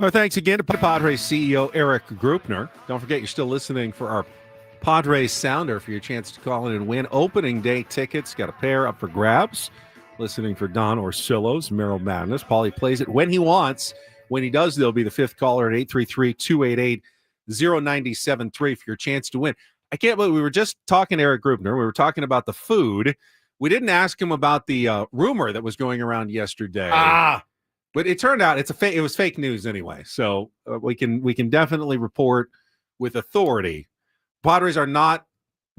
Our thanks again to Padres CEO Eric Grupner. Don't forget, you're still listening for our Padres Sounder for your chance to call in and win opening day tickets. Got a pair up for grabs. Listening for Don Orsillo's Merrill Madness. Paulie plays it when he wants. When he does, there'll be the fifth caller at 833-288-0973 for your chance to win. I can't believe we were just talking to Eric Grupner. We were talking about the food. We didn't ask him about the rumor that was going around yesterday. But it turned out it was fake news anyway. So we can definitely report with authority. Padres are not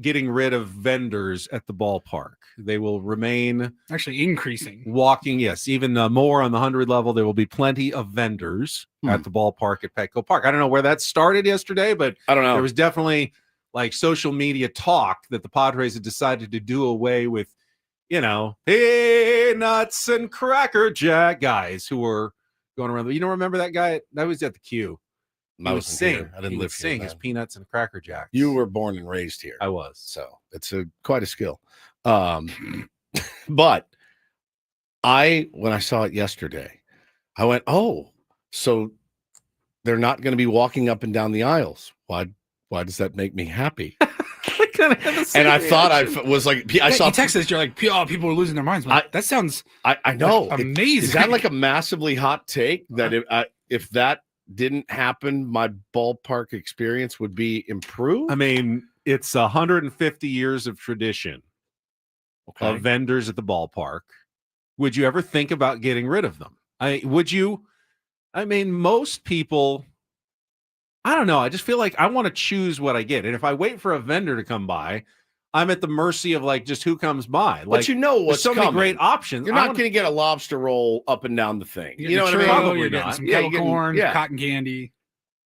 getting rid of vendors at the ballpark. They will remain actually increasing. Walking, yes, even more on the 100 level. There will be plenty of vendors at the ballpark at Petco Park. I don't know where that started yesterday, but I don't know. There was definitely like social media talk that the Padres had decided to do away with, peanuts and Cracker Jack guys who were going around. You don't remember that guy? That was at the Q. I was sing. I didn't live here. Sing his peanuts and Cracker Jacks. You were born and raised here. I was. So it's quite a skill. But when I saw it yesterday, I went, oh, so they're not going to be walking up and down the aisles. Why does that make me happy? And I thought I was like, I saw Texas. You're like, people are losing their minds. That sounds. I know, like amazing. Is that like a massively hot take that if that didn't happen, my ballpark experience would be improved? I mean, it's 150 years of tradition of vendors at the ballpark. Would you ever think about getting rid of them? Would you? I mean, most people. I don't know. I just feel like I want to choose what I get. And if I wait for a vendor to come by, I'm at the mercy of just who comes by. But what's so coming. many great options. You're not going to get a lobster roll up and down the thing. You know what I mean? Probably you're getting some kettle corn, cotton candy.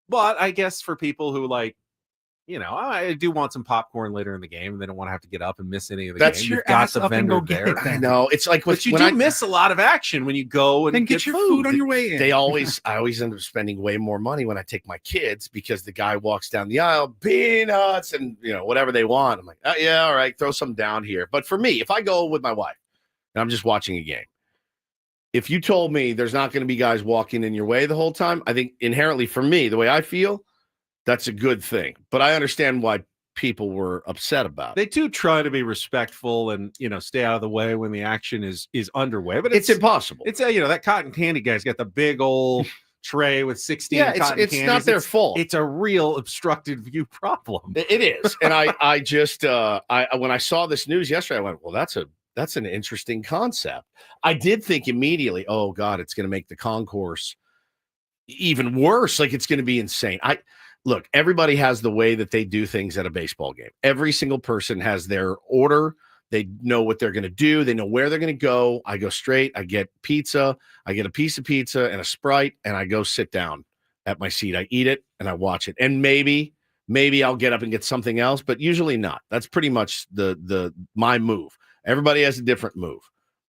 But I guess for people who I do want some popcorn later in the game, and they don't want to have to get up and miss any of the game. You've got the vendor there. I know. It's like but you do miss a lot of action when you go and then get your food on your way in. I always end up spending way more money when I take my kids because the guy walks down the aisle, peanuts and whatever they want. I'm like, oh, yeah, all right, throw some down here. But for me, if I go with my wife and I'm just watching a game, if you told me there's not going to be guys walking in your way the whole time, I think inherently for me, the way I feel, that's a good thing. But I understand why people were upset about it. They do try to be respectful and stay out of the way when the action is underway. But it's impossible. It's that cotton candy guy's got the big old tray with 16 cotton candies. It's not their fault. It's a real obstructed view problem. It is. And I just when I saw this news yesterday, I went, well, that's an interesting concept. I did think immediately, oh God, it's going to make the concourse even worse. Like it's going to be insane. Look, everybody has the way that they do things at a baseball game. Every single person has their order. They know what they're going to do. They know where they're going to go. I go straight. I get pizza. I get a piece of pizza and a Sprite, and I go sit down at my seat. I eat it, and I watch it. And maybe I'll get up and get something else, but usually not. That's pretty much my move. Everybody has a different move.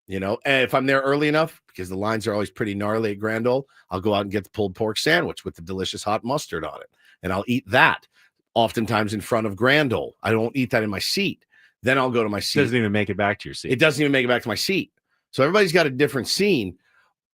And if I'm there early enough, because the lines are always pretty gnarly at Grand Ole, I'll go out and get the pulled pork sandwich with the delicious hot mustard on it. And I'll eat that oftentimes in front of Grand Ole. I don't eat that in my seat. Then I'll go to my seat. It doesn't even make it back to your seat. It doesn't even make it back to my seat. So everybody's got a different scene.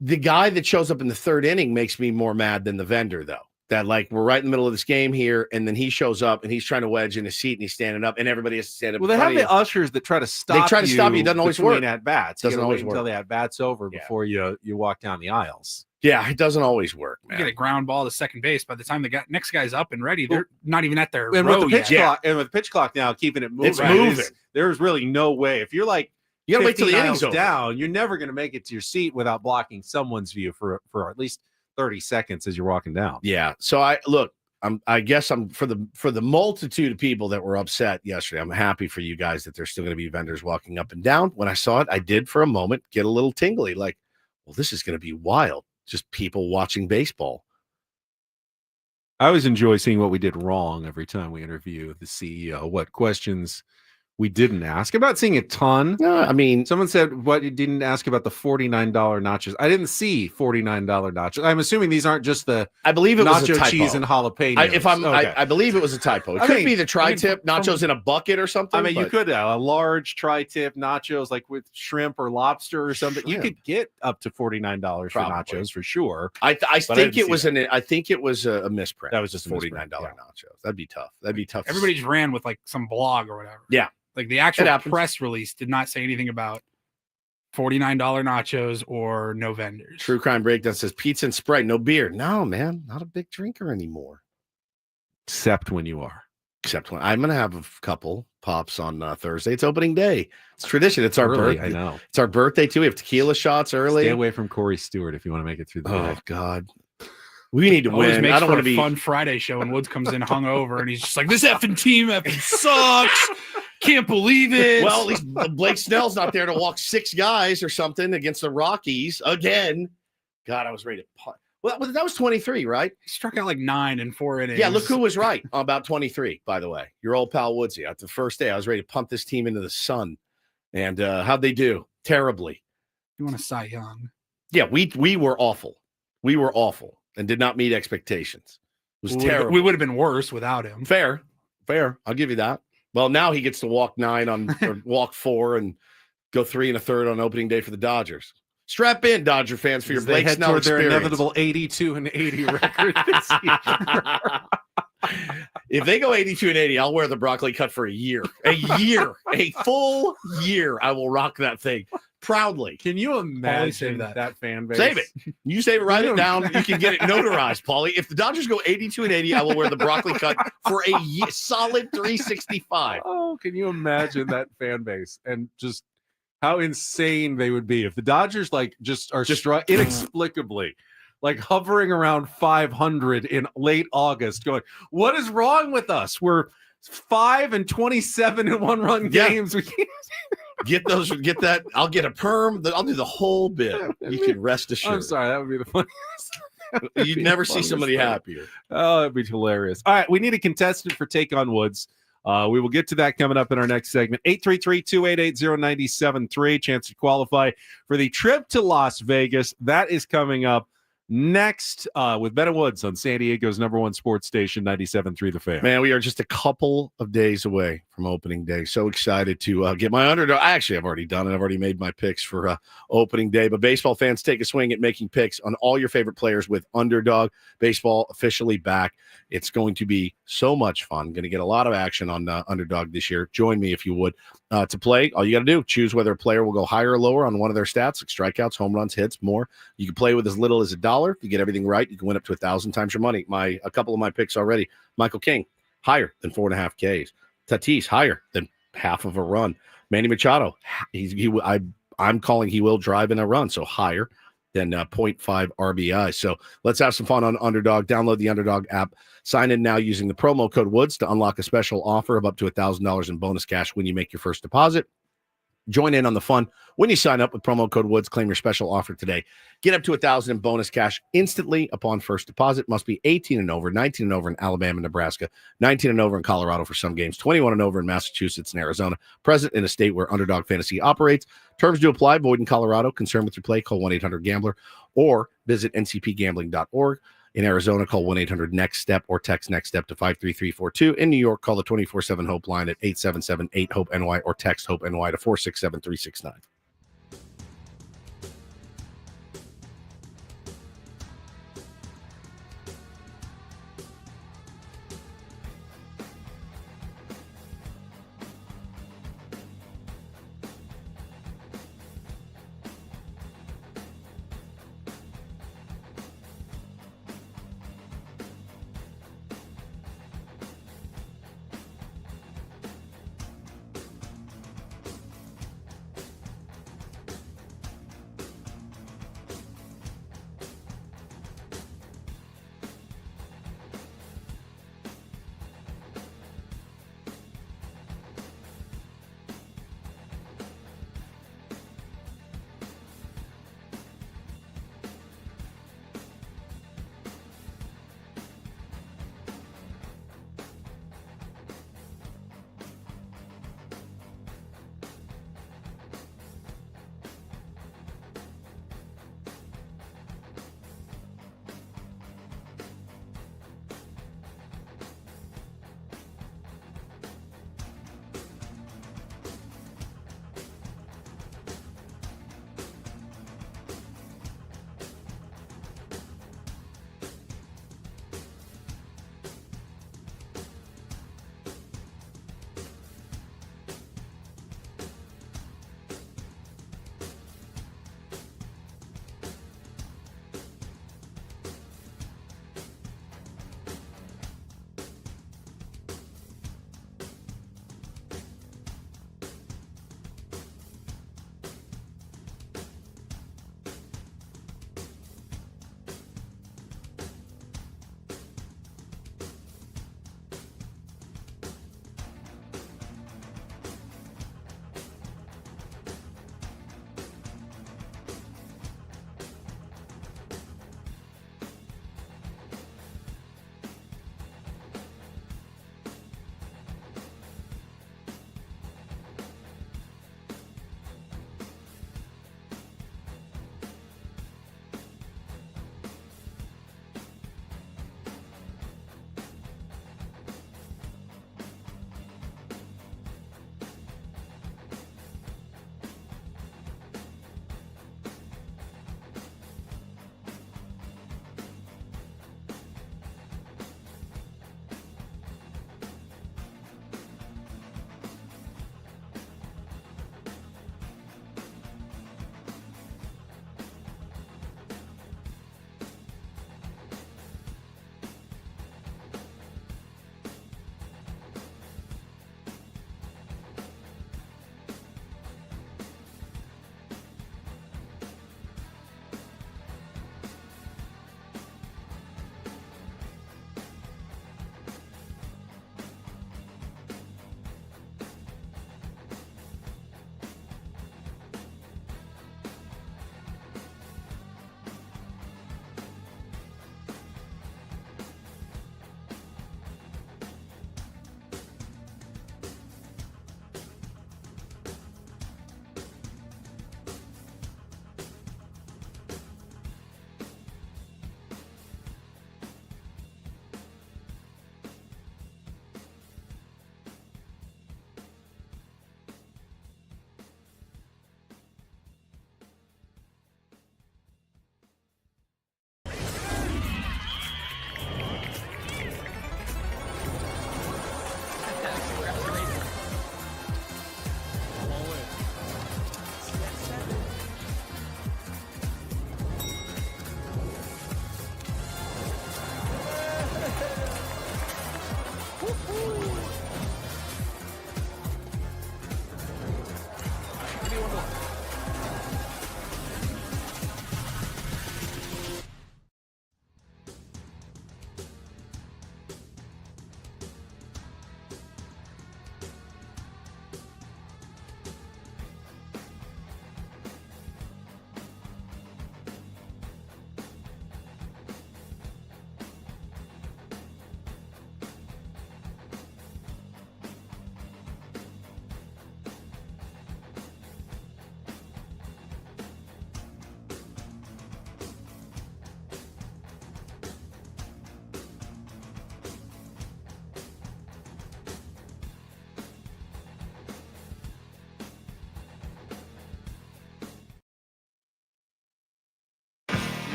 The guy that shows up in the third inning makes me more mad than the vendor, though. That we're right in the middle of this game here, and then he shows up and he's trying to wedge in his seat and he's standing up, and everybody has to stand up. Well, they have the ushers that try to stop. They try to stop you. It doesn't always work. At bats, doesn't always work until the at bats over before you walk down the aisles. Yeah, it doesn't always work, man. You get a ground ball to second base. By the time the next guy's up and ready, they're not even at their and row with the pitch yet. clock, and with the pitch clock now keeping it moving, it's moving. There's really no way. If you're you gotta wait till the inning's over. Down, you're never going to make it to your seat without blocking someone's view for at least 30 seconds as you're walking down. Yeah. So I guess I'm for the multitude of people that were upset yesterday. I'm happy for you guys that there's still going to be vendors walking up and down. When I saw it, I did for a moment get a little tingly, like, well, this is going to be wild. Just people watching baseball. I always enjoy seeing what we did wrong every time we interview the CEO. What questions we didn't ask. I'm not seeing a ton. No, I mean, someone said, what, you didn't ask about the $49 nachos. I didn't see $49 nachos. I'm assuming these aren't just the I believe it was a nacho typo. cheese and jalapenos. I believe it was a typo. It could be the tri-tip nachos in a bucket or something. I mean, you could a large tri-tip nachos like with shrimp or lobster or something. You could get up to $49 for nachos for sure. I think it was a misprint. That was just $49 nachos. That'd be tough. That'd be tough. Everybody just ran with like some blog or whatever. Yeah. Like the actual press release did not say anything about $49 nachos or no vendors. True Crime Breakdown says pizza and Sprite, no beer. No, man, not a big drinker anymore. Except when you are. Except when I'm going to have a couple pops on Thursday. It's opening day. It's tradition. It's our birthday. I know. It's our birthday too. We have tequila shots early. Stay away from Corey Stewart if you want to make it through the day. Oh God. We need to win. I don't want to be fun Friday show and Woods comes in hungover and he's just like, this effing team effing sucks. Can't believe it. Well, at least Blake Snell's not there to walk 6 guys or something against the Rockies again. God, I was ready to punt. Well, that was 23, right? He struck out like 9 in 4 innings. Yeah, look who was right about 23, by the way. Your old pal Woodsy. At the first day, I was ready to punt this team into the sun. And how'd they do? Terribly. You want to Cy Young? Yeah, we were awful. We were awful and did not meet expectations. It was terrible. We would have been worse without him. Fair. I'll give you that. Well, now he gets to walk 9 or walk 4 and go 3 1/3 on opening day for the Dodgers. Strap in, Dodger fans, for your Blake Snell experience. Their inevitable 82-80 record this year. If they go 82-80, I'll wear the broccoli cut for a year. A full year. I will rock that thing proudly. Can you imagine that fan base? Save it. You save it, write it down. You can get it notarized, Paulie. If the Dodgers go 82-80, I will wear the broccoli cut for a solid 365. Oh, can you imagine that fan base and just how insane they would be if the Dodgers inexplicably like hovering around 500 in late August, going, what is wrong with us? We're 5-27 in 1-run games. We can't get that. I'll get a perm. I'll do the whole bit. You can rest assured. I'm sorry, that would be the funniest. You'd never see somebody happier. Oh, that'd be hilarious. All right, we need a contestant for Take on Woods. We will get to that coming up in our next segment. 833-288-0973. Chance to qualify for the trip to Las Vegas. That is coming up next with Ben and Woods on San Diego's #1 sports station, 97.3 The Fan. Man, we are just a couple of days away from opening day. So excited to get my underdog. Actually, I've already done it. I've already made my picks for opening day. But baseball fans, take a swing at making picks on all your favorite players with Underdog. Baseball officially back. It's going to be so much fun. Going to get a lot of action on Underdog this year. Join me if you would. To play, all you got to do, choose whether a player will go higher or lower on one of their stats, like strikeouts, home runs, hits, more. You can play with as little as $1. If you get everything right, you can win up to 1,000 times your money. A couple of my picks already. Michael King, higher than 4.5 Ks. Tatis, higher than half of a run. Manny Machado, I'm calling he will drive in a run, so higher than 0.5 RBI. So let's have some fun on Underdog. Download the Underdog app. Sign in now using the promo code Woods to unlock a special offer of up to $1,000 in bonus cash when you make your first deposit. Join in on the fun when you sign up with promo code Woods. Claim your special offer today. Get up to $1,000 in bonus cash instantly upon first deposit. Must be 18 and over, 19 and over in Alabama and Nebraska, 19 and over in Colorado for some games, 21 and over in Massachusetts and Arizona. Present in a state where Underdog Fantasy operates. Terms do apply. Void in Colorado. Concerned with your play? Call 1-800-GAMBLER or visit ncpgambling.org. In Arizona, call 1-800-NEXT-STEP or text NEXT STEP to 53342. In New York, call the 24/7 Hope line at 877-8-HOPE-NY or text HOPE-NY to 467-369.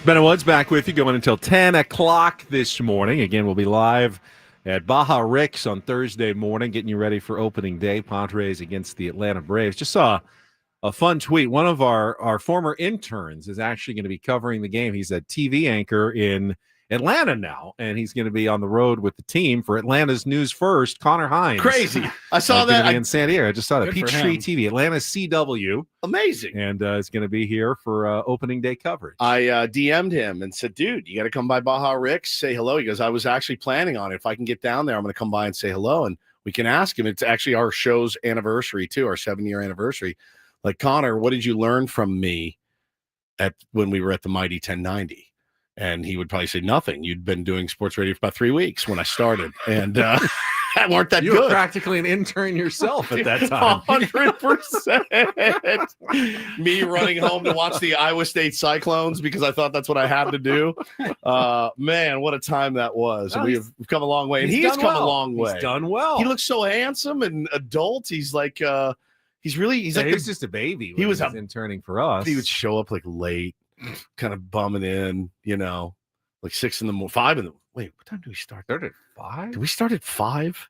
Ben Woods back with you going until 10 o'clock this morning. Again, we'll be live at Baja Rick's on Thursday morning, getting you ready for opening day. Padres against the Atlanta Braves. Just saw a fun tweet. One of our former interns is actually going to be covering the game. He's a TV anchor in Atlanta now, and he's going to be on the road with the team for Atlanta's News First, Connor Hines. Crazy. I saw that. In San Diego. I just saw that. Good for Peachtree him. TV, Atlanta CW. Amazing. And is going to be here for opening day coverage. I DM'd him and said, dude, you got to come by Baja Rick's, say hello. He goes, I was actually planning on it. If I can get down there, I'm going to come by and say hello. And we can ask him. It's actually our show's anniversary, too, our 7-year anniversary. Like, Connor, what did you learn from me when we were at the Mighty 1090? And he would probably say nothing. You'd been doing sports radio for about 3 weeks when I started. And weren't that you good. You were practically an intern yourself at that time. 100%. Me running home to watch the Iowa State Cyclones because I thought that's what I had to do. Man, what a time that was. And we've come a long way. And he's come a long way. He's done well. He looks so handsome and adult. He's like he's just a baby. He was interning for us. He would show up like late, kind of bumming in, like 6 in the morning, 5 in the. Wait, what time do we start? Started at 5. Did we start at 5?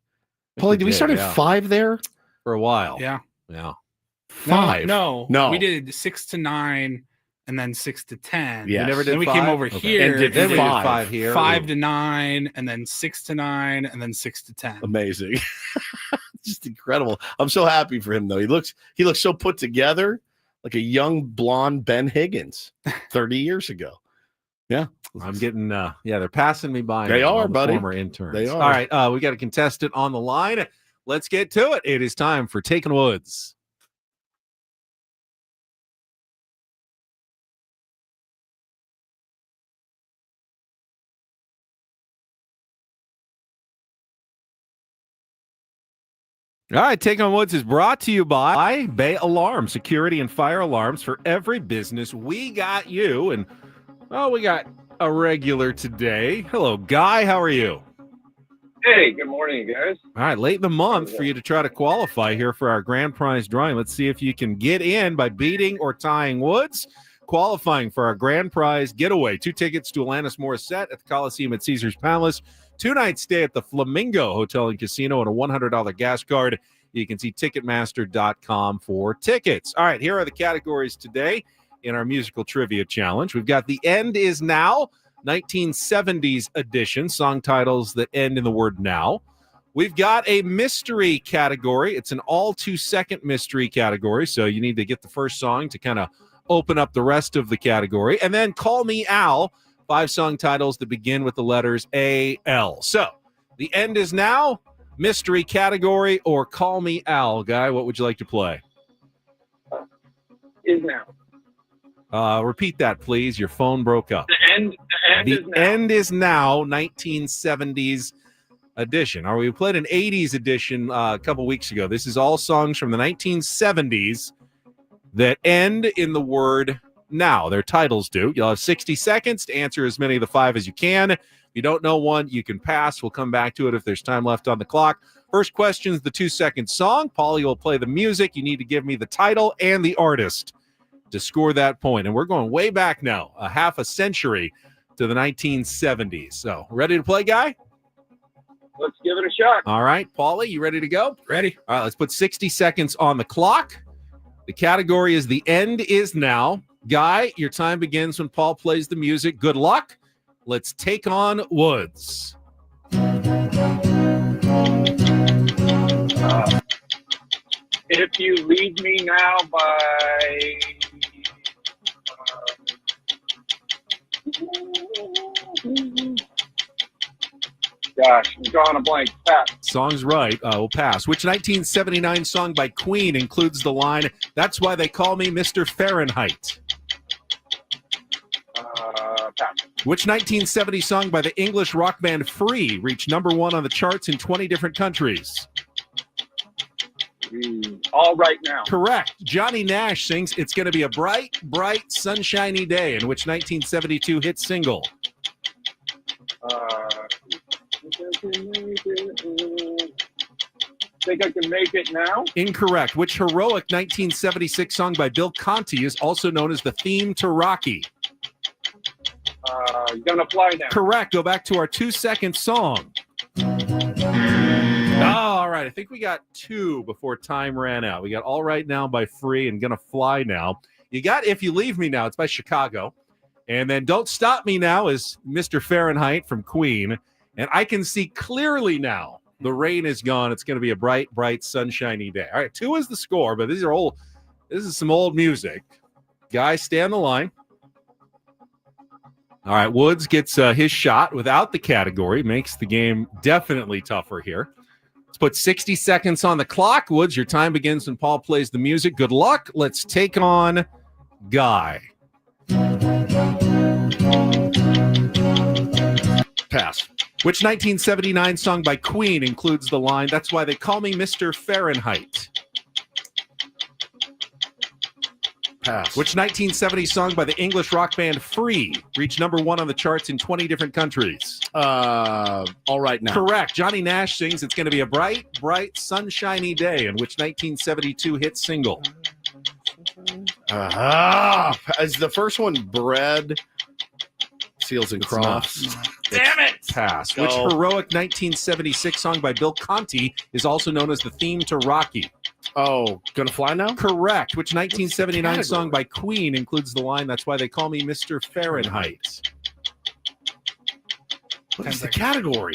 Paulie, did we start at 5 there for a while? Yeah. 5. No. We did 6 to 9 and then 6 to 10. Yeah. Then we came over here and did 5 here. 5 to 9 and then 6 to 9 and then 6 to 10. Amazing. Just incredible. I'm so happy for him though. He looks so put together, like a young blonde Ben Higgins 30 years ago. Yeah. I'm getting they're passing me by. They are, buddy. Former interns. They are. All right, we got a contestant on the line. Let's get to it. It is time for Taking Woods. All right, Take on Woods is brought to you by Bay Alarm, security and fire alarms for every business. We got you, and we got a regular today. Hello, Guy. How are you? Hey, good morning, guys. All right, late in the month for you to try to qualify here for our grand prize drawing. Let's see if you can get in by beating or tying Woods. Qualifying for our grand prize getaway. 2 tickets to Alanis Morissette at the Coliseum at Caesars Palace. 2-night stay at the Flamingo Hotel and Casino and a $100 gas card. You can see Ticketmaster.com for tickets. All right, here are the categories today in our musical trivia challenge. We've got The End Is Now, 1970s edition, song titles that end in the word now. We've got a mystery category. It's an all 2-second mystery category, so you need to get the first song to kind of open up the rest of the category. And then Call Me Al, 5 song titles that begin with the letters A-L. So, The End Is Now, mystery category, or Call Me Al. Guy, what would you like to play? Is now. Repeat that, please. Your phone broke up. The end is now, 1970s edition. We played an 80s edition a couple weeks ago. This is all songs from the 1970s that end in the word now. Their titles do. You'll have 60 seconds to answer as many of the 5 as you can. If you don't know one, you can pass. We'll come back to it if there's time left on the clock. First question is the 2-second song. Paulie will play the music. You need to give me the title and the artist to score that point. And we're going way back now, a half a century to the 1970s. So, ready to play, Guy? Let's give it a shot. All right, Paulie, you ready to go? Ready. All right, let's put 60 seconds on the clock. The category is The End Is Now. Guy, your time begins when Paul plays the music. Good luck. Let's take on Woods. If You Leave Me Now by gosh, I'm drawing a blank. Pass. Song's right. We'll pass. Which 1979 song by Queen includes the line, "That's why they call me Mr. Fahrenheit"? Pass. Which 1970 song by the English rock band Free reached #1 on the charts in 20 different countries? All Right Now. Correct. Johnny Nash sings "It's Gonna Be a Bright, Bright, Sunshiny Day" in which 1972 hit single? Think I Can Make It Now? Incorrect. Which heroic 1976 song by Bill Conti is also known as the theme to Rocky? Gonna Fly Now. Correct. Go back to our 2-second song. Oh, all right. I think we got 2 before time ran out. We got All Right Now by Free and Gonna Fly Now. You got If You Leave Me Now. It's by Chicago. And then Don't Stop Me Now is Mr. Fahrenheit from Queen. And I Can See Clearly Now. The rain is gone. It's going to be a bright, bright, sunshiny day. All right, 2 is the score, but these are old. This is some old music. Guys, stay on the line. All right, Woods gets his shot without the category. Makes the game definitely tougher here. Let's put 60 seconds on the clock. Woods, your time begins when Paul plays the music. Good luck. Let's take on Guy. Pass. Which 1979 song by Queen includes the line, "That's why they call me Mr. Fahrenheit"? Pass. Which 1970 song by the English rock band Free reached number 1 on the charts in 20 different countries? All Right Now. Correct. Johnny Nash sings "It's Gonna Be a Bright, Bright, Sunshiny Day," in which 1972 hit single? Is the first one Bread, Seals and Crofts? Damn it! Pass. Go. Which heroic 1976 song by Bill Conti is also known as the theme to Rocky? Oh, Gonna Fly Now? Correct. Which 1979 What's the song by Queen includes the line, "That's why they call me Mr. Fahrenheit"? What is the category?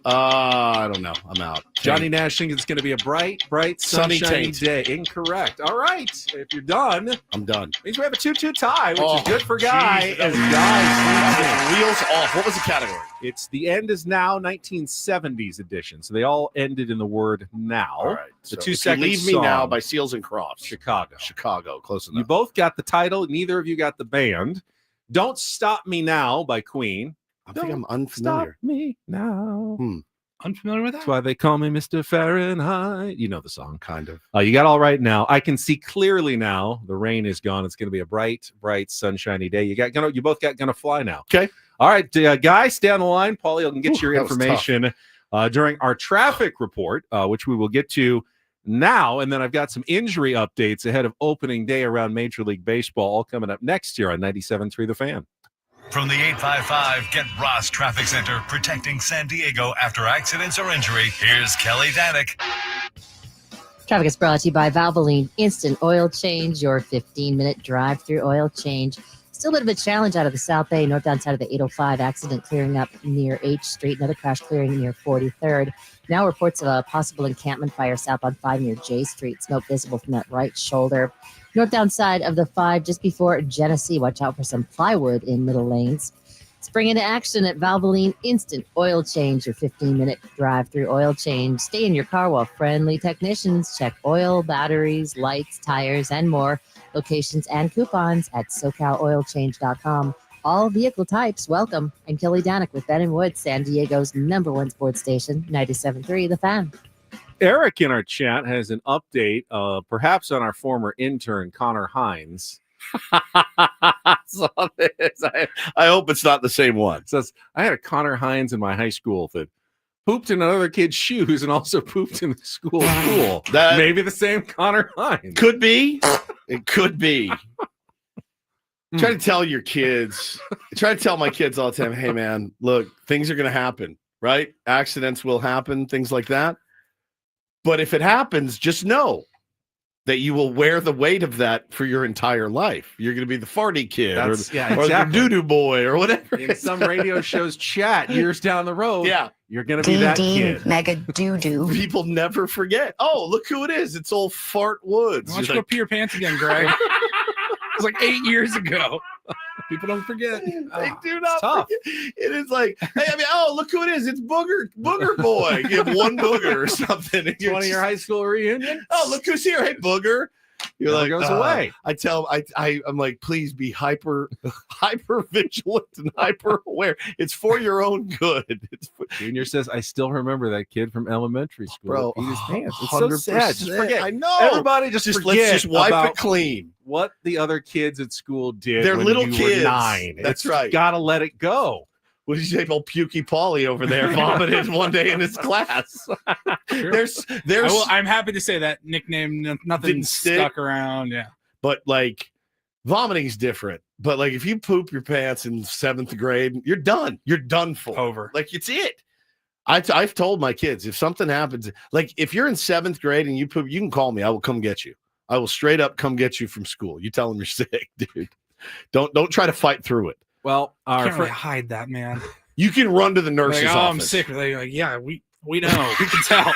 I don't know. I'm out. Johnny Nash sings "It's Going to Be a Bright, Bright, Sunny Sunshiny Taint. Day." Incorrect. All right. If you're done, I'm done. means we have a 2-2 tie, which Oh, is good for Guy. Jesus, As that was- Guy sneaks in. Wheels off. What was the category? It's The End Is Now 1970s edition. So they all ended in the word now. All right. The So 2 If You second Leave Me song, Now by Seals and Crofts. Chicago. Chicago. Close enough. You both got the title. Neither of you got the band. Don't Stop Me Now by Queen. I think I'm Stop unfamiliar. me now. Unfamiliar with that? That's why they call me Mr. Fahrenheit. You know the song. Kind of. You got All Right Now. I Can See Clearly Now. The rain is gone. It's going to be a bright, bright, sunshiny day. You both got Gonna Fly Now. Okay. All right, guys, stay on the line. Paulie, can get your that was information during our traffic report, which we will get to now. And then I've got some injury updates ahead of opening day around Major League Baseball, all coming up next year on 97.3 The Fan. From the 855 Get Ross Traffic Center, protecting San Diego after accidents or injury, here's Kelly Danick. Traffic is brought to you by Valvoline Instant Oil Change, your 15-minute drive-through oil change. Still a bit of a challenge out of the South Bay, northbound side of the 805, accident clearing up near H Street, another crash clearing near 43rd. Now reports of a possible encampment fire south on 5 near J Street, smoke visible from that right shoulder. Northbound side of the 5, just before Genesee, watch out for some plywood in middle lanes. Spring into action at Valvoline Instant Oil Change, your 15-minute drive-through oil change. Stay in your car while friendly technicians check oil, batteries, lights, tires, and more. Locations and coupons at SoCalOilChange.com. All vehicle types welcome. I'm Kelly Danick with Ben and Wood, San Diego's #1 sports station, 97.3 The Fan. Eric in our chat has an update, perhaps on our former intern, Connor Hines. Saw this. I hope it's not the same one. It says, I had a Connor Hines in my high school that pooped in another kid's shoes and also pooped in the school pool. That Maybe the same Connor Hines. could be. It could be. Try to tell your kids. Try to tell my kids all the time, hey man, look, things are going to happen, right? Accidents will happen, things like that. But if it happens, just know that you will wear the weight of that for your entire life. You're going to be the farty kid or the doo-doo boy or whatever. In some radio shows chat years down the road, Yeah. you're going to be that kid. Mega doo-doo. People never forget. Oh, look who it is. It's old Fart Woods. Why don't you go pee your pants again, Greg? It was like 8 years ago. People don't forget. They do not tough. forget. It is like, hey, I mean, oh, look who it is. It's Booger Boy. Give one booger or something. It's one of your high school reunions. Oh, look who's here. Hey, Booger. You're Never like, goes away. I tell I'm like, please be hyper vigilant and hyper aware. It's for your own good. It's for, Junior says, I still remember that kid from elementary school. bro. Eat his pants. It's so 100%. sad. Just forget. I know. Everybody just forget let's just wipe about it clean. what the other kids at school did. They're when little you kids. Were 9. That's right. Gotta let it go. What did you say? Old Pukey Pauly over there vomited one day in his class. Sure. There's I'm happy to say that nickname, nothing Didn't stick? stuck around. Yeah. But like vomiting's different, but like if you poop your pants in 7th grade, you're done. You're done for. Over. Like it's it. I've told my kids if something happens, like if you're in 7th grade and you poop, you can call me. I will come get you. I will straight up come get you from school. You tell them you're sick, dude. Don't try to fight through it. Well, our Can't really hide that, man. You can run to the nurse's Like, office. I'm sick. They're like, yeah, we know. We can tell.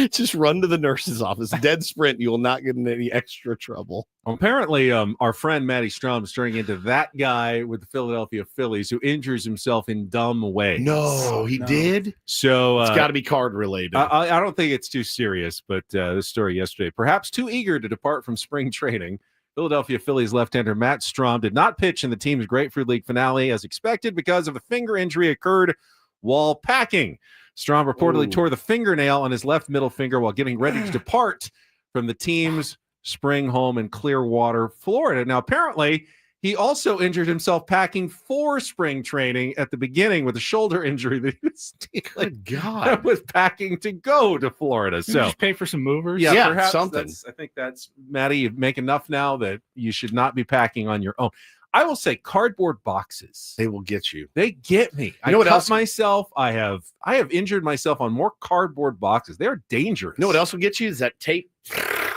Just run to the nurse's office. Dead sprint. You will not get in any extra trouble. Apparently, our friend Matty Strom is turning into that guy with the Philadelphia Phillies who injures himself in dumb ways. No, he did. So It's got to be card related. I don't think it's too serious, but this story yesterday, perhaps too eager to depart from spring training, Philadelphia Phillies left-hander Matt Strom did not pitch in the team's Grapefruit League finale as expected because of a finger injury occurred while packing. Strom reportedly tore the fingernail on his left middle finger while getting ready to depart from the team's spring home in Clearwater, Florida. Now, apparently, he also injured himself packing for spring training at the beginning with a shoulder injury that he was Good God. that was packing to go to Florida. So So, just pay for some movers. Yeah, perhaps something. I think that's, Maddie, you make enough now that you should not be packing on your own. I will say cardboard boxes. They will get you. They get me. You know what cut else? myself. I have injured myself on more cardboard boxes. They are dangerous. You know what else will get you is that tape.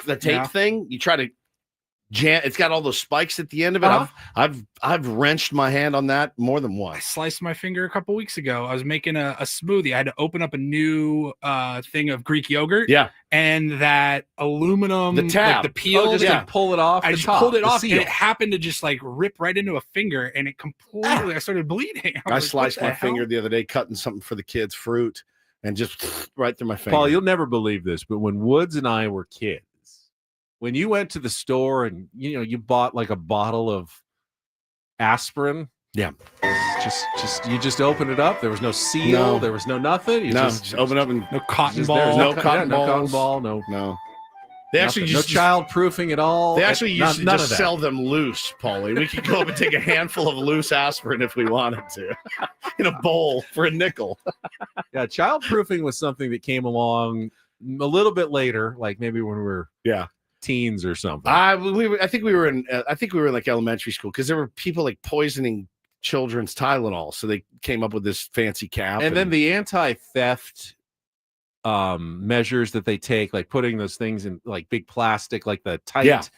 The tape Yeah. thing. You try to jam. It's got all those spikes at the end of it. Uh-huh. I've wrenched my hand on that more than I once. sliced my finger a couple weeks ago. I was making a smoothie. I had to open up a new thing of Greek yogurt. Yeah. And that aluminum, The tab. like the peel, Oh, just Yeah. to pull it off. I the just top, pulled it the off, seal. and it happened to just like rip right into a finger, and it completely. I started bleeding. I was like, sliced what my the hell? finger the other day cutting something for the kids, fruit, and just right through my finger. Paul, you'll never believe this, but when Woods and I were kids, when you went to the store and you bought like a bottle of aspirin, Yeah. you just opened it up. There was no seal. No. There was no nothing. You just open up and No cotton just- ball. there's no co- cotton no cotton balls. ball. No. no. They actually nothing. used no child proofing at all. They actually used to none just of that. sell them loose, Paulie. We could go up and take a handful of loose aspirin if we wanted to, in a bowl for a nickel. Yeah, child proofing was something that came along a little bit later, like maybe when we were teens or something. I think we were in like elementary school because there were people like poisoning children's Tylenol, so they came up with this fancy cap. And then the anti-theft measures that they take, like putting those things in like big plastic, like the tight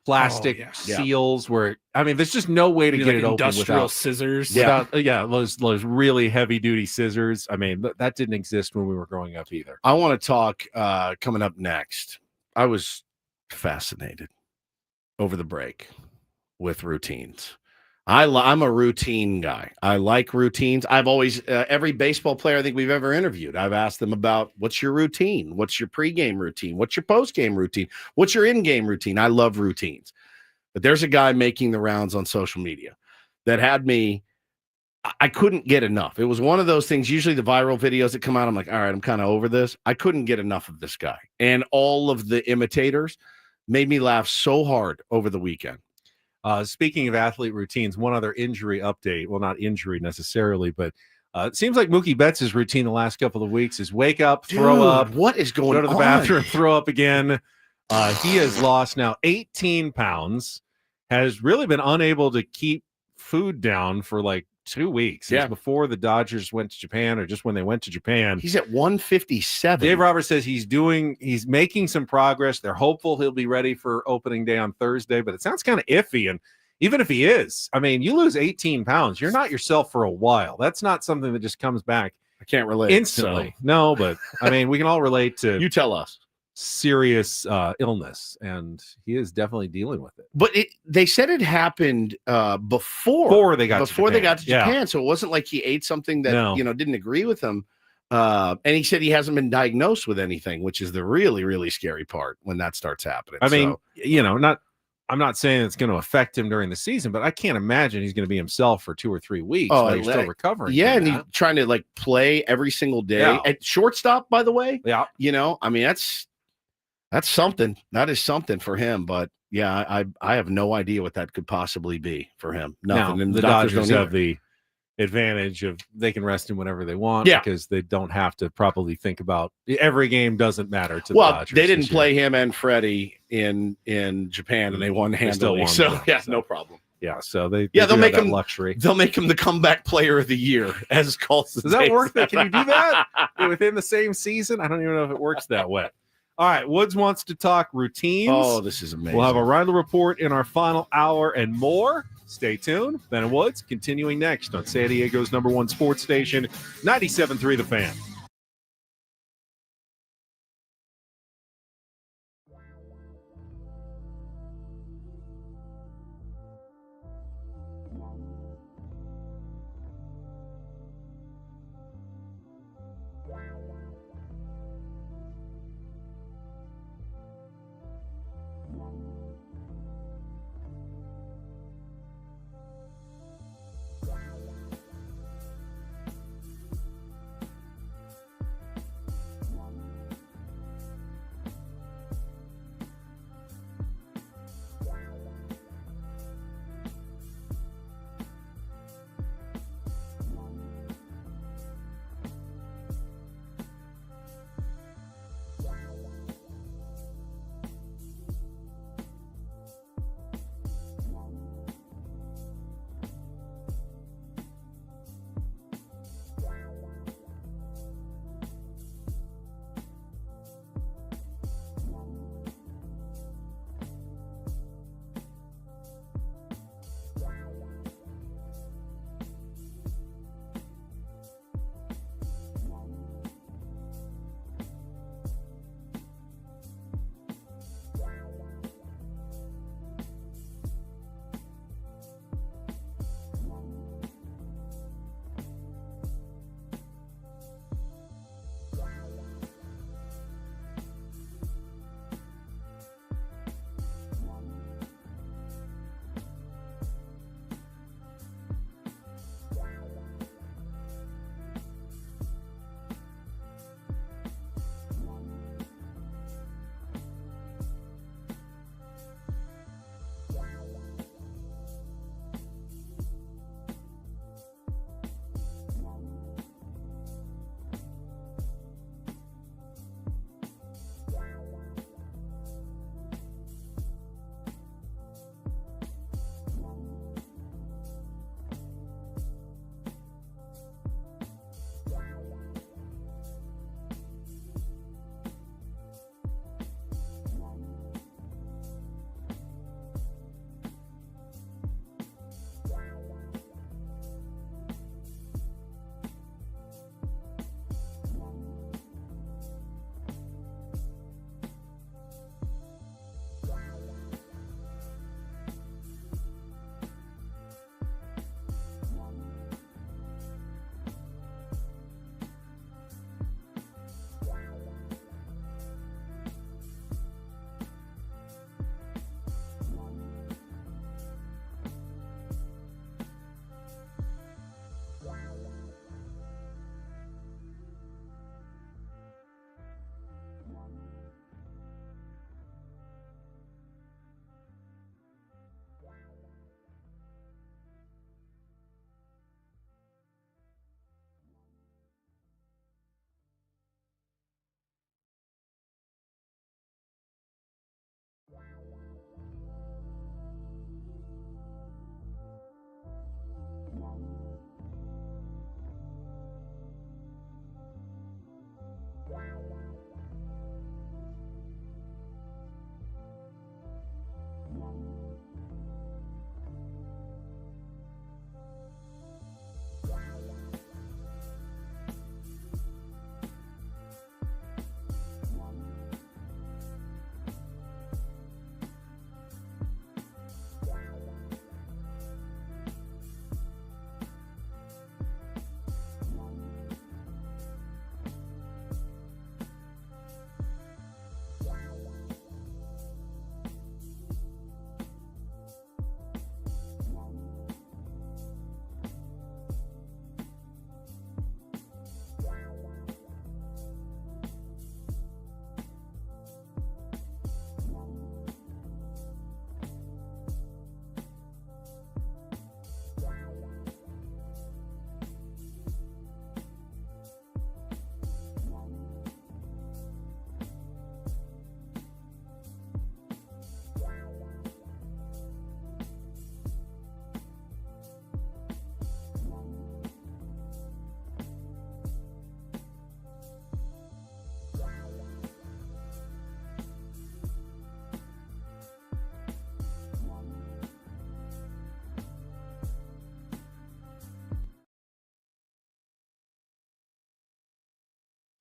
plastic seals, where there's just no way to Maybe get like it open industrial without scissors. those really heavy duty scissors. That didn't exist when we were growing up either. I want to talk coming up next. I was fascinated over the break with routines. I'm a routine guy. I like routines. I've always, every baseball player I think we've ever interviewed, I've asked them about what's your routine? What's your pregame routine? What's your postgame routine? What's your in-game routine? I love routines. But there's a guy making the rounds on social media that had me, I couldn't get enough. It was one of those things, usually the viral videos that come out, I'm like, all right, I'm kind of over this. I couldn't get enough of this guy. And all of the imitators made me laugh so hard over the weekend. Speaking of athlete routines, one other injury update. Well, not injury necessarily, but it seems like Mookie Betts' routine the last couple of weeks is wake up, throw up. What is going on? Go to the bathroom, throw up again. He has lost now 18 pounds, has really been unable to keep food down for like 2 weeks. Since before the Dodgers went to Japan, or just when they went to Japan. He's at 157. Dave Roberts says he's making some progress. They're hopeful he'll be ready for opening day on Thursday, but it sounds kind of iffy. And even if he is, you lose 18 pounds, you're not yourself for a while. That's not something that just comes back. I can't relate instantly. So. No, but we can all relate to you tell us serious illness, and he is definitely dealing with it. But they said it happened before they got to Japan. So it wasn't like he ate something that didn't agree with him. And he said he hasn't been diagnosed with anything, which is the really, really scary part when that starts happening. I'm not saying it's going to affect him during the season, but I can't imagine he's going to be himself for 2 or 3 weeks while you're still recovering. Yeah, and he's trying to like play every single day at shortstop, by the way. Yeah. That's something. That is something for him. But yeah, I have no idea what that could possibly be for him. Nothing. Now, and the Dodgers have advantage of they can rest him whenever they want Yeah. because they don't have to probably think about every game doesn't matter to the Well, Dodgers they didn't this year. play him and Freddie in Japan, and they won They still handily. won, So though, yeah, so. no problem. Yeah, so they Yeah, they'll do make have that him luxury. They'll make him the comeback player of the year, as Colson. Does that takes work? Can you do that within the same season? I don't even know if it works that way. All right, Woods wants to talk routines. Oh, this is amazing. We'll have a Rindle report in our final hour and more. Stay tuned. Ben and Woods continuing next on San Diego's #1 sports station, 97.3 The Fan.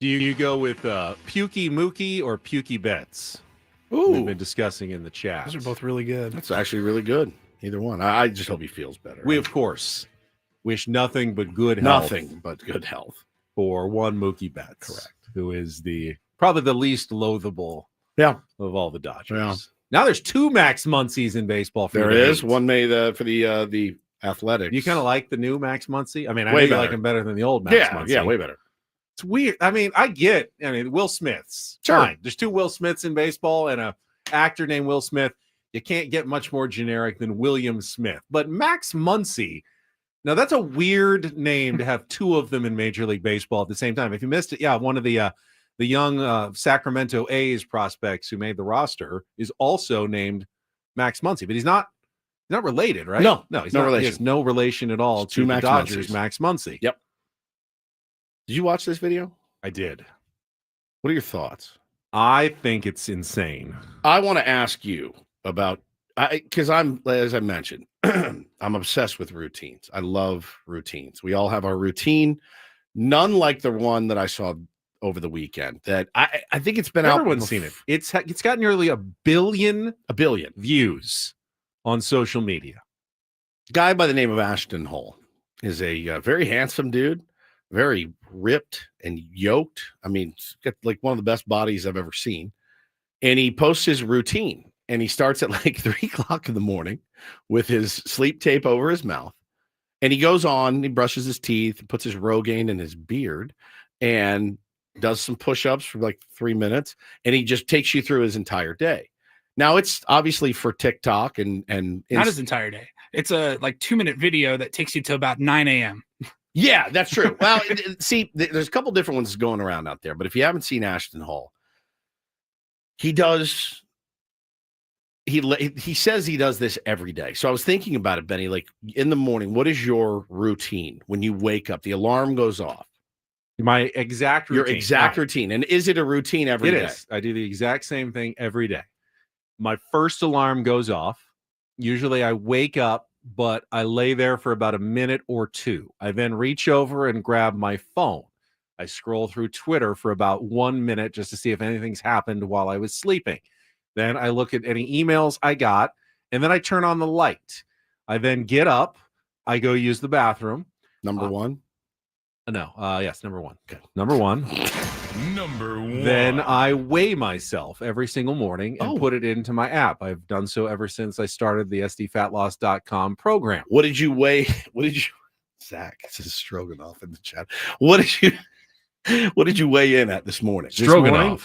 Do you go with Pukey Mookie or Pukey Betts? Ooh, We've been discussing in the chat. Those are both really good. That's actually really good. Either one. I just hope he feels better. We, of course, wish nothing but good health. Nothing but good health for one Mookie Betts. Correct. Who is probably the least loathable of all the Dodgers. Yeah. Now there's 2 Max Muncies in baseball. There is one made for the Athletics. You kind of like the new Max Muncy? I mean, I Way know you better. like him better than the old Max Muncy. Yeah, way better. It's weird. I mean, Will Smiths. Sure. Fine. There's 2 Will Smiths in baseball and a actor named Will Smith. You can't get much more generic than William Smith. But Max Muncy, now that's a weird name to have 2 of them in Major League Baseball at the same time. If you missed it, one of the young Sacramento A's prospects who made the roster is also named Max Muncy, but he's not related, right? No, he's no not. relation. He has no relation at all It's to two the Max Dodgers. Muncies. Max Muncy. Yep. Did you watch this video? I did. What are your thoughts? I think it's insane. I want to ask you about because as I mentioned, I'm obsessed with routines. I love routines. We all have our routine. None like the one that I saw over the weekend. That I think it's been Everyone's seen it. It's got nearly a billion views on social media. Guy by the name of Ashton Hull is a very handsome dude, very ripped and yoked. I mean, he's got like one of the best bodies I've ever seen. And he posts his routine, and he starts at like 3:00 in the morning with his sleep tape over his mouth. And he goes on, he brushes his teeth, puts his Rogaine in his beard, and does some push-ups for like 3 minutes. And he just takes you through his entire day. Now it's obviously for TikTok and not his entire day. It's a like 2-minute video that takes you to about 9 a.m. Yeah, that's true. Well, see, there's a couple different ones going around out there, but if you haven't seen Ashton Hull, he says he does this every day. So I was thinking about it, Benny, like in the morning, what is your routine when you wake up? The alarm goes off. My exact routine. Your exact routine. And is it a routine every day? It is. I do the exact same thing every day. My first alarm goes off. Usually I wake up, but I lay there for about a minute or 2. I then reach over and grab my phone. I scroll through Twitter for about 1 minute just to see if anything's happened while I was sleeping. Then I look at any emails I got, and then I turn on the light. I then get up. I go use the bathroom. Number one? Yes, number one. Okay. Number one. Then I weigh myself every single morning and put it into my app. I've done so ever since I started the SDFatLoss.com program. What did you weigh? Zach, this is Stroganoff in the chat. What did you weigh in at this morning? Stroganoff,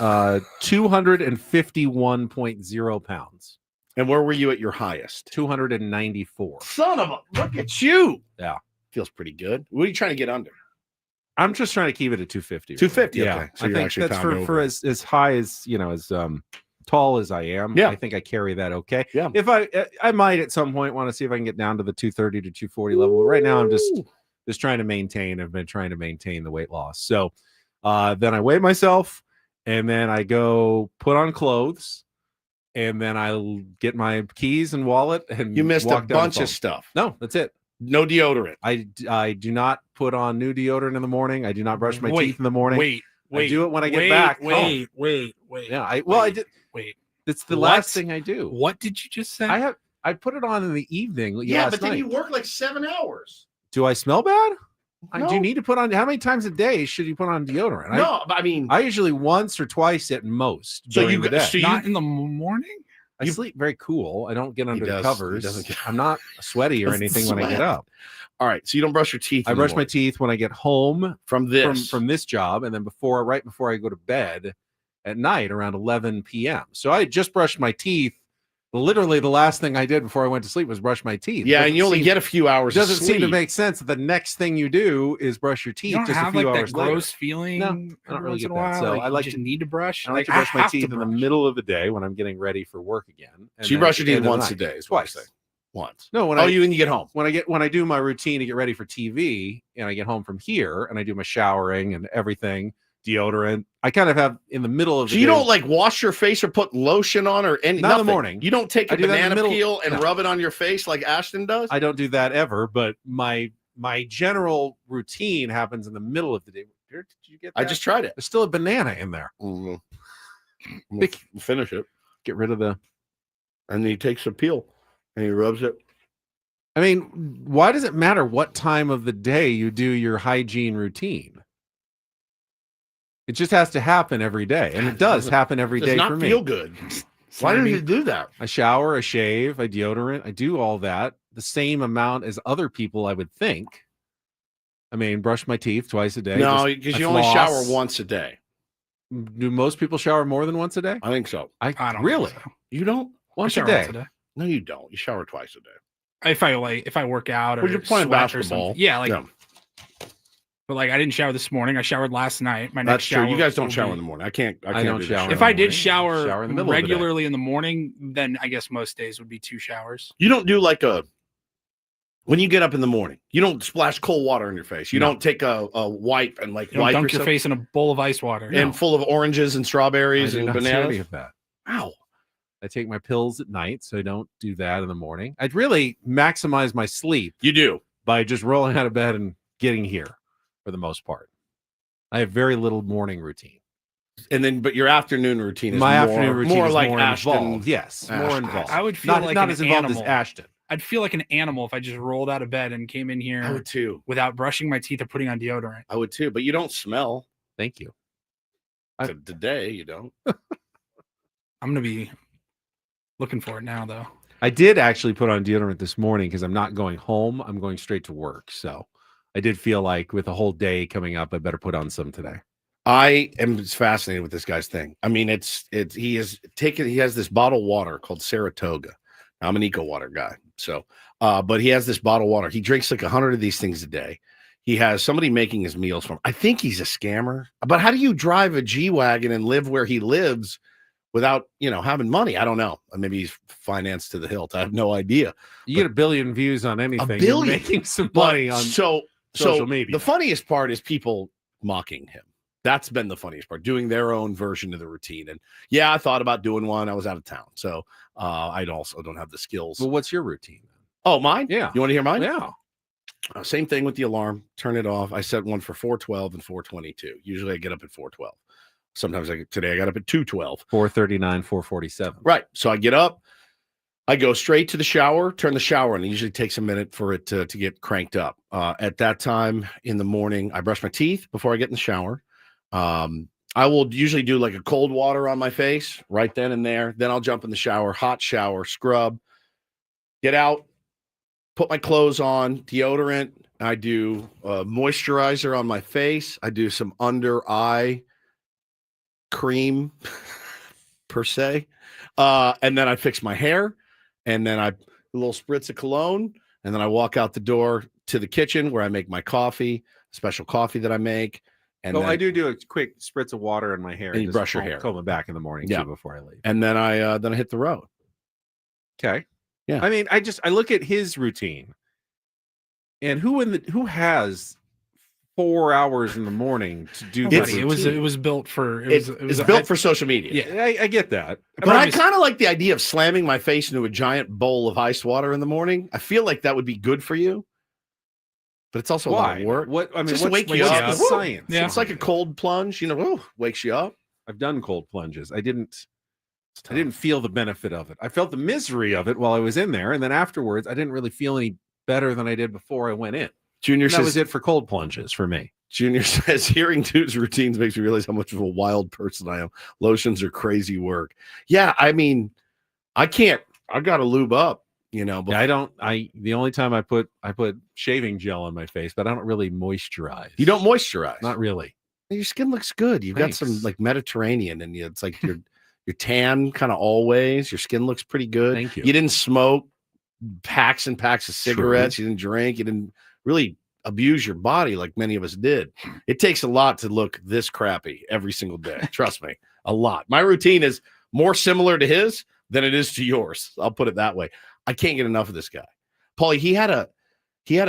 251.0 pounds. And where were you at your highest? 294. Son of a, look at you. Yeah. Feels pretty good. What are you trying to get under? I'm just trying to keep it at 250. 250. Yeah. Okay. So I you're think actually that's pound for over. as high as, as tall as I am. Yeah. I think I carry that okay. Yeah. If I might at some point want to see if I can get down to the 230 to 240 level. But right now I'm just trying to maintain. I've been trying to maintain the weight loss. So then I weigh myself, and then I go put on clothes, and then I'll get my keys and wallet. And You missed a walk down the bunch phone. of stuff. No, that's it. No deodorant. I do not put on new deodorant in the morning. I do not brush my teeth in the morning. Wait. I do it when I get back. Wait. Yeah. I did. Wait. It's the What? last thing I do. What did you just say? I put it on in the evening. Yeah, last but then night. you work like 7 hours. Do I smell bad? No. Do you need to put on? How many times a day should you put on deodorant? No, I mean, I usually once or twice at most. So during you the day. so you- Not in the morning? I sleep very cool. I don't get under the does. covers. He doesn't get- I'm not sweaty or Doesn't anything when I get sweat. up. all right. So you don't brush your teeth. I in the brush my morning. teeth when I get home from this. from this job, and then right before I go to bed at night around 11 p.m. So I just brushed my teeth. Literally, the last thing I did before I went to sleep was brush my teeth. Yeah, and you only get a few hours. It doesn't of sleep. seem to make sense that the next thing you do is brush your teeth You don't just a have few like hours that later. gross feeling. No, I don't every really once get in a that. while. So Like, I like you to just need to brush. I like to I brush my have to teeth in the brush. middle of the day when I'm getting ready for work again. And So you then brush at your the teeth end of the once a night. day. Is what you're Twice. saying. Once. No, when when you get home. When I do my routine to get ready for TV, and I get home from here, and I do my showering and everything, deodorant. I kind of have in the middle of the So you day. don't like wash your face or put lotion on or any. Not in the nothing. morning. You don't take I a do that in the banana middle- peel and No. rub it on your face like Ashton does. I don't do that ever, but my general routine happens in the middle of the day. Here, did you get I that? just tried it. There's still a banana in there. We'll finish it. Get rid of the. And he takes a peel and he rubs it. I mean, why does it matter what time of the day you do your hygiene routine? It just has to happen every day, and it does happen every day for me. Does not feel good. Why does it do that? I shower, I shave, I deodorant, I do all that the same amount as other people, I would think. I mean, brush my teeth twice a day. No, because you only shower once a day. Do most people shower more than once a day? I think so. I don't really. think so. You don't? Once I a shower day. once a day. No, you don't. You shower twice a day. If I work out or Well, you're playing sweat or basketball. something. Yeah, but like I didn't shower this morning. I showered last night. My That's next shower. true. You guys don't will shower be- in the morning. I can't I don't do shower that. If I did morning. shower, Shower in the middle of the day. regularly in the morning, then I guess most days would be 2 showers. You don't do like when you get up in the morning, you don't splash cold water in your face. You No. don't take a wipe and You don't wipe dunk your yourself face in a bowl of ice water. and full of oranges and I strawberries do and not do any bananas. of that. Ow. I take my pills at night, so I don't do that in the morning. I'd really maximize my sleep You do. by just rolling out of bed and getting here for the most part. I have very little morning routine. And then, but your afternoon routine is My more, afternoon routine more is like more Ashton. involved. Yes, more Ashton. involved. I would feel not, like not an as involved animal. as Ashton. I'd feel like an animal if I just rolled out of bed and came in I here would too. without brushing my teeth or putting on deodorant. I would too. But you don't smell. Thank you. Today, you don't. I'm gonna be looking for it now, though. I did actually put on deodorant this morning because I'm not going home. I'm going straight to work. So I did feel like with a whole day coming up, I better put on some today. I am fascinated with this guy's thing. I mean, he has this bottled water called Saratoga. Now, I'm an eco water guy. So, but he has this bottled water. He drinks like 100 of these things a day. He has somebody making his meals for him. I think he's a scammer. But how do you drive a G-Wagon and live where he lives without, having money? I don't know. Maybe he's financed to the hilt. I have no idea. You get a billion views on anything. billion? You're making some money on social media. The funniest part is people mocking him. That's been the funniest part, doing their own version of the routine. And yeah, I thought about doing one. I was out of town. So I also don't have the skills. Well, what's your routine? Oh, mine? Yeah. You want to hear mine? Yeah. Same thing with the alarm. Turn it off. I set one for 4:12 and 4:22. Usually I get up at 4:12. Sometimes today I got up at 2:12. 4:39, 4:47. Right. So I get up. I go straight to the shower, turn the shower on. It usually takes a minute for it to get cranked up. At that time in the morning, I brush my teeth before I get in the shower. I will usually do like a cold water on my face right then and there. Then I'll jump in the shower, hot shower, scrub, get out, put my clothes on, deodorant. I do moisturizer on my face. I do some under eye cream per se. And then I fix my hair, and then a little spritz of cologne. And then I walk out the door to the kitchen where I make my coffee, special coffee that I make. And Oh, then, I do a quick spritz of water in my hair. And you just brush your hair. comb it back in the morning Yeah. too before I leave. and then I hit the road. Okay. Yeah. I mean, I look at his routine, and who has 4 hours in the morning to do that? Nobody. It was built for It's built for social media. Yeah. I get that. But I kind of like the idea of slamming my face into a giant bowl of ice water in the morning. I feel like that would be good for you. But it's also a lot Why? of work. What I mean, Just what's, wake you what's up. the science? Yeah. It's like a cold plunge, wakes you up. I've done cold plunges. I didn't feel the benefit of it. I felt the misery of it while I was in there, and then afterwards, I didn't really feel any better than I did before I went in. Junior And that says, was it for cold plunges for me. Junior says, hearing dudes' routines makes me realize how much of a wild person I am. Lotions are crazy work. Yeah, I mean, I got to lube up, Yeah, the only time I put shaving gel on my face, but I don't really moisturize. You don't moisturize. Not really. Your skin looks good. You've Thanks. got some like Mediterranean in you. It's like you're tan kind of always. Your skin looks pretty good. Thank you. You didn't smoke packs and packs of cigarettes. You didn't drink. You didn't really abuse your body like many of us did. It takes a lot to look this crappy every single day. Trust me, a lot. My routine is more similar to his than it is to yours. I'll put it that way. I can't get enough of this guy. Paulie, he had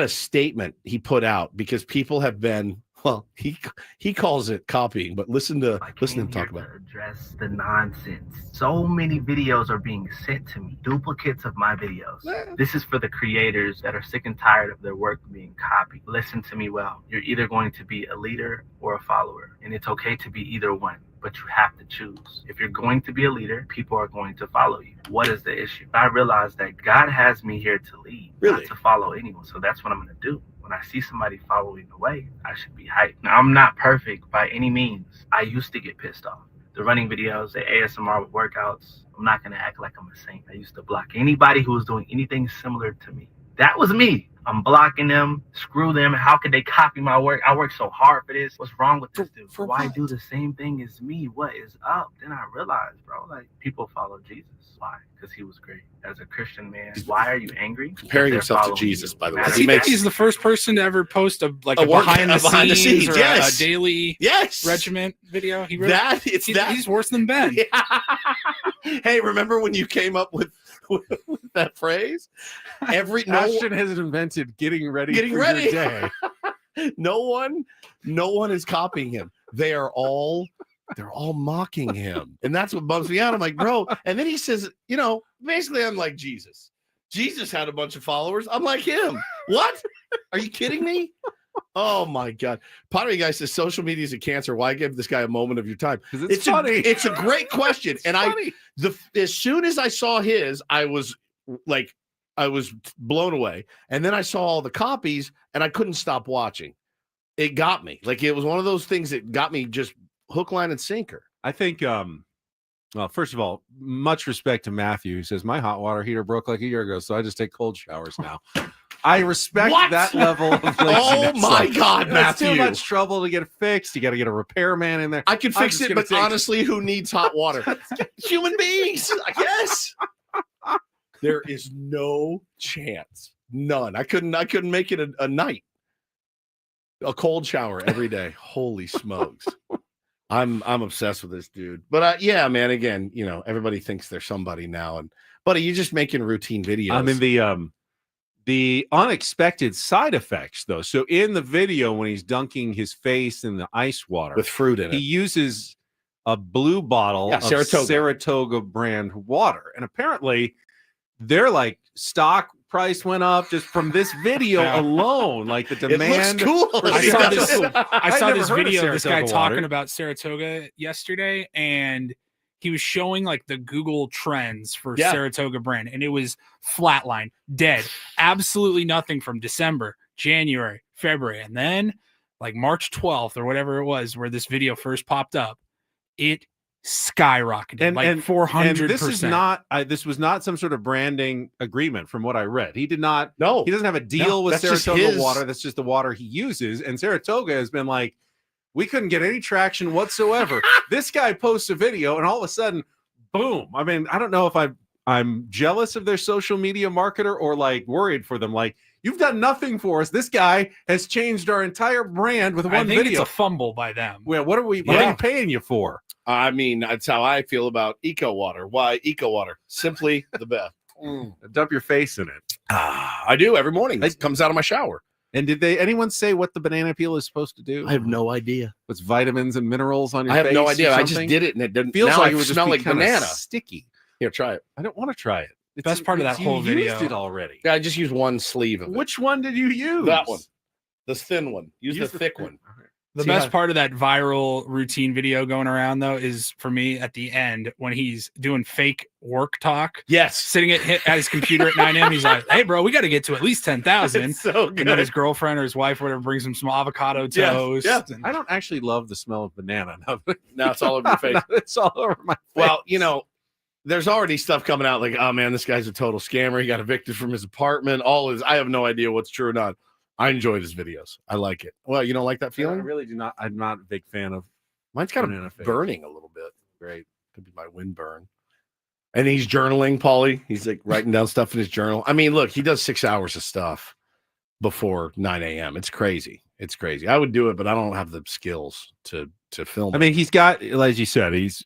a statement he put out because people have been Well, he calls it copying, but listen to him talk about it. Address the nonsense. So many videos are being sent to me, duplicates of my videos. This is for the creators that are sick and tired of their work being copied. Listen to me well. You're either going to be a leader or a follower, and it's okay to be either one, but you have to choose. If you're going to be a leader, people are going to follow you. What is the issue? I realized that God has me here to lead, not to follow anyone. So that's what I'm going to do. When I see somebody following the way, I should be hyped. Now, I'm not perfect by any means. I used to get pissed off. The running videos, the ASMR with workouts, I'm not going to act like I'm a saint. I used to block anybody who was doing anything similar to me. That was me. I'm blocking them. Screw them. How could they copy my work? I worked so hard for this. What's wrong with this dude? Why do the same thing as me? What is up? Then I realized, bro, like, people follow Jesus. Why? Because he was great. As a Christian man, why are you angry? Comparing himself to Jesus, by the way. He's the first person to ever post a behind the scenes or a daily regiment video. He really, he's worse than Ben. Hey, remember when you came up with that phrase? Ashton has invented getting ready for your day. no one is copying him. They're all mocking him, and that's what bums me out. I'm like, bro. And then he says, basically, I'm like Jesus. Jesus had a bunch of followers. I'm like him. What? Are you kidding me? Oh my God. Pottery Guy says social media is a cancer. Why give this guy a moment of your time? It's funny. It's a great question. And as soon as I saw his, I was blown away. And then I saw all the copies and I couldn't stop watching. It got me. Like, it was one of those things that got me just hook, line, and sinker. I think, well, first of all, much respect to Matthew, who says my hot water heater broke like a year ago, so I just take cold showers now. I respect that level of laziness. Oh my God, Matthew! It's too much trouble to get it fixed. You got to get a repairman in there. I can fix it, but honestly, who needs hot water? Human beings, I guess. There is no chance, none. I couldn't make it a night. A cold shower every day. Holy smokes! I'm obsessed with this dude. But yeah, man. Again, everybody thinks they're somebody now, and buddy, you're just making routine videos. I mean the unexpected side effects, though. So in the video, when he's dunking his face in the ice water with fruit in it, he uses a blue bottle of Saratoga brand water, and apparently their stock price went up just from this video alone. Like the demand. It looks cool. I saw this video of this guy water. talking about Saratoga yesterday, and he was showing the Google trends for Saratoga brand, and it was flatline, dead, absolutely nothing from December, January, February, and then March 12th or whatever it was where this video first popped up, it skyrocketed 400%. And this was not some sort of branding agreement from what I read. He did not. No, he doesn't have a deal with Saratoga water. That's just the water he uses. And Saratoga has been like, we couldn't get any traction whatsoever. This guy posts a video, and all of a sudden, boom. I mean, I don't know if I'm jealous of their social media marketer or worried for them. You've done nothing for us. This guy has changed our entire brand with one video. It's a fumble by them. Well, what are we paying you for? I mean, that's how I feel about Eco Water. Why Eco Water? Simply the best. Dump your face in it. I do every morning. It comes out of my shower. And did anyone say what the banana peel is supposed to do? I have no idea. What's vitamins and minerals on your face? I have no idea. I just did it, and it didn't. Feels now like it would smell like banana. Sticky. Here, try it. I don't want to try it. The best part of that whole video. Used it already. Yeah, I just used one sleeve of it. Which one did you use? That one. The thin one. Use the thick one. The best part of that viral routine video going around, though, is for me at the end when he's doing fake work talk. Yes. Sitting at his computer at 9 a.m. He's like, hey, bro, we got to get to at least 10,000. So good. And then his girlfriend or his wife or whatever brings him some avocado toast. Yeah. And I don't actually love the smell of banana. Now it's all over your face. It's all over my face. Well, there's already stuff coming out like, oh, man, this guy's a total scammer. He got evicted from his apartment. I have no idea what's true or not. I enjoy his videos. I like it. Well, you don't like that feeling? I really do not. I'm not a big fan of. Mine's kind of burning a little bit. Great. Could be my wind burn. And he's journaling, Paulie. He's writing down stuff in his journal. I mean, look, he does 6 hours of stuff before 9 a.m. It's crazy. It's crazy. I would do it, but I don't have the skills to film. I mean, he's got, as you said, he's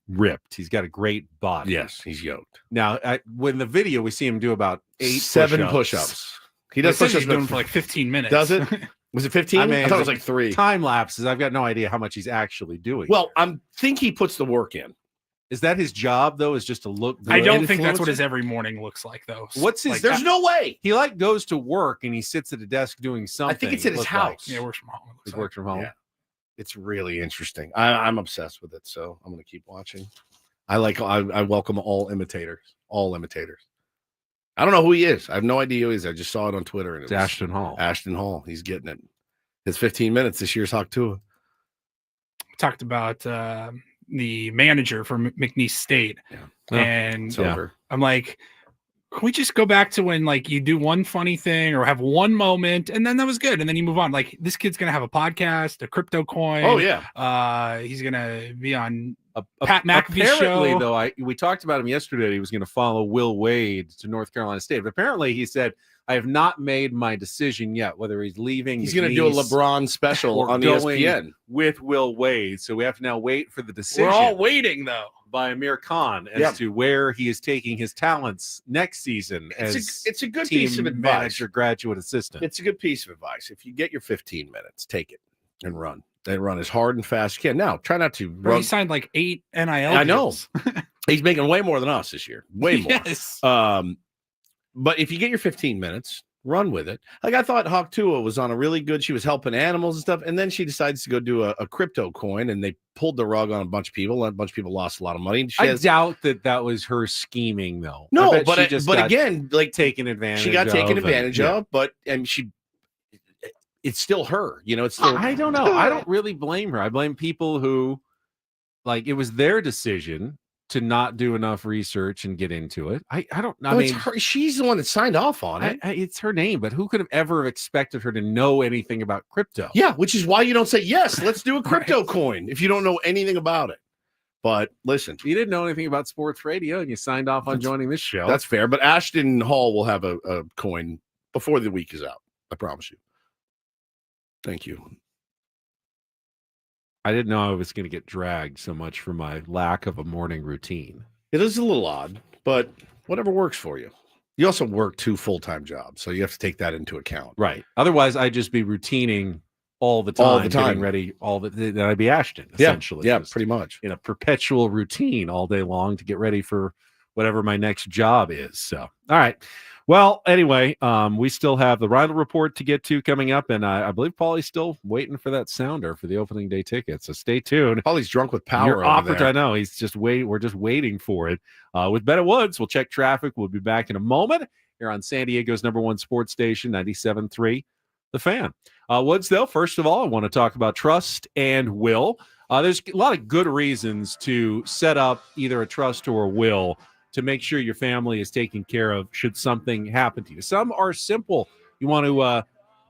ripped. He's got a great body. Yes, he's yoked. Now, when the video, we see him do about 7 push-ups. He does push-ups doing for 15 minutes. Does it? Was it 15? I thought it was like 3. Time lapses. I've got no idea how much he's actually doing. Well, I think he puts the work in. Is that his job though? Is just to look? I don't think that's what his every morning looks like though. What's his? Like, there's no way. He goes to work and he sits at a desk doing something. I think it's at his house. Yeah, works from home. He works from home. Yeah. It's really interesting. I'm obsessed with it, so I'm going to keep watching. I welcome all imitators. All imitators. I don't know who he is. I have no idea who he is. I just saw it on Twitter. And it's Ashton Hall. Ashton Hall. He's getting it. His 15 minutes this year's Hawk Tua. Talked about the manager for McNeese State. Yeah. And over. I'm like, can we just go back to when like you do one funny thing or have one moment and then that was good and then you move on? Like this kid's gonna have a podcast, a crypto coin. Oh yeah. He's gonna be on Pat McAfee's apparently, show. Though we talked about him yesterday. He was going to follow Will Wade to North Carolina State. But apparently, he said, "I have not made my decision yet whether he's leaving." He's going to do a LeBron special on ESPN with Will Wade. So we have to now wait for the decision. We're all waiting though by Amir Khan as to where he is taking his talents next season. It's a good team piece of advice. Manager, graduate assistant. It's a good piece of advice. If you get your 15 minutes, take it and run. They run as hard and fast as you can. Now, try not to run. He signed like 8 NIL I know. deals. He's making way more than us this year. Way more. Yes. But if you get your 15 minutes, run with it. Like I thought Hawk Tua was on a really good, she was helping animals and stuff. And then she decides to go do a crypto coin and they pulled the rug on a bunch of people. And a bunch of people lost a lot of money. I doubt that was her scheming though. No, but again, like taken advantage. She got taken advantage of, and it's still her, it's still. I don't know. I don't really blame her. I blame people who, like, it was their decision to not do enough research and get into it. I don't know. No, it's her. She's the one that signed off on it. It's her name, but who could have ever expected her to know anything about crypto? Yeah, which is why you don't say yes. Let's do a crypto coin if you don't know anything about it. But listen, you didn't know anything about sports radio, and you signed off on joining this show. That's fair. But Ashton Hall will have a coin before the week is out. I promise you. Thank you. I didn't know I was going to get dragged so much for my lack of a morning routine. It is a little odd, but whatever works for you. You also work 2 full-time jobs, so you have to take that into account. Right. Otherwise, I'd just be routining all the time, getting ready then I'd be Ashton, essentially. Yeah, pretty much. In a perpetual routine all day long to get ready for whatever my next job is. So, all right. Well, anyway, we still have the Rhino Report to get to coming up, and I believe Paulie's still waiting for that sounder for the opening day ticket. So stay tuned. Paulie's drunk with power. I know. He's just waiting. We're just waiting for it. With Bennett Woods, we'll check traffic. We'll be back in a moment here on San Diego's #1 sports station, 97.3, The Fan. Woods, though, first of all, I want to talk about trust and will. There's a lot of good reasons to set up either a trust or a will to make sure your family is taken care of should something happen to you. Some are simple. You want to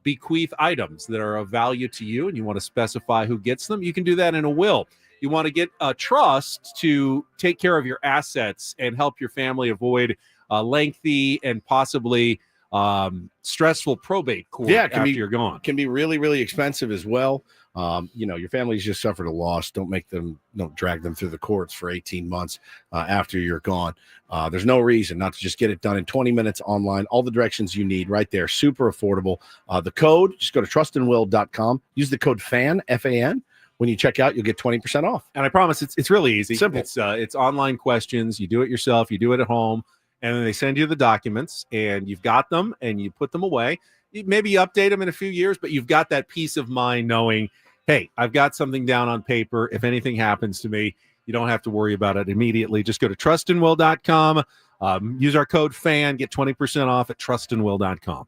bequeath items that are of value to you, and you want to specify who gets them. You can do that in a will. You want to get a trust to take care of your assets and help your family avoid lengthy and possibly stressful probate court after you're gone. Can be really, really expensive as well. Your family's just suffered a loss. Don't drag them through the courts for 18 months after you're gone. There's no reason not to just get it done in 20 minutes online. All the directions you need right there. Super affordable. The code, just go to trustandwill.com. Use the code FAN, F-A-N. When you check out, you'll get 20% off. And I promise it's really easy. Simple. It's online questions. You do it yourself. You do it at home. And then they send you the documents, and you've got them, and you put them away. Maybe you update them in a few years, but you've got that peace of mind knowing, hey, I've got something down on paper. If anything happens to me, you don't have to worry about it immediately. Just go to trustandwill.com. Use our code FAN. Get 20% off at trustandwill.com.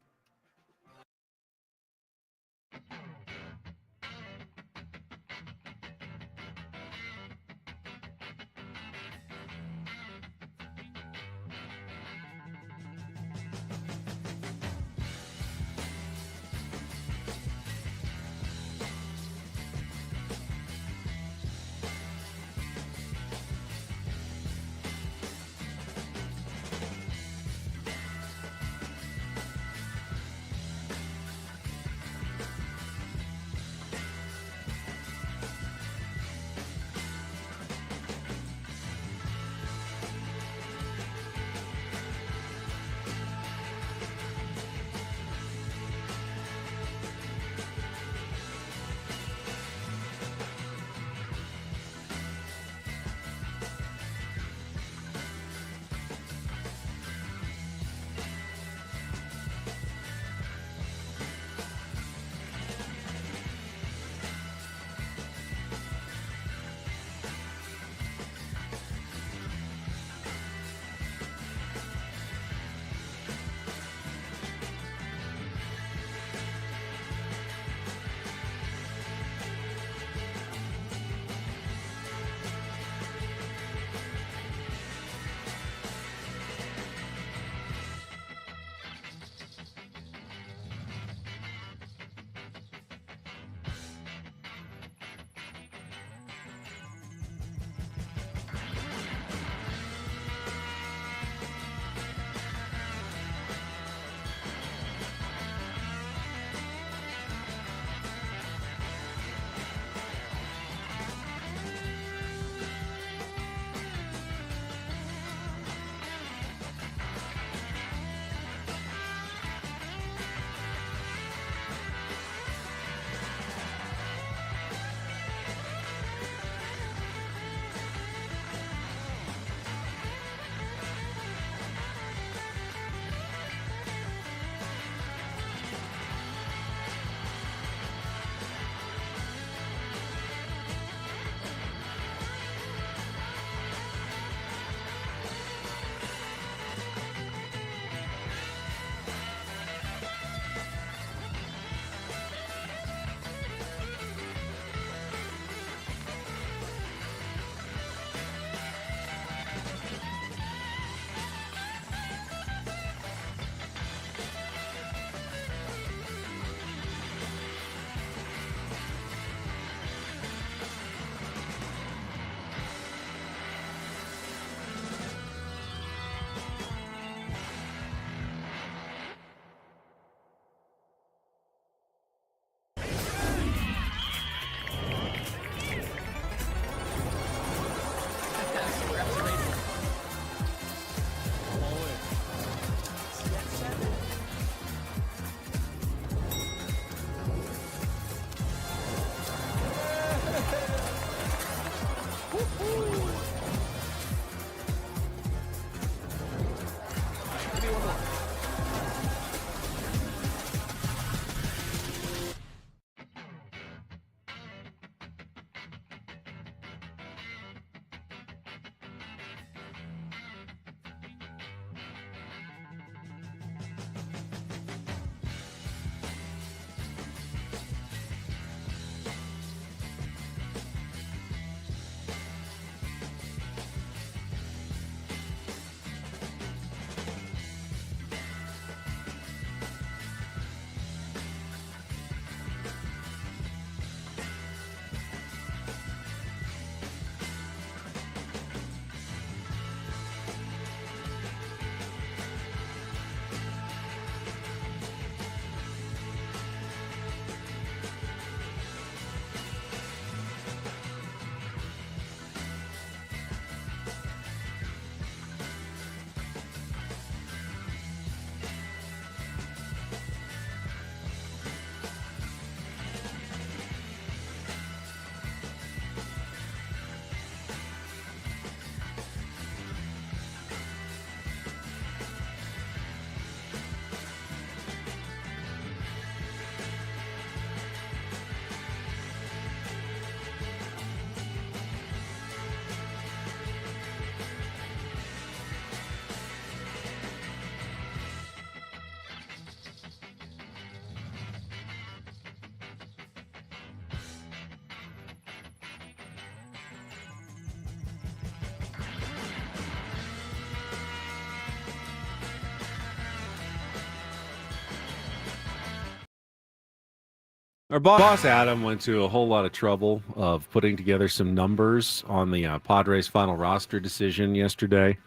Our boss Adam went to a whole lot of trouble of putting together some numbers on the Padres final roster decision yesterday.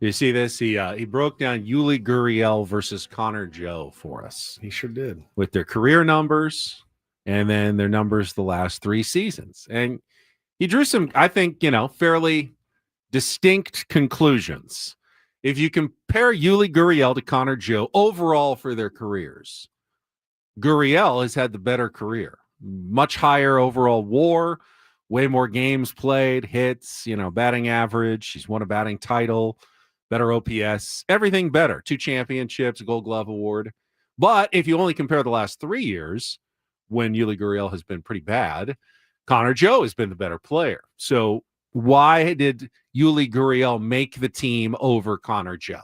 You see this? He broke down Yuli Gurriel versus Connor Joe for us. He sure did. With their career numbers and then their numbers the last 3 seasons. And he drew some, I think, fairly distinct conclusions. If you compare Yuli Gurriel to Connor Joe overall for their careers, Gurriel has had the better career, much higher overall WAR, way more games played, hits, batting average. He's won a batting title, better OPS, everything better. 2 championships, a Gold Glove Award. But if you only compare the last 3 years, when Yuli Gurriel has been pretty bad, Connor Joe has been the better player. So why did Yuli Gurriel make the team over Connor Joe?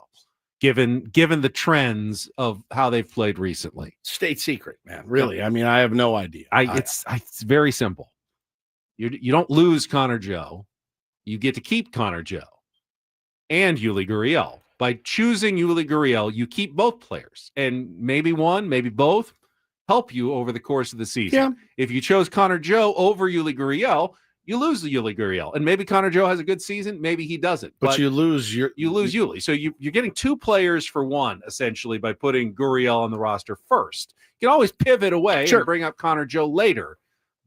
Given the trends of how they've played recently. State secret, man. Really. I mean, I have no idea. It's very simple. You don't lose Connor Joe. You get to keep Connor Joe and Yuli Gurriel. By choosing Yuli Gurriel, you keep both players. And maybe one, maybe both help you over the course of the season. Yeah. If you chose Connor Joe over Yuli Gurriel, you lose the Yuli Gurriel. And maybe Connor Joe has a good season. Maybe he doesn't. But you lose Yuli. So you're getting 2 players for one, essentially, by putting Gurriel on the roster first. You can always pivot away and bring up Connor Joe later.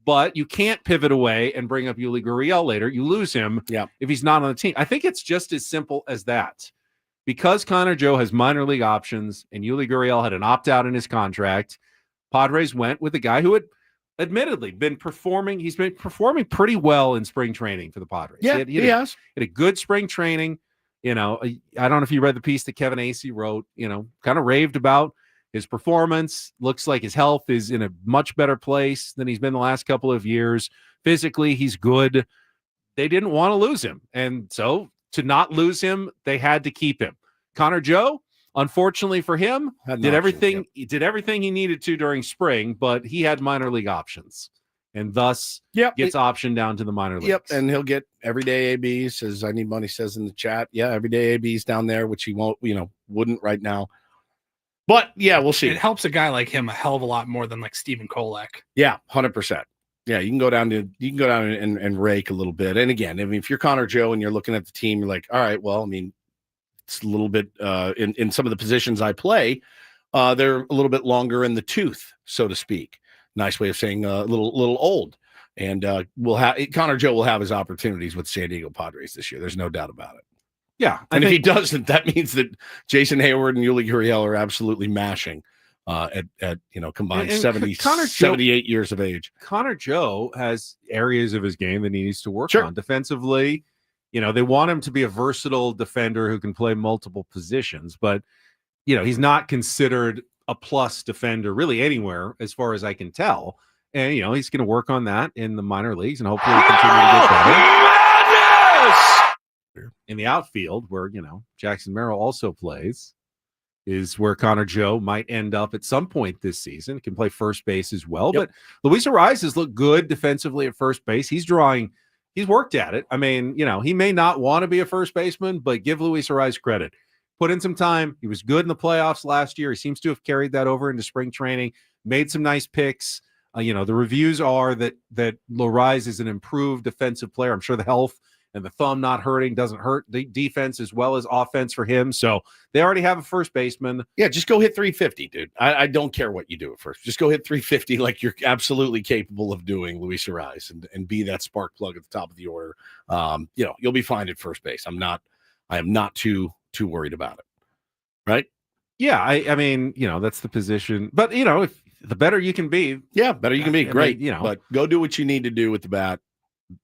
But you can't pivot away and bring up Yuli Gurriel later. You lose him if he's not on the team. I think it's just as simple as that. Because Connor Joe has minor league options and Yuli Gurriel had an opt-out in his contract, Padres went with a guy who had admittedly been performing. He's been performing pretty well in spring training for the Padres. Yeah, he has. Had a good spring training. I don't know if you read the piece that Kevin Acee wrote, kind of raved about his performance. Looks like his health is in a much better place than he's been the last couple of years. Physically, he's good. They didn't want to lose him. And so to not lose him, they had to keep him. Connor Joe, unfortunately for him, did everything he needed to during spring, but he had minor league options and thus gets optioned down to the minor leagues. Yep, and he'll get everyday AB, says I need money, says in the chat. Yeah, everyday AB's down there, which he won't, wouldn't right now. But yeah, we'll see. It helps a guy like him a hell of a lot more than like Stephen Kolek. Yeah, 100%. Yeah, you can go down and rake a little bit. And again, I mean, if you're Connor Joe and you're looking at the team, you're like, all right, well, I mean, it's a little bit in some of the positions I play, they're a little bit longer in the tooth, so to speak. Nice way of saying a little old. And Connor Joe will have his opportunities with San Diego Padres this year. There's no doubt about it. Yeah, and if he doesn't, that means that Jason Hayward and Yuli Gurriel are absolutely mashing at combined 78 years of age. Connor Joe has areas of his game that he needs to work on defensively. They want him to be a versatile defender who can play multiple positions, but he's not considered a plus defender really anywhere as far as I can tell. And he's going to work on that in the minor leagues and hopefully continue to get better. In the outfield, where Jackson Merrill also plays, is where Connor Joe might end up at some point this season. Can play first base as well. But Luis Arraez has looked good defensively at first base. He's worked at it. I mean, he may not want to be a first baseman, but give Luis Arraez credit. Put in some time. He was good in the playoffs last year. He seems to have carried that over into spring training, made some nice picks. The reviews are that Arraez is an improved defensive player. I'm sure the health and the thumb not hurting doesn't hurt the defense as well as offense for him. So they already have a first baseman. Yeah, just go hit 350, dude. I don't care what you do at first. Just go hit 350 like you're absolutely capable of doing, Luis Arraez, and be that spark plug at the top of the order. You'll be fine at first base. I am not too worried about it. Right? Yeah, I mean, that's the position. But, if the better you can be. Yeah, better you can be. Great. But go do what you need to do with the bat.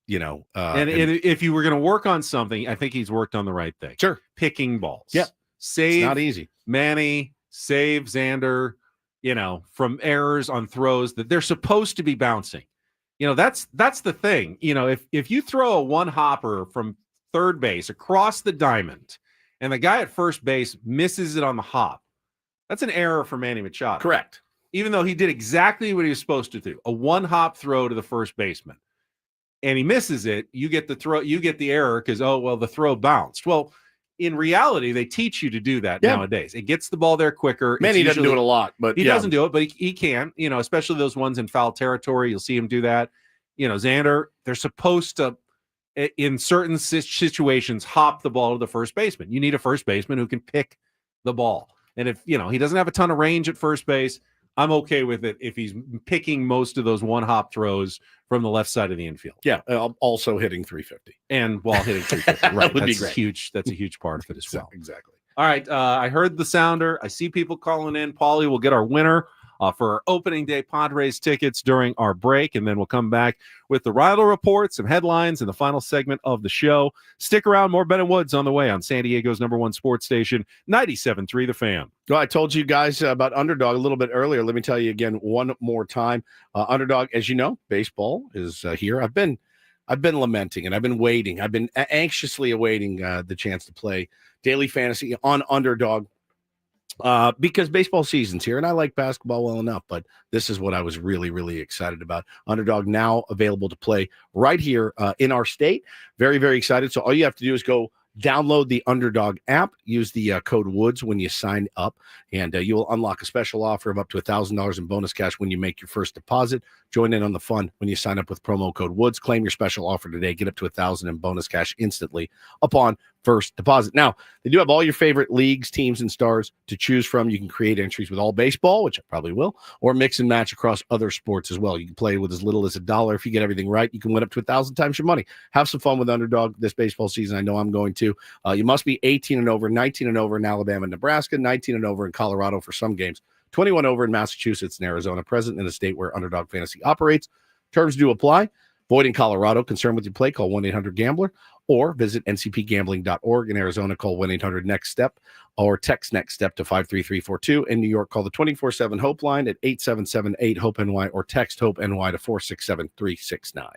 And if you were going to work on something, I think he's worked on the right thing. Sure. Picking balls. Yeah. Save it's not easy. Manny, save Xander, from errors on throws that they're supposed to be bouncing. That's the thing. If you throw a one hopper from third base across the diamond and the guy at first base misses it on the hop, that's an error for Manny Machado. Correct. Even though he did exactly what he was supposed to do, a one hop throw to the first baseman. And he misses it, you get the error because, the throw bounced. Well, in reality, they teach you to do that Yeah. nowadays. It gets the ball there quicker. Man, It's he doesn't do usually- it a lot, but he yeah. doesn't do it, but he can, especially those ones in foul territory. You'll see him do that. Xander, they're supposed to, in certain situations, hop the ball to the first baseman. You need a first baseman who can pick the ball. And if, he doesn't have a ton of range at first base, I'm okay with it if he's picking most of those one-hop throws from the left side of the infield. Yeah, also hitting 350. And while hitting 350. Right. That would be That's great. huge. That's a huge part of it as well. Exactly. All right. I heard the sounder. I see people calling in. Paulie will get our winner for our opening day Padres tickets during our break, and then we'll come back with the Rival Report, some headlines, and the final segment of the show. Stick around. More Ben and Woods on the way on San Diego's #1 sports station, 97.3 The Fan. Well, I told you guys about Underdog a little bit earlier. Let me tell you again one more time. Underdog, as you know, baseball is here. I've been lamenting and I've been waiting. I've been anxiously awaiting the chance to play daily fantasy on Underdog because baseball season's here, and I like basketball well enough, but this is what I was really, really excited about. Underdog now available to play right here in our state. Very, very excited. So all you have to do is go download the Underdog app, use the code WOODS when you sign up, and you will unlock a special offer of up to $1,000 in bonus cash when you make your first deposit. Join in on the fun when you sign up with promo code WOODS. Claim your special offer today. Get up to $1,000 in bonus cash instantly upon first deposit. Now, they do have all your favorite leagues, teams, and stars to choose from. You can create entries with all baseball, which I probably will, or mix and match across other sports as well. You can play with as little as $1. If you get everything right, you can win up to 1,000 times your money. Have some fun with Underdog this baseball season. I know I'm going to. You must be 18 and over, 19 and over in Alabama and Nebraska, 19 and over in Colorado for some games, 21 over in Massachusetts and Arizona, present in a state where Underdog Fantasy operates. Terms do apply. Void in Colorado. Concerned with your play, call 1-800-GAMBLER or visit ncpgambling.org. In Arizona, call 1-800-NEXT-STEP or text NEXT STEP to 53342. In New York, call the 24/7 HOPE line at 877-8-HOPE-NY or text HOPE-NY to 467-369.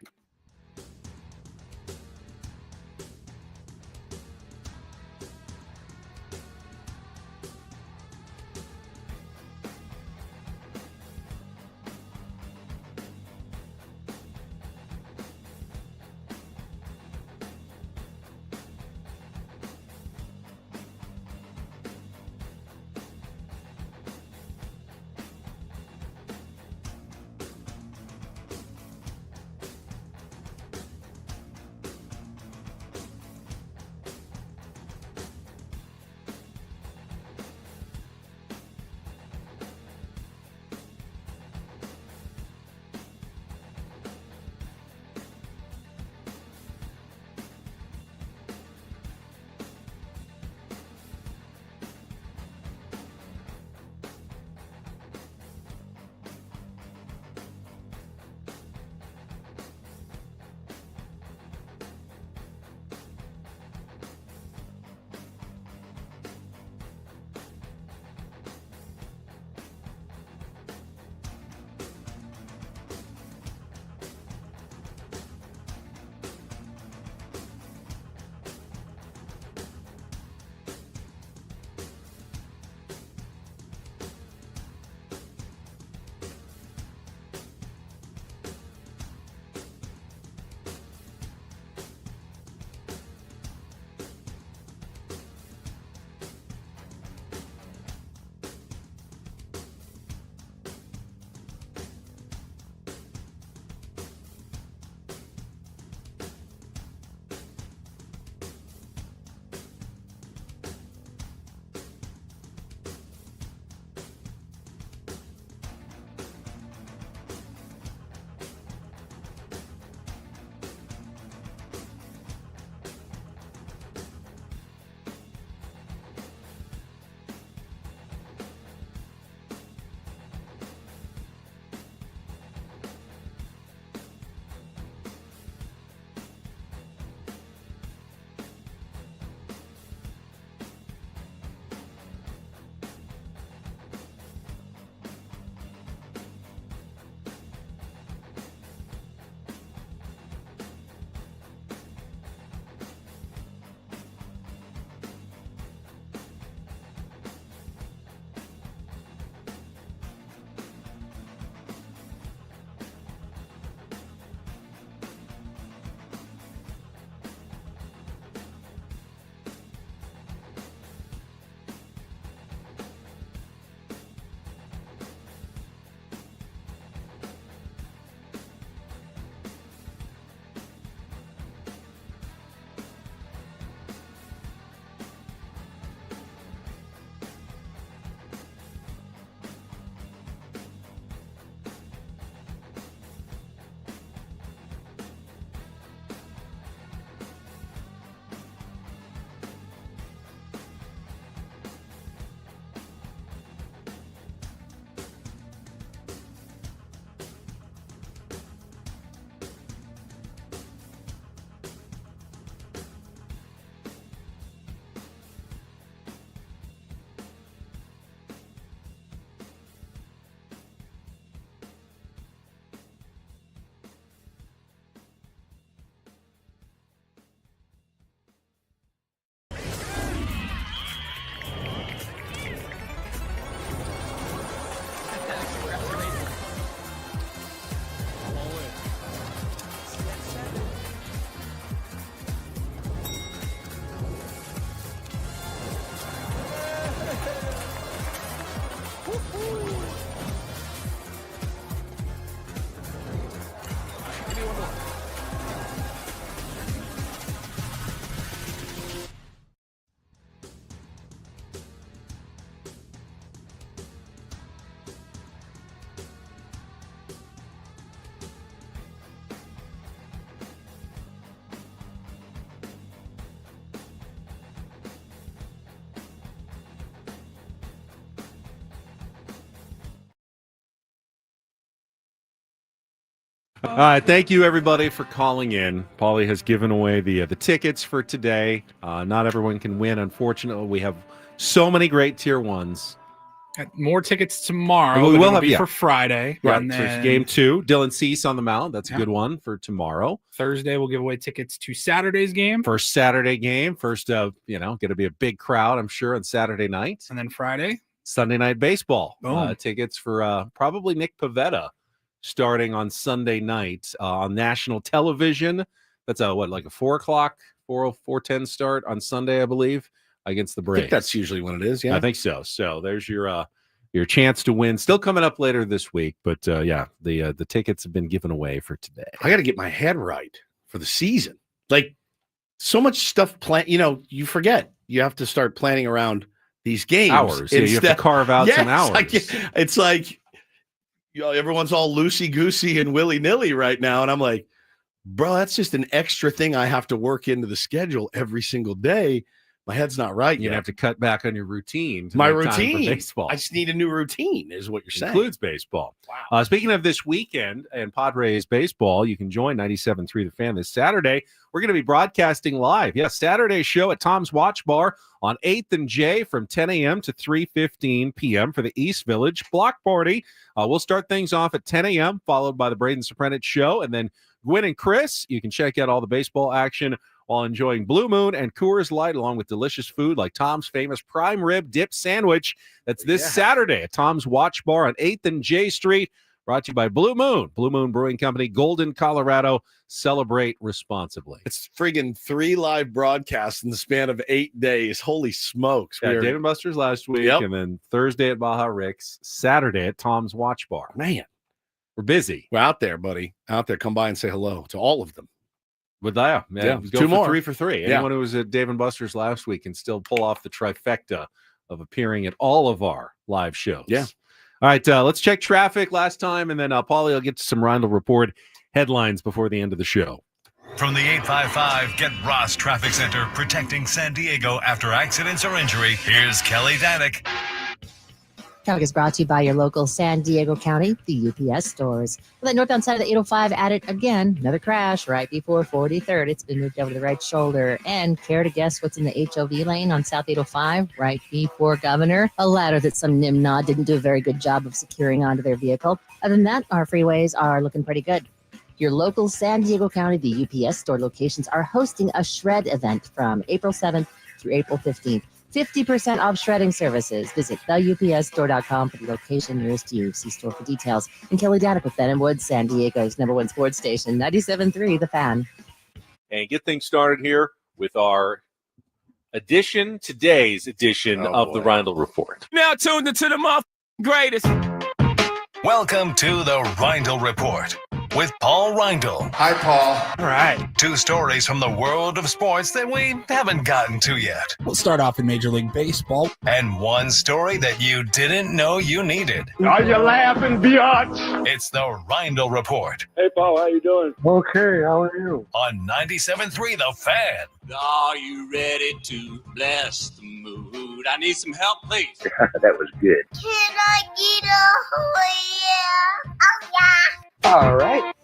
All right, thank you everybody for calling in. Paulie has given away the tickets for today. Not everyone can win, unfortunately. We have so many great tier ones. Got more tickets tomorrow. We but will it'll have be for Friday. Yeah, and so then game 2. Dylan Cease on the mound. That's a good one for tomorrow. Thursday we'll give away tickets to Saturday's game. First Saturday game. First, going to be a big crowd, I'm sure, on Saturday night. And then Friday, Sunday Night Baseball. Boom. Tickets for probably Nick Pivetta starting on Sunday night on national television. That's like a 4:00, 4:10 start on Sunday, I believe, against the Braves. I think that's usually when it is. Yeah, I think so. So there's your chance to win. Still coming up later this week, but the tickets have been given away for today. I got to get my head right for the season. Like so much stuff you forget. You have to start planning around these games. Hours. Yeah, you have to carve out some hours. It's like everyone's all loosey-goosey and willy-nilly right now. And I'm like, bro, that's just an extra thing I have to work into the schedule every single day. My head's not right yet. You have to cut back on your routine. My routine. Baseball. I just need a new routine, is what you're saying. Includes baseball. Wow. Speaking of this weekend and Padres baseball, you can join 97.3 The Fan this Saturday. We're going to be broadcasting live. Yeah, Saturday show at Tom's Watch Bar on 8th and J from 10 a.m. to 3:15 p.m. for the East Village Block Party. We'll start things off at 10 a.m., followed by the Braden Sopranich show. And then Gwen and Chris, you can check out all the baseball action while enjoying Blue Moon and Coors Light, along with delicious food like Tom's famous prime rib dip sandwich. That's this Saturday at Tom's Watch Bar on 8th and J Street. Brought to you by Blue Moon Brewing Company, Golden, Colorado. Celebrate responsibly. It's friggin' 3 live broadcasts in the span of 8 days. Holy smokes. Yeah, Dave & Buster's last week, and then Thursday at Baja Rick's, Saturday at Tom's Watch Bar. Man, we're busy. We're out there, buddy. Out there. Come by and say hello to all of them. But go 2 for more. 3 for 3. Anyone who was at Dave & Buster's last week can still pull off the trifecta of appearing at all of our live shows. Yeah. All right, let's check traffic last time, and then Paulie will get to some Rindle Report headlines before the end of the show. From the 855 Get Ross Traffic Center, protecting San Diego after accidents or injury, here's Kelly Danick. Traffic is brought to you by your local San Diego County, the UPS stores. On that northbound side of the 805, added again, another crash right before 43rd. It's been moved over to the right shoulder. And care to guess what's in the HOV lane on South 805, right before Governor? A ladder that some nimnod didn't do a very good job of securing onto their vehicle. Other than that, our freeways are looking pretty good. Your local San Diego County, the UPS store locations are hosting a shred event from April 7th through April 15th. 50% off shredding services. Visit theupsstore.com for the location nearest you. See store for details. And Kelly Danick with Ben & Woods, San Diego's #1 sports station, 97.3 The Fan. And get things started here with our today's edition of the Rindle Report. Now tuned into the greatest. Welcome to the Rindle Report with Paul Rindle. Hi, Paul. All right. 2 stories from the world of sports that we haven't gotten to yet. We'll start off in Major League Baseball. And 1 story that you didn't know you needed. Are you laughing, biatch? It's the Rindle Report Hey, Paul, how you doing? Okay, how are you? on 97.3 The Fan. Are you ready to bless the mood? I need some help, please. That was good. Can I get a yeah? Oh, yeah. All right.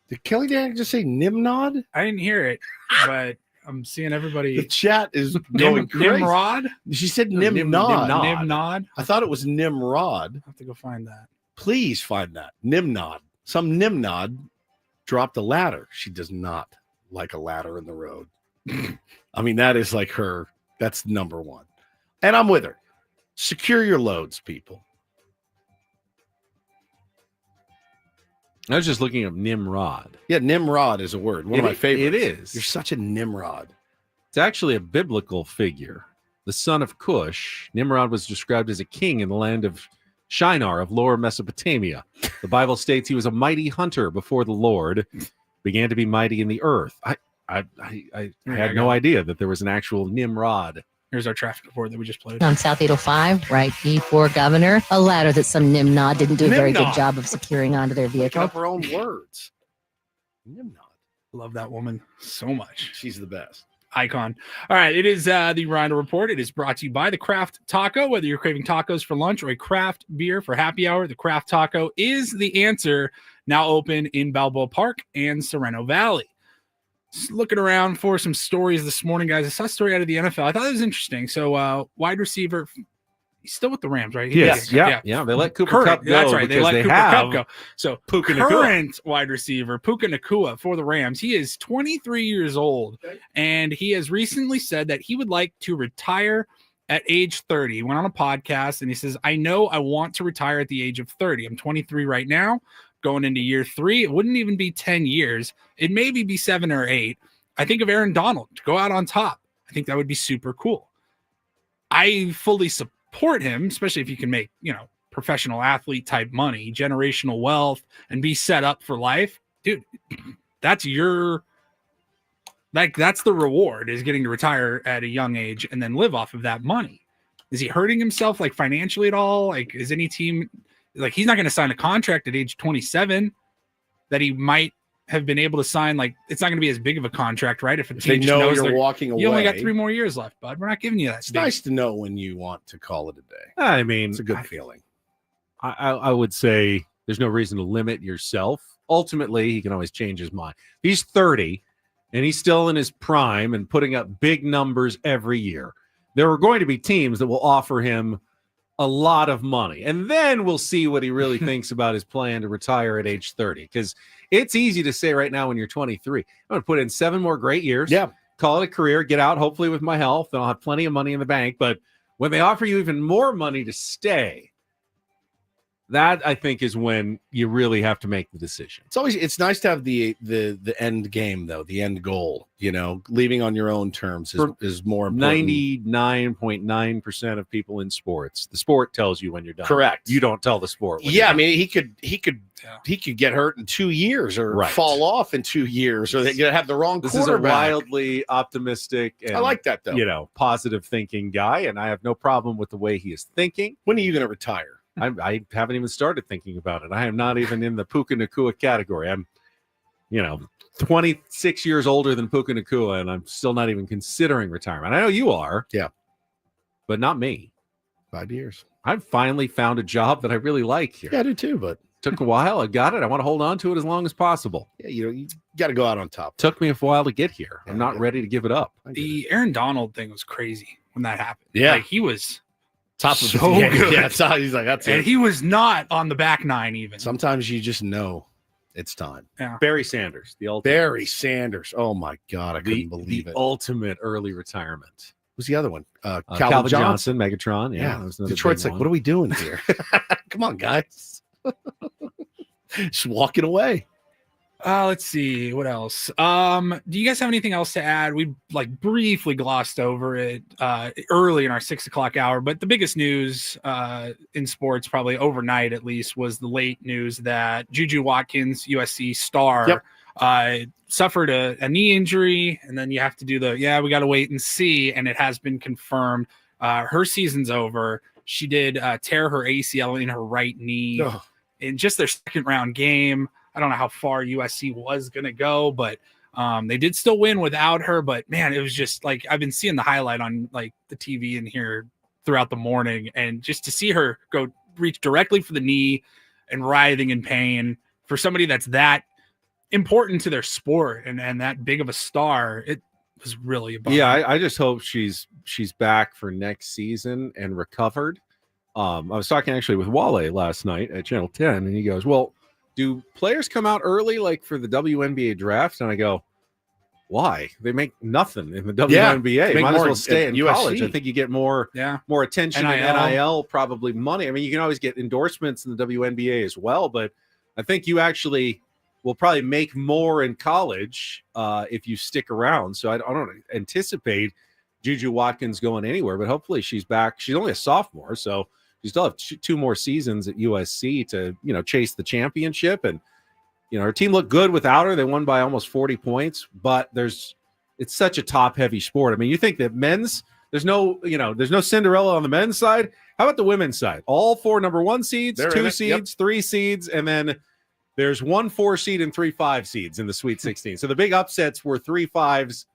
Did Kelly Danick just say Nimnod? I didn't hear it, but I'm seeing everybody. The chat is going crazy. Nimrod? She said No, Nimnod. Nimnod? I thought it was Nimrod. I have to go find that. Please find that. Nimnod. Some Nimnod dropped a ladder. She does not like a ladder in the road. I mean, that is like her. That's number 1. And I'm with her. Secure your loads, people. I was just looking up Nimrod. Yeah, Nimrod is a word. One of my favorites. It is. You're such a Nimrod. It's actually a biblical figure. The son of Cush, Nimrod was described as a king in the land of Shinar of Lower Mesopotamia. The Bible states he was a mighty hunter before the Lord began to be mighty in the earth. I had no idea that there was an actual Nimrod. Here's our traffic report that we just played. On South 805, right before Governor, a ladder that some nimnod didn't do a very good Nimnod. job of securing onto their Making vehicle. up her own words. Nimnod. Love that woman so much. She's the best. Icon. All right, it is the Rindle Report. It is brought to you by the Craft Taco. Whether you're craving tacos for lunch or a craft beer for happy hour, the Craft Taco is the answer. now open in Balboa Park and Sereno Valley. Just looking around for some stories this morning, guys. I saw a story out of the NFL. I thought it was interesting. So, wide receiver, he's still with the Rams, right? Yes. Yeah. They let Cooper Kupp go. That's right. They let Cooper Kupp go. So, Puka current wide receiver, Puka Nacua for the Rams, he is 23 years old, and he has recently said that he would like to retire at age 30. He went on a podcast, and he says, I know I want to retire at the age of 30. I'm 23 right now, going into year 3. It wouldn't even be 10 years. It maybe be 7 or 8. I think of Aaron Donald to go out on top. I think that would be super cool. I fully support him, especially if you can make, professional athlete type money, generational wealth, and be set up for life. Dude, that's that's the reward, is getting to retire at a young age and then live off of that money. Is he hurting himself financially at all? Is any team he's not going to sign a contract at age 27 that he might have been able to sign? It's not going to be as big of a contract, right? If a team they know knows you're walking away, you only got 3 more years left, bud. We're not giving you that. It's nice to know when you want to call it a day. I mean, it's a good feeling. I would say there's no reason to limit yourself. Ultimately, he can always change his mind. He's 30 and he's still in his prime and putting up big numbers every year. There are going to be teams that will offer him a lot of money, and then we'll see what he really thinks about his plan to retire at age 30. Because it's easy to say right now when you're 23, I'm going to put in 7 more great years. Yeah. Call it a career, get out, hopefully with my health, and I'll have plenty of money in the bank. But when they offer you even more money to stay, that I think is when you really have to make the decision. It's nice to have the end game, though, the end goal. Leaving on your own terms is more important. 99.9% of people in sports, the sport tells you when you're done. Correct. You don't tell the sport. Yeah, I mean, he could get hurt in 2 years, or fall off in 2 years, or they have the wrong This quarterback. is a wildly optimistic and I like that, though. Positive thinking guy, and I have no problem with the way he is thinking. When are you going to retire? I haven't even started thinking about it. I am not even in the Puka Nacua category. I'm, 26 years older than Puka Nacua, and I'm still not even considering retirement. I know you are. Yeah. But not me. 5 years. I've finally found a job that I really like here. Yeah, I do too, but took a while. I got it. I want to hold on to it as long as possible. Yeah, you got to go out on top. Took me a while to get here. I'm not ready to give it up. The Aaron Donald thing was crazy when that happened. Yeah. He was top of so the game. good. Yeah, he's like, that's and it. he was not on the back 9 even. Sometimes you just know it's time. Yeah. Barry Sanders, the ultimate. Barry Sanders. Oh my God, I couldn't believe it. Ultimate early retirement. Who's the other one? Calvin Johnson, Megatron. Yeah, that was another Detroit's big like, one. what are we doing here? Come on, guys. Just walking away. Let's see what else. Do you guys have anything else to add? We briefly glossed over it early in our 6 o'clock hour, but the biggest news in sports, probably overnight at least, was the late news that Juju Watkins, USC star, suffered a knee injury, and then you have to do we got to wait and see, and it has been confirmed. Her season's over. She did tear her ACL in her right knee in just their second round game. I don't know how far USC was going to go, but they did still win without her. But, man, it was just I've been seeing the highlight on the TV in here throughout the morning. And just to see her go reach directly for the knee and writhing in pain for somebody that's that important to their sport and that big of a star, it was really a bummer. Yeah, I just hope she's back for next season and recovered. I was talking actually with Wale last night at Channel 10, and he goes, well, do players come out early for the WNBA draft? And I go, why? They make nothing in the WNBA. Might as well stay in college. I think you get more attention and NIL, probably money. I mean, you can always get endorsements in the WNBA as well, but I think you actually will probably make more in college if you stick around. So I don't anticipate Juju Watkins going anywhere, but hopefully she's back. She's only a sophomore, so you still have 2 more seasons at USC to, chase the championship. And, her team looked good without her. They won by almost 40 points, but it's such a top heavy sport. I mean, you think that there's no Cinderella on the men's side. How about the women's side? All 4 number 1 seeds, 2 seeds, 3 seeds. And then there's 1 4 seed and 3 5 seeds in the Sweet 16. So the big upsets were 3 5s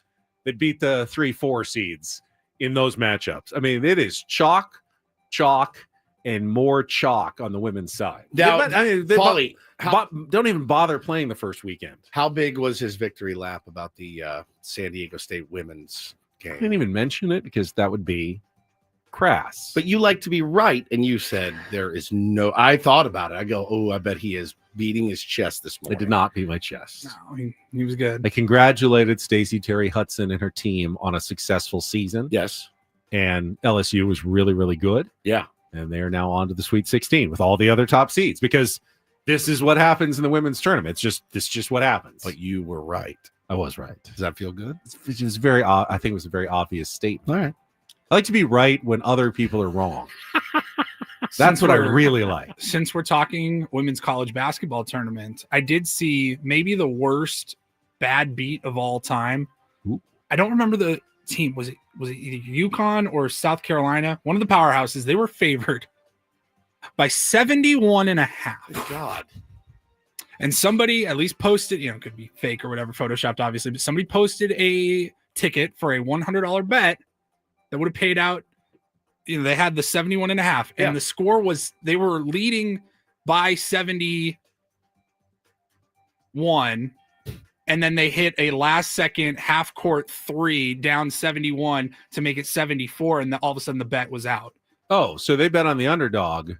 that beat the 3 4 seeds in those matchups. I mean, it is chalk, and more chalk on the women's side. Now, Paulie, don't even bother playing the first weekend. How big was his victory lap about the San Diego State women's game? I didn't even mention it because that would be crass. But you like to be right, and you said there is no. I thought about it. I go, oh, I bet he is beating his chest this morning. They did not beat my chest. No, he was good. I congratulated Stacey Terry Hudson and her team on a successful season. Yes. And LSU was really, really good. Yeah. And they are now on to the Sweet 16 with all the other top seeds because this is what happens in the women's tournament. It's just what happens. But you were right. I was right. Does that feel good? It was very. I think it was a very obvious statement. All right. I like to be right when other people are wrong. That's what I really like. Since we're talking women's college basketball tournament, I did see maybe the worst bad beat of all time. Ooh. I don't remember the team. Was it either UConn or South Carolina? One of the powerhouses. They were favored by 71.5. God. And somebody at least posted, it could be fake or whatever, photoshopped obviously, but somebody posted a ticket for a $100 bet that would have paid out. They had the 71.5, and the score was they were leading by 71, and then they hit a last second half court 3 down 71 to make it 74, and all of a sudden the bet was out. Oh, so they bet on the underdog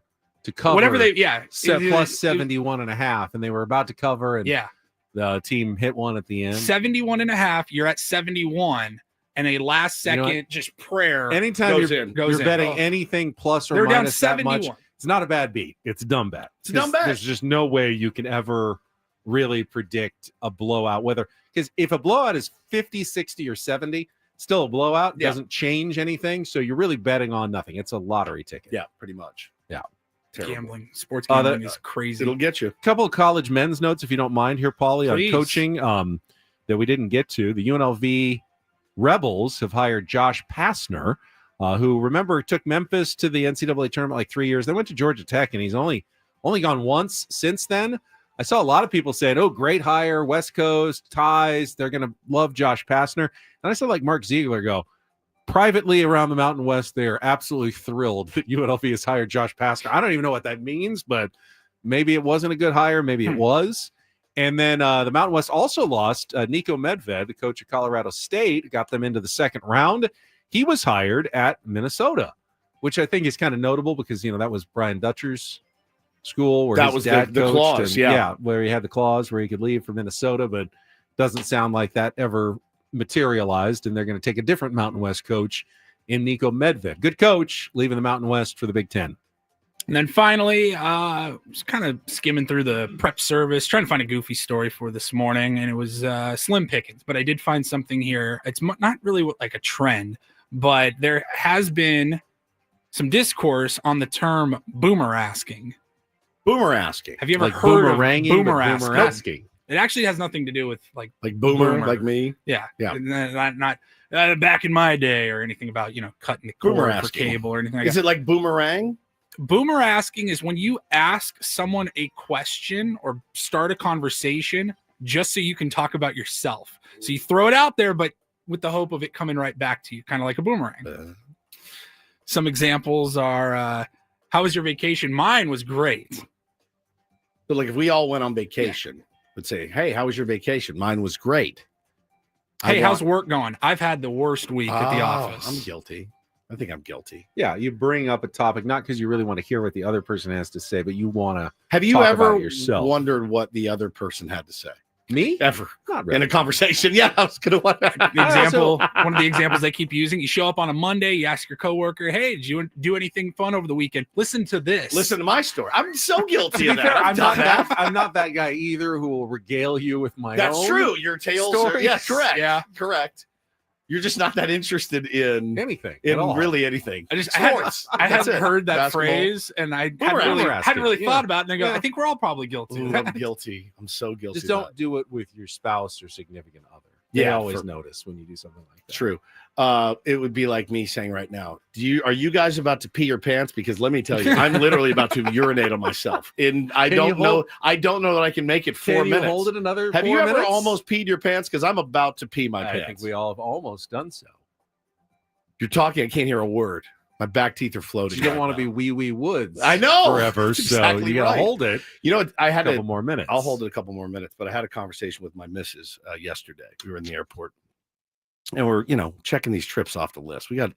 to cover whatever they plus 71.5, and they were about to cover, and the team hit one at the end. 71.5, you're at 71. And a last second just prayer. Anytime you're betting anything plus or minus that much, it's not a bad beat. It's a dumb bet. It's a dumb bet. There's just no way you can ever really predict a blowout. Because if a blowout is 50, 60, or 70, still a blowout. It doesn't change anything. So you're really betting on nothing. It's a lottery ticket. Yeah, pretty much. Yeah. Gambling, sports gambling is crazy. It'll get you. A couple of college men's notes, if you don't mind here, Paulie, Please. on coaching that we didn't get to. The UNLV Rebels have hired Josh Pastner, who, remember, took Memphis to the NCAA tournament like 3 years. They went to Georgia Tech, and he's only gone once since then. I saw a lot of people saying, oh, great hire, West Coast, ties. They're going to love Josh Pastner. And I saw like Mark Ziegler go, privately around the Mountain West, they are absolutely thrilled that UNLV has hired Josh Pastner. I don't even know what that means, but maybe it wasn't a good hire. Maybe it was. And then the Mountain West also lost Nico Medved, the coach of Colorado State, got them into the second round. He was hired at Minnesota, which I think is kind of notable because, that was Brian Dutcher's school where that his was dad the coached. clause, And, where he had the clause where he could leave for Minnesota, but doesn't sound like that ever materialized. And they're going to take a different Mountain West coach in Nico Medved. Good coach, leaving the Mountain West for the Big Ten. And then finally, just kind of skimming through the prep service, trying to find a goofy story for this morning, and it was slim pickings. But I did find something here. It's not really like a trend, but there has been some discourse on the term boomerasking. Boomerasking. Have you ever like heard boomeranging, of boomerasking? boomerasking? It actually has nothing to do with like boomer, like me. Yeah. Yeah. Not back in my day or anything about, cutting the cord for cable or anything like that. Is it like boomerang? Boomerasking is when you ask someone a question or start a conversation just so you can talk about yourself. So you throw it out there, but with the hope of it coming right back to you, kind of like a boomerang. Some examples are, how was your vacation? Mine was great. But like if we all went on vacation, would say, hey, how was your vacation? Mine was great. Hey, how's work going? I've had the worst week at the office. I'm guilty. I think I'm guilty. Yeah, you bring up a topic, not because you really want to hear what the other person has to say, but you want to Have you talk ever about yourself. wondered what the other person had to say? Me? Ever. Not really. In a conversation. Yeah, I was going to wonder. One of the examples they keep using, you show up on a Monday, you ask your coworker, hey, did you do anything fun over the weekend? Listen to this. Listen to my story. I'm so guilty To of be that. fair, I've I'm not that guy either who will regale you with my That's own true. Your tales are, stories. yeah, correct. Yeah. Correct. You're just not that interested in anything. In at all. really anything. I Sports. hadn't heard that Basketball. phrase, and I Boomerang. hadn't really Yeah. thought about it. And I go, Yeah. I think we're all probably guilty. Ooh, I'm guilty. I'm so guilty. Just of don't that. do it with your spouse or significant other. They Yeah, always notice when you do something like that. True. It would be like me saying right now, are you guys about to pee your pants? Because let me tell you, I'm literally about to urinate on myself. And I don't know that I can make it 4 minutes. Can you hold it another Have 4 you ever minutes? almost peed your pants? Because I'm about to pee my pants. I think we all have almost done so. You're talking, I can't hear a word. My back teeth are floating. You don't right want to now. be wee wee woods. I know forever. That's So exactly you got to right. hold it. You know, I had a couple more minutes. I'll hold it a couple more minutes, but I had a conversation with my missus yesterday. We were in the airport, and we're checking these trips off the list. We got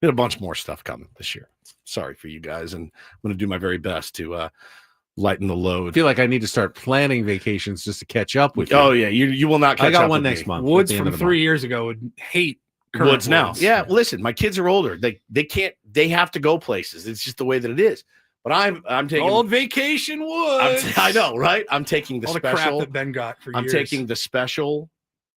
a bunch more stuff coming this year. Sorry for you guys, and I'm going to do my very best to lighten the load. I feel like I need to start planning vacations just to catch up with you. Oh yeah, you will not catch up. I got one with next me. month. Woods from 3 years ago would hate current Woods now. Woods. Yeah, listen, my kids are older. They can't. They have to go places. It's just the way that it is. But I'm taking old vacation Woods. I know, right? I'm taking the All special. the crap that Ben got for I'm years. taking the special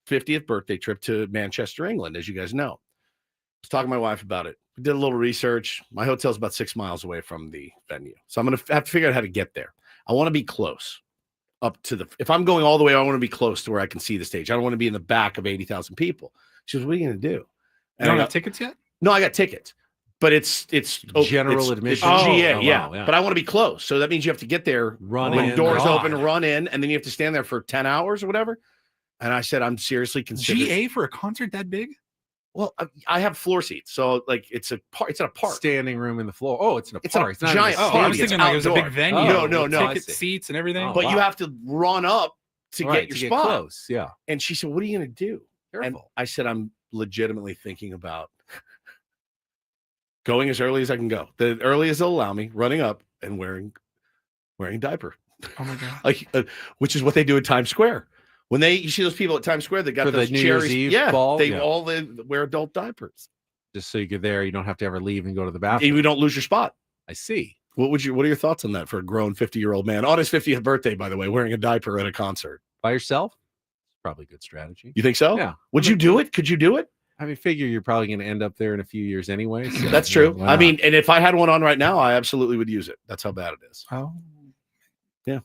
50th birthday trip to Manchester, England, as you guys know. I was talking to my wife about it. We did a little research. My hotel's about 6 miles away from the venue, so I'm going to have to figure out how to get there. I want to be close up to the. If I'm going all the way, I want to be close to where I can see the stage. I don't want to be in the back of 80,000 people. She goes, "What are you going to do?" You don't have tickets yet? No, I got tickets, but it's general admission. It's GA, Oh, yeah. wow, yeah. But I want to be close, so that means you have to get there, Run when in. doors God. open, run in, and then you have to stand there for 10 hours or whatever. And I said, I'm seriously considering GA for a concert that big? Well, I have floor seats, so like it's a park. It's in a park. Standing room in the floor. Oh, it's in a It's a park. It's not giant even a Oh, I was stadium. thinking It's like it was a big outdoor. venue. No. Ticket seats and everything. Oh, But you wow. have to run up to Right, get your to spot. close. Yeah. And she said, "What are you going to do?" And Careful. I said, "I'm legitimately thinking about going as early as I can go. The earliest they'll allow me, running up and wearing a diaper." Oh my god! Like, which is what they do at Times Square. When you see those people at Times Square, they got For those the New Year's cherries. Eve Yeah, ball? they Yeah. all wear adult diapers. Just so you get there, you don't have to ever leave and go to the bathroom. You don't lose your spot. I see. What are your thoughts on that for a grown 50-year-old man on his 50th birthday, by the way, wearing a diaper at a concert? By yourself? It's probably a good strategy. You think so? Yeah. Would you do it? Could you do it? I mean, figure you're probably going to end up there in a few years anyway. So, That's true. why I not? mean, and if I had one on right now, I absolutely would use it. That's how bad it is. Oh, yeah.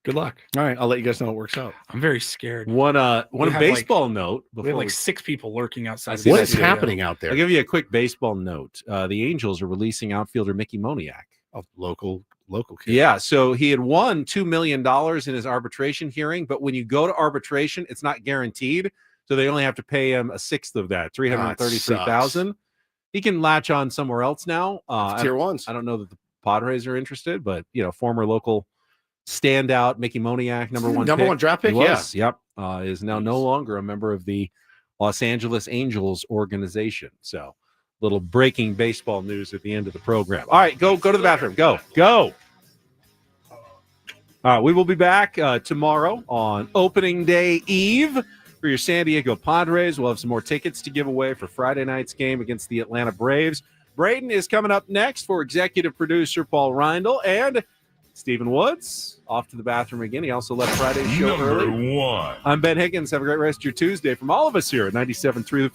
Good luck. All right, I'll let you guys know it works out. I'm very scared. One have, baseball note. We have like 6 people lurking outside. What is happening out there? I'll give you a quick baseball note. The Angels are releasing outfielder Mickey Moniak. A local kid. Yeah, so he had won $2 million in his arbitration hearing, but when you go to arbitration, it's not guaranteed. So they only have to pay him a sixth of that, $333,000. He can latch on somewhere else now. Tier ones. I don't know that the Padres are interested, but former local standout Mickey Moniak, number one draft pick. He was, yep, is now no longer a member of the Los Angeles Angels organization. So, little breaking baseball news at the end of the program. All right, go to the bathroom. Go. All right, we will be back tomorrow on opening day eve for your San Diego Padres. We'll have some more tickets to give away for Friday night's game against the Atlanta Braves. Braden is coming up next for executive producer Paul Reindl and Stephen Woods off to the bathroom again. He also left Friday's show early. Number 1. I'm Ben Higgins. Have a great rest of your Tuesday from all of us here at 97.3 The Fan.